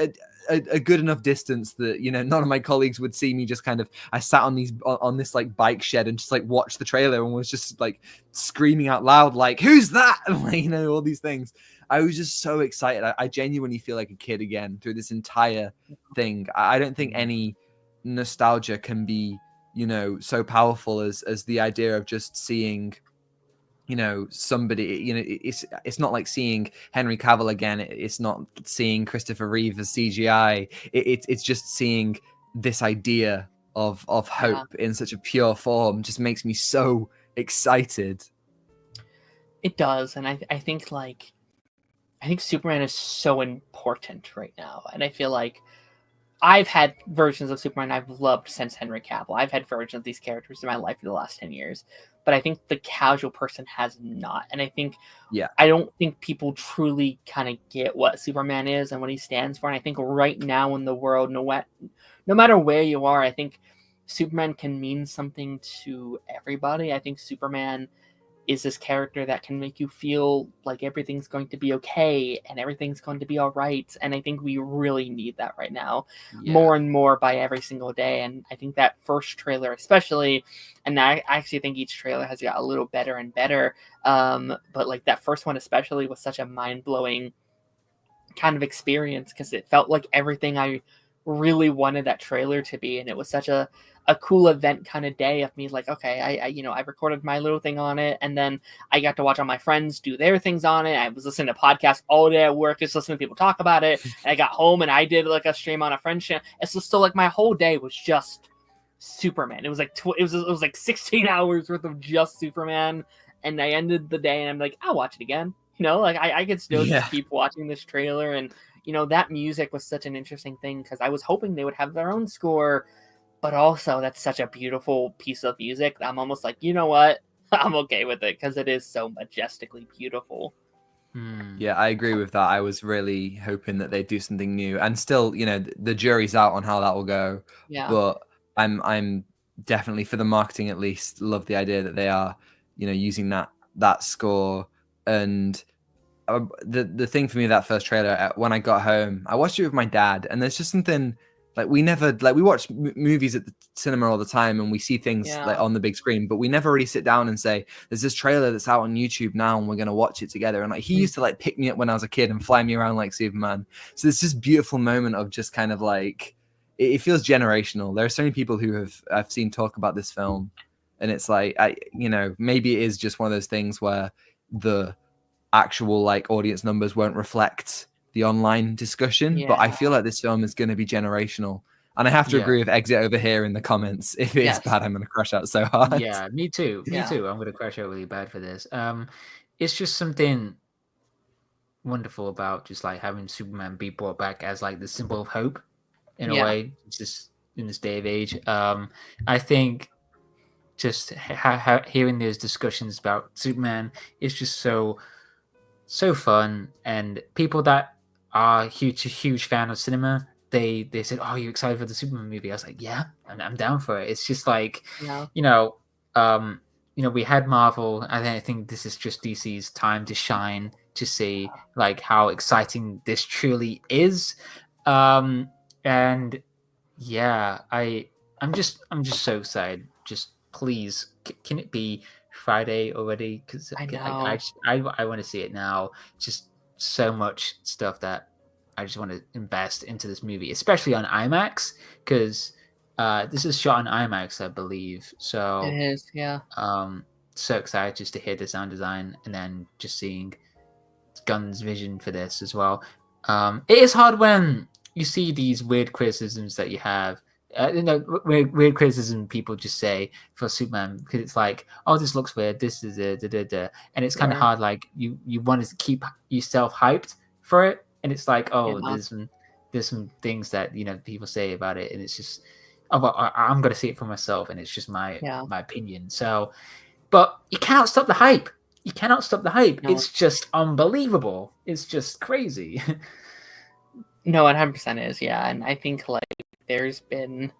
a good enough distance that, you know, none of my colleagues would see me. Just kind of, I sat on this like bike shed and just like watched the trailer and was just like screaming out loud, like, "Who's that?" And like, you know, all these things. I was just so excited. I genuinely feel like a kid again through this entire thing. I don't think any nostalgia can be, you know, so powerful as the idea of just seeing, you know, somebody, you know, it's not like seeing Henry Cavill again. It's not seeing Christopher Reeve as CGI. It's just seeing this idea of hope in such a pure form. Just makes me so excited. It does, and I think like, I think Superman is so important right now, and I feel like I've had versions of Superman I've loved since Henry Cavill. I've had versions of these characters in my life for the last 10 years, but I think the casual person has not. And I think, I don't think people truly kind of get what Superman is and what he stands for. And I think right now in the world, no matter where you are, I think Superman can mean something to everybody. I think Superman is this character that can make you feel like everything's going to be okay and everything's going to be all right. And I think we really need that right now, more and more by every single day. And I think that first trailer especially, and I actually think each trailer has got a little better and better, but like that first one especially was such a mind-blowing kind of experience, because it felt like everything I really wanted that trailer to be. And it was such a cool event kind of day of me like, okay, I recorded my little thing on it, and then I got to watch all my friends do their things on it. I was listening to podcasts all day at work, just listening to people talk about it. And I got home and I did like a stream on a friend's channel. It's just so like my whole day was just Superman. It was like it was like 16 hours worth of just Superman. And I ended the day and I'm like, I'll watch it again. You know, like I could still just keep watching this trailer. And you know, that music was such an interesting thing, because I was hoping they would have their own score. But also, that's such a beautiful piece of music that I'm almost like, you know what? I'm okay with it, because it is so majestically beautiful. Yeah, I agree with that. I was really hoping that they'd do something new, and still, you know, the jury's out on how that will go. Yeah. But I'm definitely, for the marketing at least, love the idea that they are, you know, using that score. And the thing for me, that first trailer, when I got home, I watched it with my dad, and there's just something. Like we watch movies at the cinema all the time, and we see things like on the big screen, but we never really sit down and say, there's this trailer that's out on YouTube now and we're going to watch it together. And like, he used to like pick me up when I was a kid and fly me around like Superman. So there's this beautiful moment of just kind of like, it feels generational. There are so many people who I've seen talk about this film, and it's like, you know, maybe it is just one of those things where the actual like audience numbers won't reflect the online discussion, but I feel like this film is going to be generational. And I have to agree with Exit over here in the comments. If it's bad, I'm going to crash out so hard. Yeah, me too. Me too. I'm going to crash out really bad for this. It's just something wonderful about just like having Superman be brought back as like the symbol of hope in a way, just in this day of age. I think just hearing those discussions about Superman is just so fun, and people that are huge fan of cinema, they said, "Oh, you excited for the Superman movie?" I was like, "Yeah, I'm down for it." It's just like, you know, we had Marvel. I think this is just DC's time to shine, to see like how exciting this truly is. And yeah, I'm just so excited. Just please, can it be Friday already? Because I want to see it now. Just so much stuff that I just want to invest into this movie, especially on IMAX, because this is shot on IMAX, I believe. So it is, so excited just to hear the sound design, and then just seeing Gunn's vision for this as well. It is hard when you see these weird criticisms that you have. Weird criticism people just say for Superman, because it's like, oh, this looks weird, this is and it's kind of hard. Like you want to keep yourself hyped for it, and it's like, oh, there's some things that people say about it, and it's just, I'm gonna see it for myself, and it's just my opinion. So, but you cannot stop the hype. You cannot stop the hype. No. It's just unbelievable. It's just crazy. No, 100% is, yeah. And I think like there's been,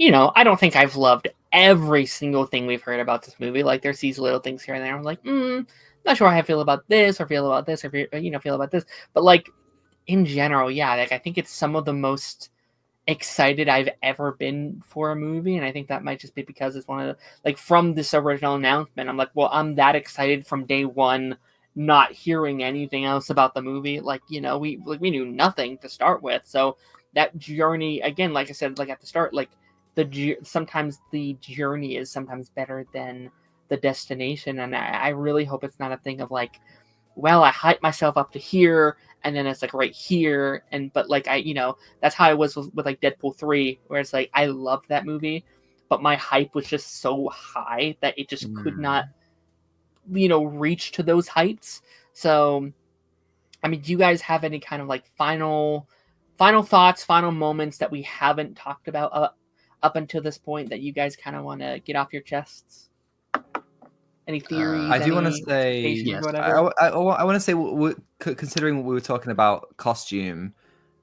I don't think I've loved every single thing we've heard about this movie. Like there's these little things here and there. I'm like, not sure how I feel about this, or feel about this, or feel about this. But like in general, yeah, like I think it's some of the most excited I've ever been for a movie, and I think that might just be because it's one of the, like, from this original announcement, I'm like, well, I'm that excited from day one, not hearing anything else about the movie. Like, we knew nothing to start with, so that journey, again, like I said, like at the start, like sometimes the journey is sometimes better than the destination, and I really hope it's not a thing of like, well, I hyped myself up to here, and then it's like right here, but like that's how I was with like Deadpool 3, where it's like I loved that movie, but my hype was just so high that it just could not, reach to those heights. So, I mean, do you guys have any kind of like final thoughts, final moments that we haven't talked about up until this point that you guys kind of want to get off your chests? Any theories? I do want to say, yes. I want to say, considering what we were talking about costume,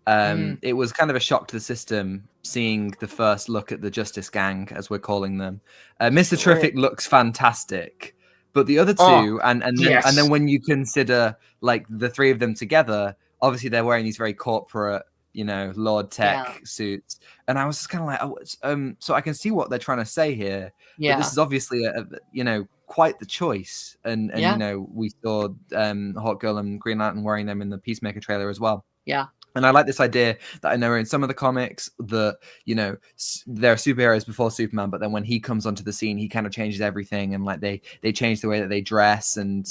it was kind of a shock to the system seeing the first look at the Justice Gang, as we're calling them. Mr. Terrific looks fantastic, but the other two, and then when you consider like the three of them together, obviously they're wearing these very corporate, Lord Tech suits, and I was just kind of like, so I can see what they're trying to say here. Yeah, but this is obviously quite the choice, and we saw Hawkgirl and Green Lantern wearing them in the Peacemaker trailer as well. Yeah. And I like this idea that I know in some of the comics that, they're superheroes before Superman, but then when he comes onto the scene, he kind of changes everything, and like they change the way that they dress and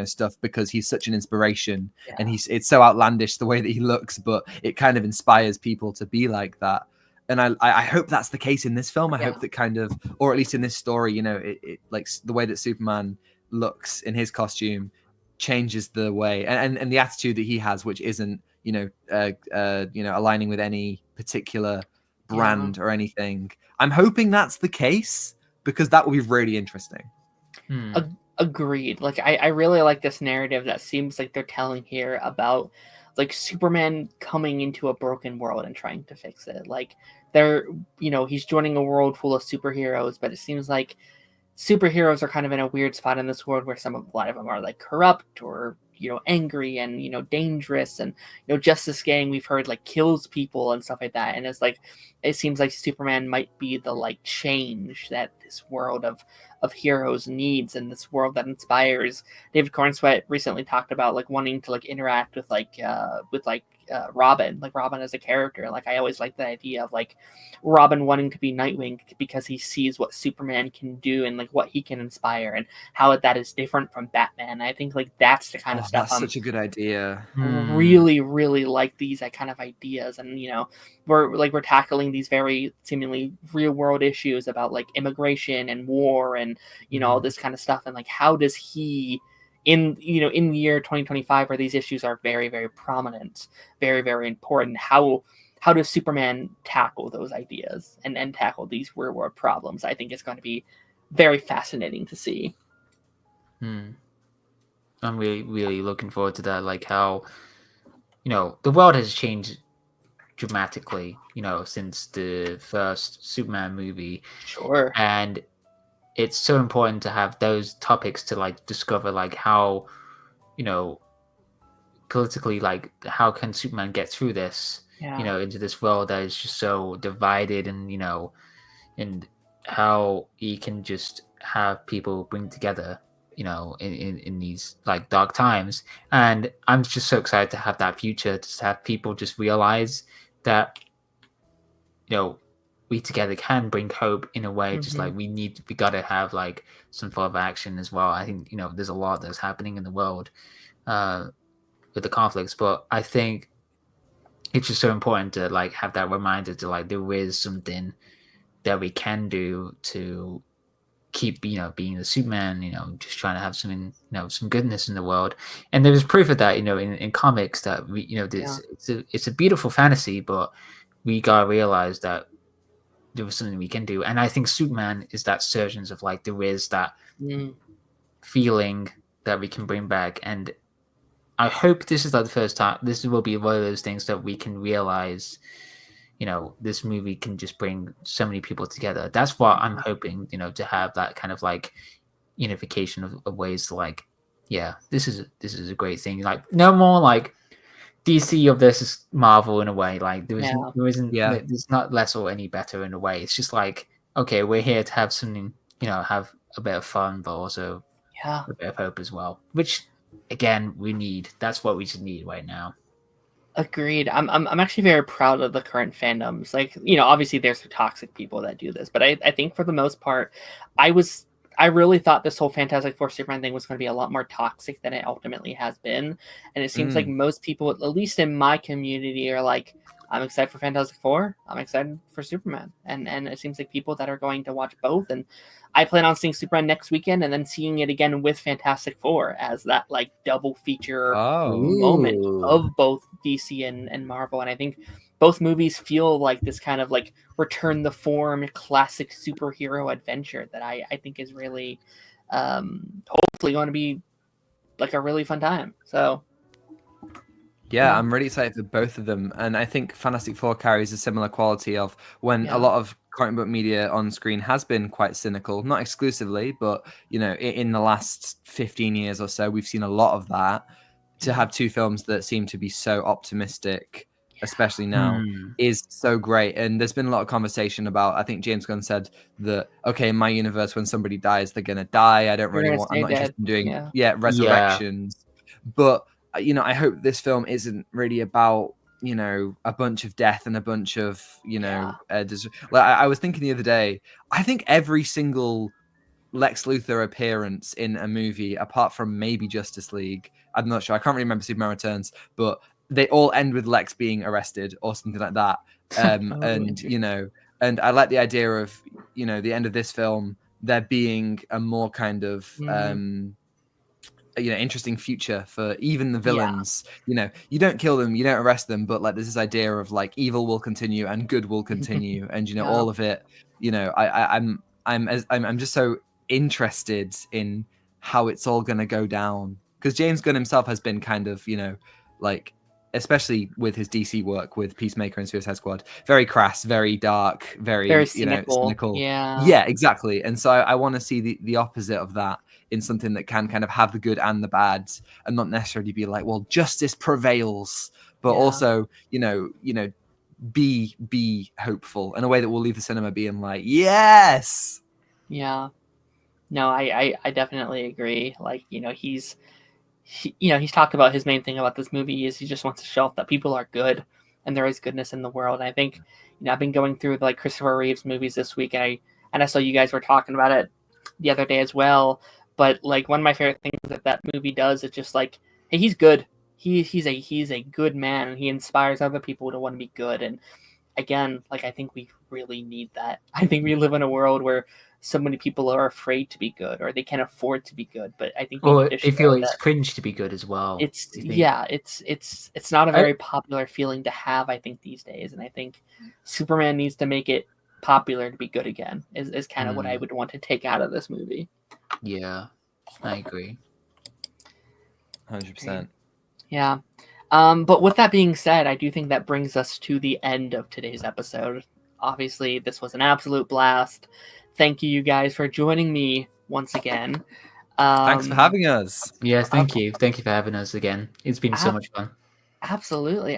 stuff, because he's such an inspiration, and it's so outlandish the way that he looks, but it kind of inspires people to be like that. And I hope that's the case in this film. I hope that kind of, or at least in this story, it like the way that Superman looks in his costume changes the way and the attitude that he has, which isn't aligning with any particular brand or anything. I'm hoping that's the case, because that would be really interesting. Agreed. Like I really like this narrative that seems like they're telling here about like Superman coming into a broken world and trying to fix it. Like he's joining a world full of superheroes, but it seems like superheroes are kind of in a weird spot in this world where a lot of them are like corrupt or angry and dangerous, and Justice Gang, we've heard, like kills people and stuff like that, and it's like it seems like Superman might be the like change that this world of heroes needs, and this world that inspires. David Cornsweet recently talked about like wanting to like interact with Robin, like Robin as a character. Like I always like the idea of like Robin wanting to be Nightwing because he sees what Superman can do and like what he can inspire and how that is different from Batman. I think like that's the kind of stuff. That's such a good idea. Really, really like these kind of ideas, and we're tackling these very seemingly real world issues about like immigration and war and all this kind of stuff, and like how does he in the year 2025 where these issues are very, very prominent, very, very important, how does Superman tackle those ideas and tackle these real world problems? I think it's going to be very fascinating to see. I'm really, really looking forward to that. Like how the world has changed dramatically since the first Superman movie. Sure. And it's so important to have those topics to like discover like how politically, like how can Superman get through this into this world that is just so divided, and and how he can just have people bring together in these like dark times. And I'm just so excited to have that future, to have people just realize that we together can bring hope in a way. Just like we gotta have like some form of action as well. I think there's a lot that's happening in the world with the conflicts, but I think it's just so important to like have that reminder to like there is something that we can do to keep being the Superman, just trying to have something, some goodness in the world. And there was proof of that, in comics, that we, this it's a beautiful fantasy, but we gotta realize that there was something we can do. And I think Superman is that surgeons of like there is that feeling that we can bring back. And I hope this is like the first time. This will be one of those things that we can realize. This movie can just bring so many people together. That's what I'm hoping. To have that kind of like unification of ways to like, yeah, this is a great thing. Like no more like DC versus Marvel in a way. Like there isn't. There's not less or any better in a way. It's just like, okay, we're here to have something. Have a bit of fun, but also a bit of hope as well. Which again, we need. That's what we should need right now. Agreed. I'm actually very proud of the current fandoms. Like, obviously there's toxic people that do this, but I think for the most part, I really thought this whole Fantastic Four Superman thing was going to be a lot more toxic than it ultimately has been. And it seems like most people, at least in my community, are like, I'm excited for Fantastic Four. I'm excited for Superman. And it seems like people that are going to watch both. And I plan on seeing Superman next weekend and then seeing it again with Fantastic Four as that like double feature moment of both DC and Marvel. And I think both movies feel like this kind of like return the form classic superhero adventure that I think is really hopefully going to be like a really fun time. So yeah, I'm really excited for both of them. And I think Fantastic Four carries a similar quality of when a lot of comic book media on screen has been quite cynical, not exclusively, but, in the last 15 years or so, we've seen a lot of that. To have two films that seem to be so optimistic, especially now, is so great. And there's been a lot of conversation about, I think James Gunn said that, okay, in my universe, when somebody dies, they're going to die. I don't really want, I'm not interested in doing resurrections. But I hope this film isn't really about, a bunch of death and a bunch of, I was thinking the other day, I think every single Lex Luthor appearance in a movie, apart from maybe Justice League, I'm not sure, I can't really remember Superman Returns, but they all end with Lex being arrested or something like that. And I like the idea of, the end of this film, there being a more kind of, interesting future for even the villains. You don't kill them, you don't arrest them, but like there's this idea of like evil will continue and good will continue, and all of it. I'm just so interested in how it's all going to go down, because James Gunn himself has been kind of like, especially with his DC work with Peacemaker and Suicide Squad, very crass, very dark, very cynical. Yeah, exactly. And so I want to see the opposite of that in something that can kind of have the good and the bad, and not necessarily be like, well, justice prevails, but also be hopeful in a way that will leave the cinema being like, yes. No, I definitely agree. Like, he's talked about his main thing about this movie is he just wants to show off that people are good and there is goodness in the world. And I think, I've been going through like Christopher Reeve's movies this week, and I saw you guys were talking about it the other day as well. But like one of my favorite things that movie does is just like, hey, he's good. He's a good man, and he inspires other people to want to be good. And again, like I think we really need that. I think we live in a world where so many people are afraid to be good, or they can't afford to be good. But I think they feel it's cringe to be good as well. It's not a very popular feeling to have, I think, these days. And I think Superman needs to make it popular to be good again. Is kind of what I would want to take out of this movie. Yeah, I agree. 100%. Yeah. But with that being said, I do think that brings us to the end of today's episode. Obviously, this was an absolute blast. Thank you guys for joining me once again. Thanks for having us. Yes, thank you. Thank you for having us again. It's been so much fun. Absolutely.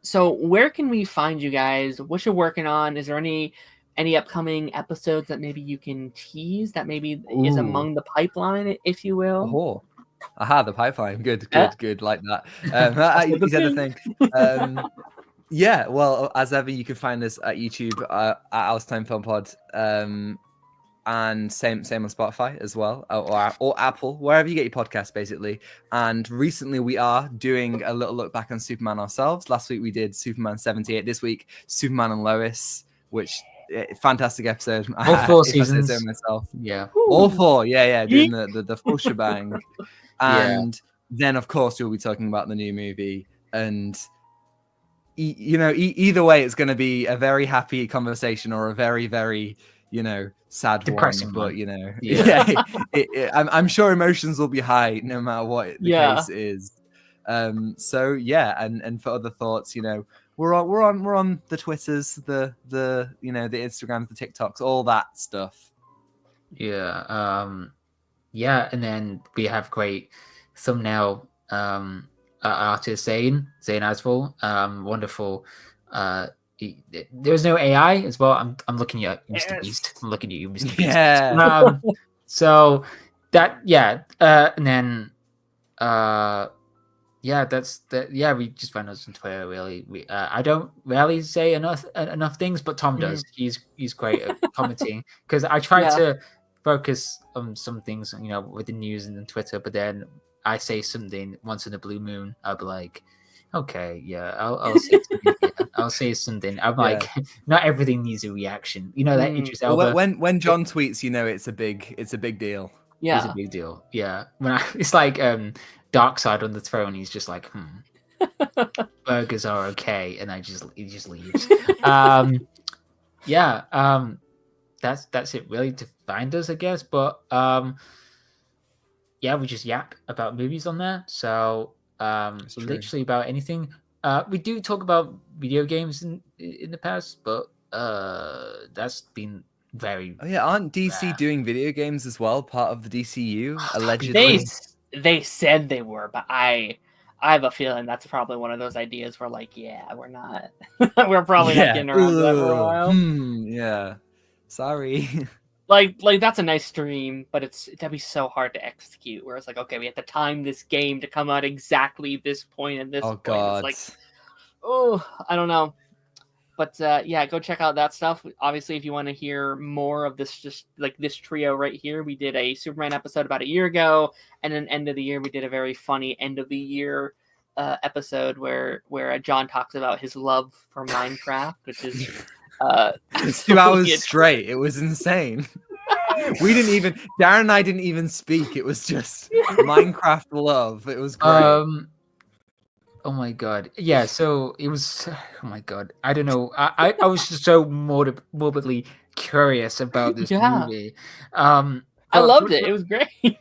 So where can we find you guys? What you're working on? Is there any upcoming episodes that maybe you can tease that maybe is among the pipeline, if you will? Oh. Aha, the pipeline. Good. Like that. You said the thing. Yeah, well, as ever, you can find us at YouTube at Alice Time Film Pod, and same on Spotify as well, or Apple, wherever you get your podcasts, basically. And recently, we are doing a little look back on Superman ourselves. Last week we did Superman 78. This week, Superman and Lois, which fantastic episode. All 4 if seasons. I say so myself. Yeah. All 4. Yeah. Doing the full shebang. And then, of course, we'll be talking about the new movie. And, either way, it's going to be a very happy conversation or a very, very, sad depressing one. But, I'm sure emotions will be high no matter what the case is. So yeah, and for other thoughts, we're on the Twitters, the Instagrams, the TikToks, all that stuff. And then we have great thumbnail artist Zane Asval, wonderful. There's no AI as well. I'm looking at Mr. Beast. I'm looking at you, Mr. Beast. Yeah. So that and then that's that. Yeah, we just found us on Twitter. Really, I don't rarely say enough things, but Tom does. He's great at commenting because I try to focus on some things, with the news and Twitter. But then I say something once in a blue moon. I'll be like, okay, I'll say something. I'll say something. I'm like, not everything needs a reaction. That Idris Elba. When John tweets, it's a big deal. Yeah, it's a big deal. Yeah, it's like Dark Side on the throne. He's just like, burgers are okay, and he just leaves. That's it really to find us, I guess. But we just yap about movies on there. So literally about anything. We do talk about video games in the past, but that's been very. Oh yeah, aren't DC doing video games as well? Part of the DCU, allegedly. They said they were, but I have a feeling that's probably one of those ideas where, like, we're not. We're probably not getting around to that for a while. Yeah. Sorry. Like that's a nice stream, but that'd be so hard to execute. Where it's like, okay, we have to time this game to come out exactly this point and this point. God. It's like, I don't know. But go check out that stuff. Obviously, if you want to hear more of this, just like this trio right here, we did a Superman episode about a year ago, and then end of the year we did a very funny end of the year episode where John talks about his love for Minecraft, which is 2 hours straight. It was insane. Darren and I didn't even speak. It was just Minecraft love. It was great. Oh my god. Yeah, so it was oh my god. I don't know. I was just so morbidly curious about this movie. I loved it. It was great.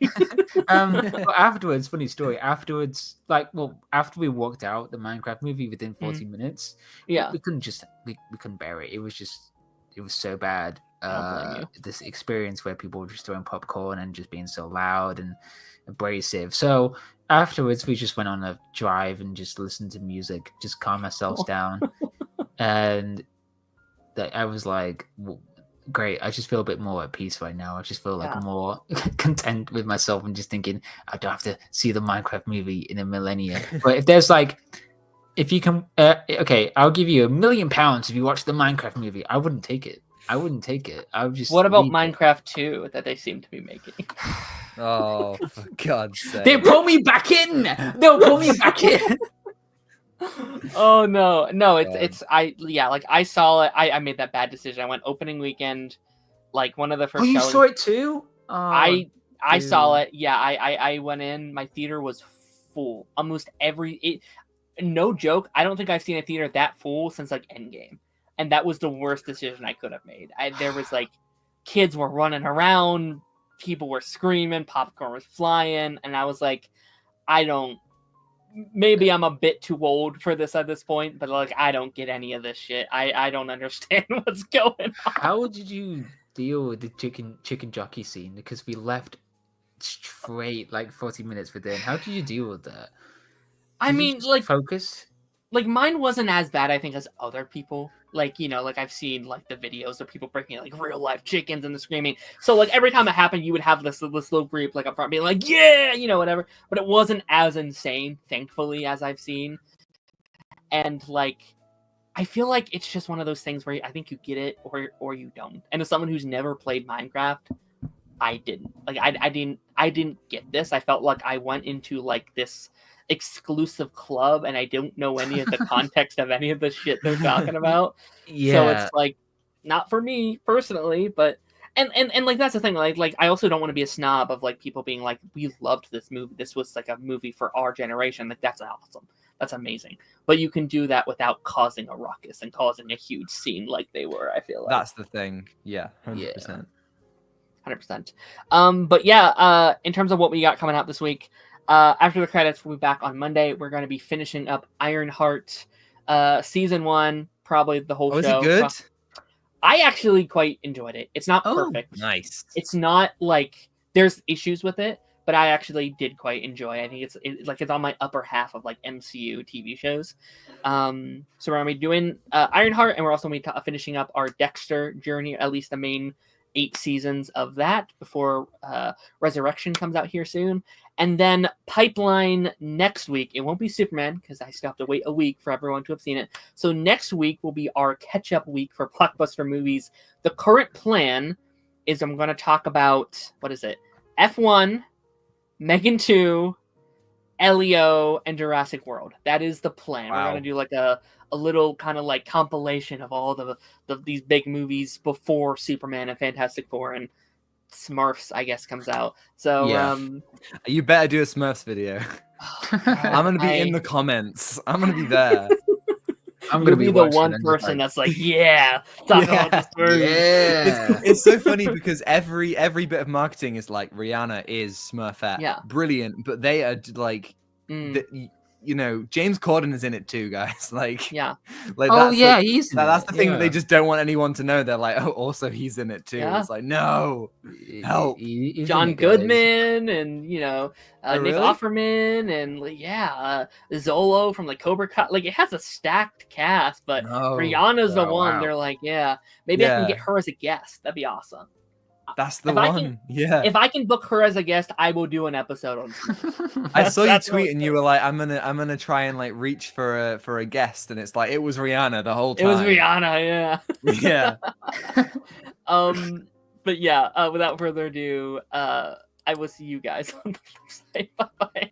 Afterwards, funny story. Afterwards, after we walked out the Minecraft movie within 40 minutes, we couldn't bear it. It was so bad. This experience where people were just throwing popcorn and just being so loud and abrasive. So afterwards, we just went on a drive and just listened to music, just calm ourselves down. And I was like, great. I just feel a bit more at peace right now. I just feel like more content with myself and just thinking I don't have to see the Minecraft movie in a millennia. But if there's if you can, okay, I'll give you £1 million if you watch the Minecraft movie. I wouldn't take it. I would just. What about Minecraft 2 that they seem to be making? Oh, for God's sake! They'll pull me back in. Oh no! I saw it. I made that bad decision. I went opening weekend, one of the first. Oh, you saw it too? I saw it. Yeah, I went in. My theater was full. Almost no joke. I don't think I've seen a theater that full since Endgame, and that was the worst decision I could have made. There was kids were running around, people were screaming, popcorn was flying, and I was like, maybe I'm a bit too old for this at this point, but I don't get any of this shit. I don't understand what's going on. How did you deal with the chicken jockey scene? Because we left straight 40 minutes within. How did you deal with that? Focus. Mine wasn't as bad, I think, as other people. I've seen the videos of people breaking real life chickens and the screaming. So every time it happened, you would have this little group up front being yeah, whatever. But it wasn't as insane, thankfully, as I've seen. And I feel like it's just one of those things where I think you get it or you don't. And as someone who's never played Minecraft, I didn't. I didn't get this. I felt like I went into this exclusive club and I don't know any of the context of any of the shit they're talking about. So it's not for me personally, but and like that's the thing. Like I also don't want to be a snob of like people being like, we loved this movie. This was like a movie for our generation. Like that's awesome. That's amazing. But you can do that without causing a ruckus and causing a huge scene like they were. I feel like that's the thing. Yeah, 100%. 100%. But yeah, in terms of what we got coming out this week, after the credits, we'll be back on Monday. We're going to be finishing up Ironheart, season 1, probably the whole show. Is it good? I actually quite enjoyed it. It's not perfect. Nice. It's not like there's issues with it, but I actually did quite enjoy. I think it's on my upper half of like MCU TV shows. So we're gonna be doing Ironheart, and we're also gonna be finishing up our Dexter journey, at least the main 8 seasons of that before Resurrection comes out here soon. And then Pipeline next week. It won't be Superman because I still have to wait a week for everyone to have seen it. So next week will be our catch-up week for blockbuster movies. The current plan is I'm going to talk about, what is it? F1, Megan 2, Elio, and Jurassic World. That is the plan. Wow. We're going to do like a little kind of like compilation of all these big movies before Superman and Fantastic Four and Smurfs, I guess, comes out. So Yeah. You better do a Smurfs video. I'm gonna be in the comments. I'm gonna be there. I'm gonna be the one person that's like, yeah, talk about this movie. Yeah. It's so funny because every bit of marketing is like, Rihanna is Smurfette. Yeah. Brilliant. But they are like, you know, James Corden is in it too, guys. Like, yeah. Like, oh that's yeah, like, he's that's the thing that they just don't want anyone to know. They're like, oh, also he's in it too. Yeah. It's like, no, help. He's John in it, guys. Goodman and Nick Offerman and Zolo from like Cobra Kai. Like it has a stacked cast, but Rihanna's the one. Wow. They're like, maybe I can get her as a guest. That'd be awesome. That's the one. If I can book her as a guest, I will do an episode on. I saw you tweet and you were like, I'm gonna try and like reach for a guest, and it's like it was Rihanna the whole time. It was Rihanna, yeah. But yeah, without further ado, I will see you guys on the flip side. Bye bye.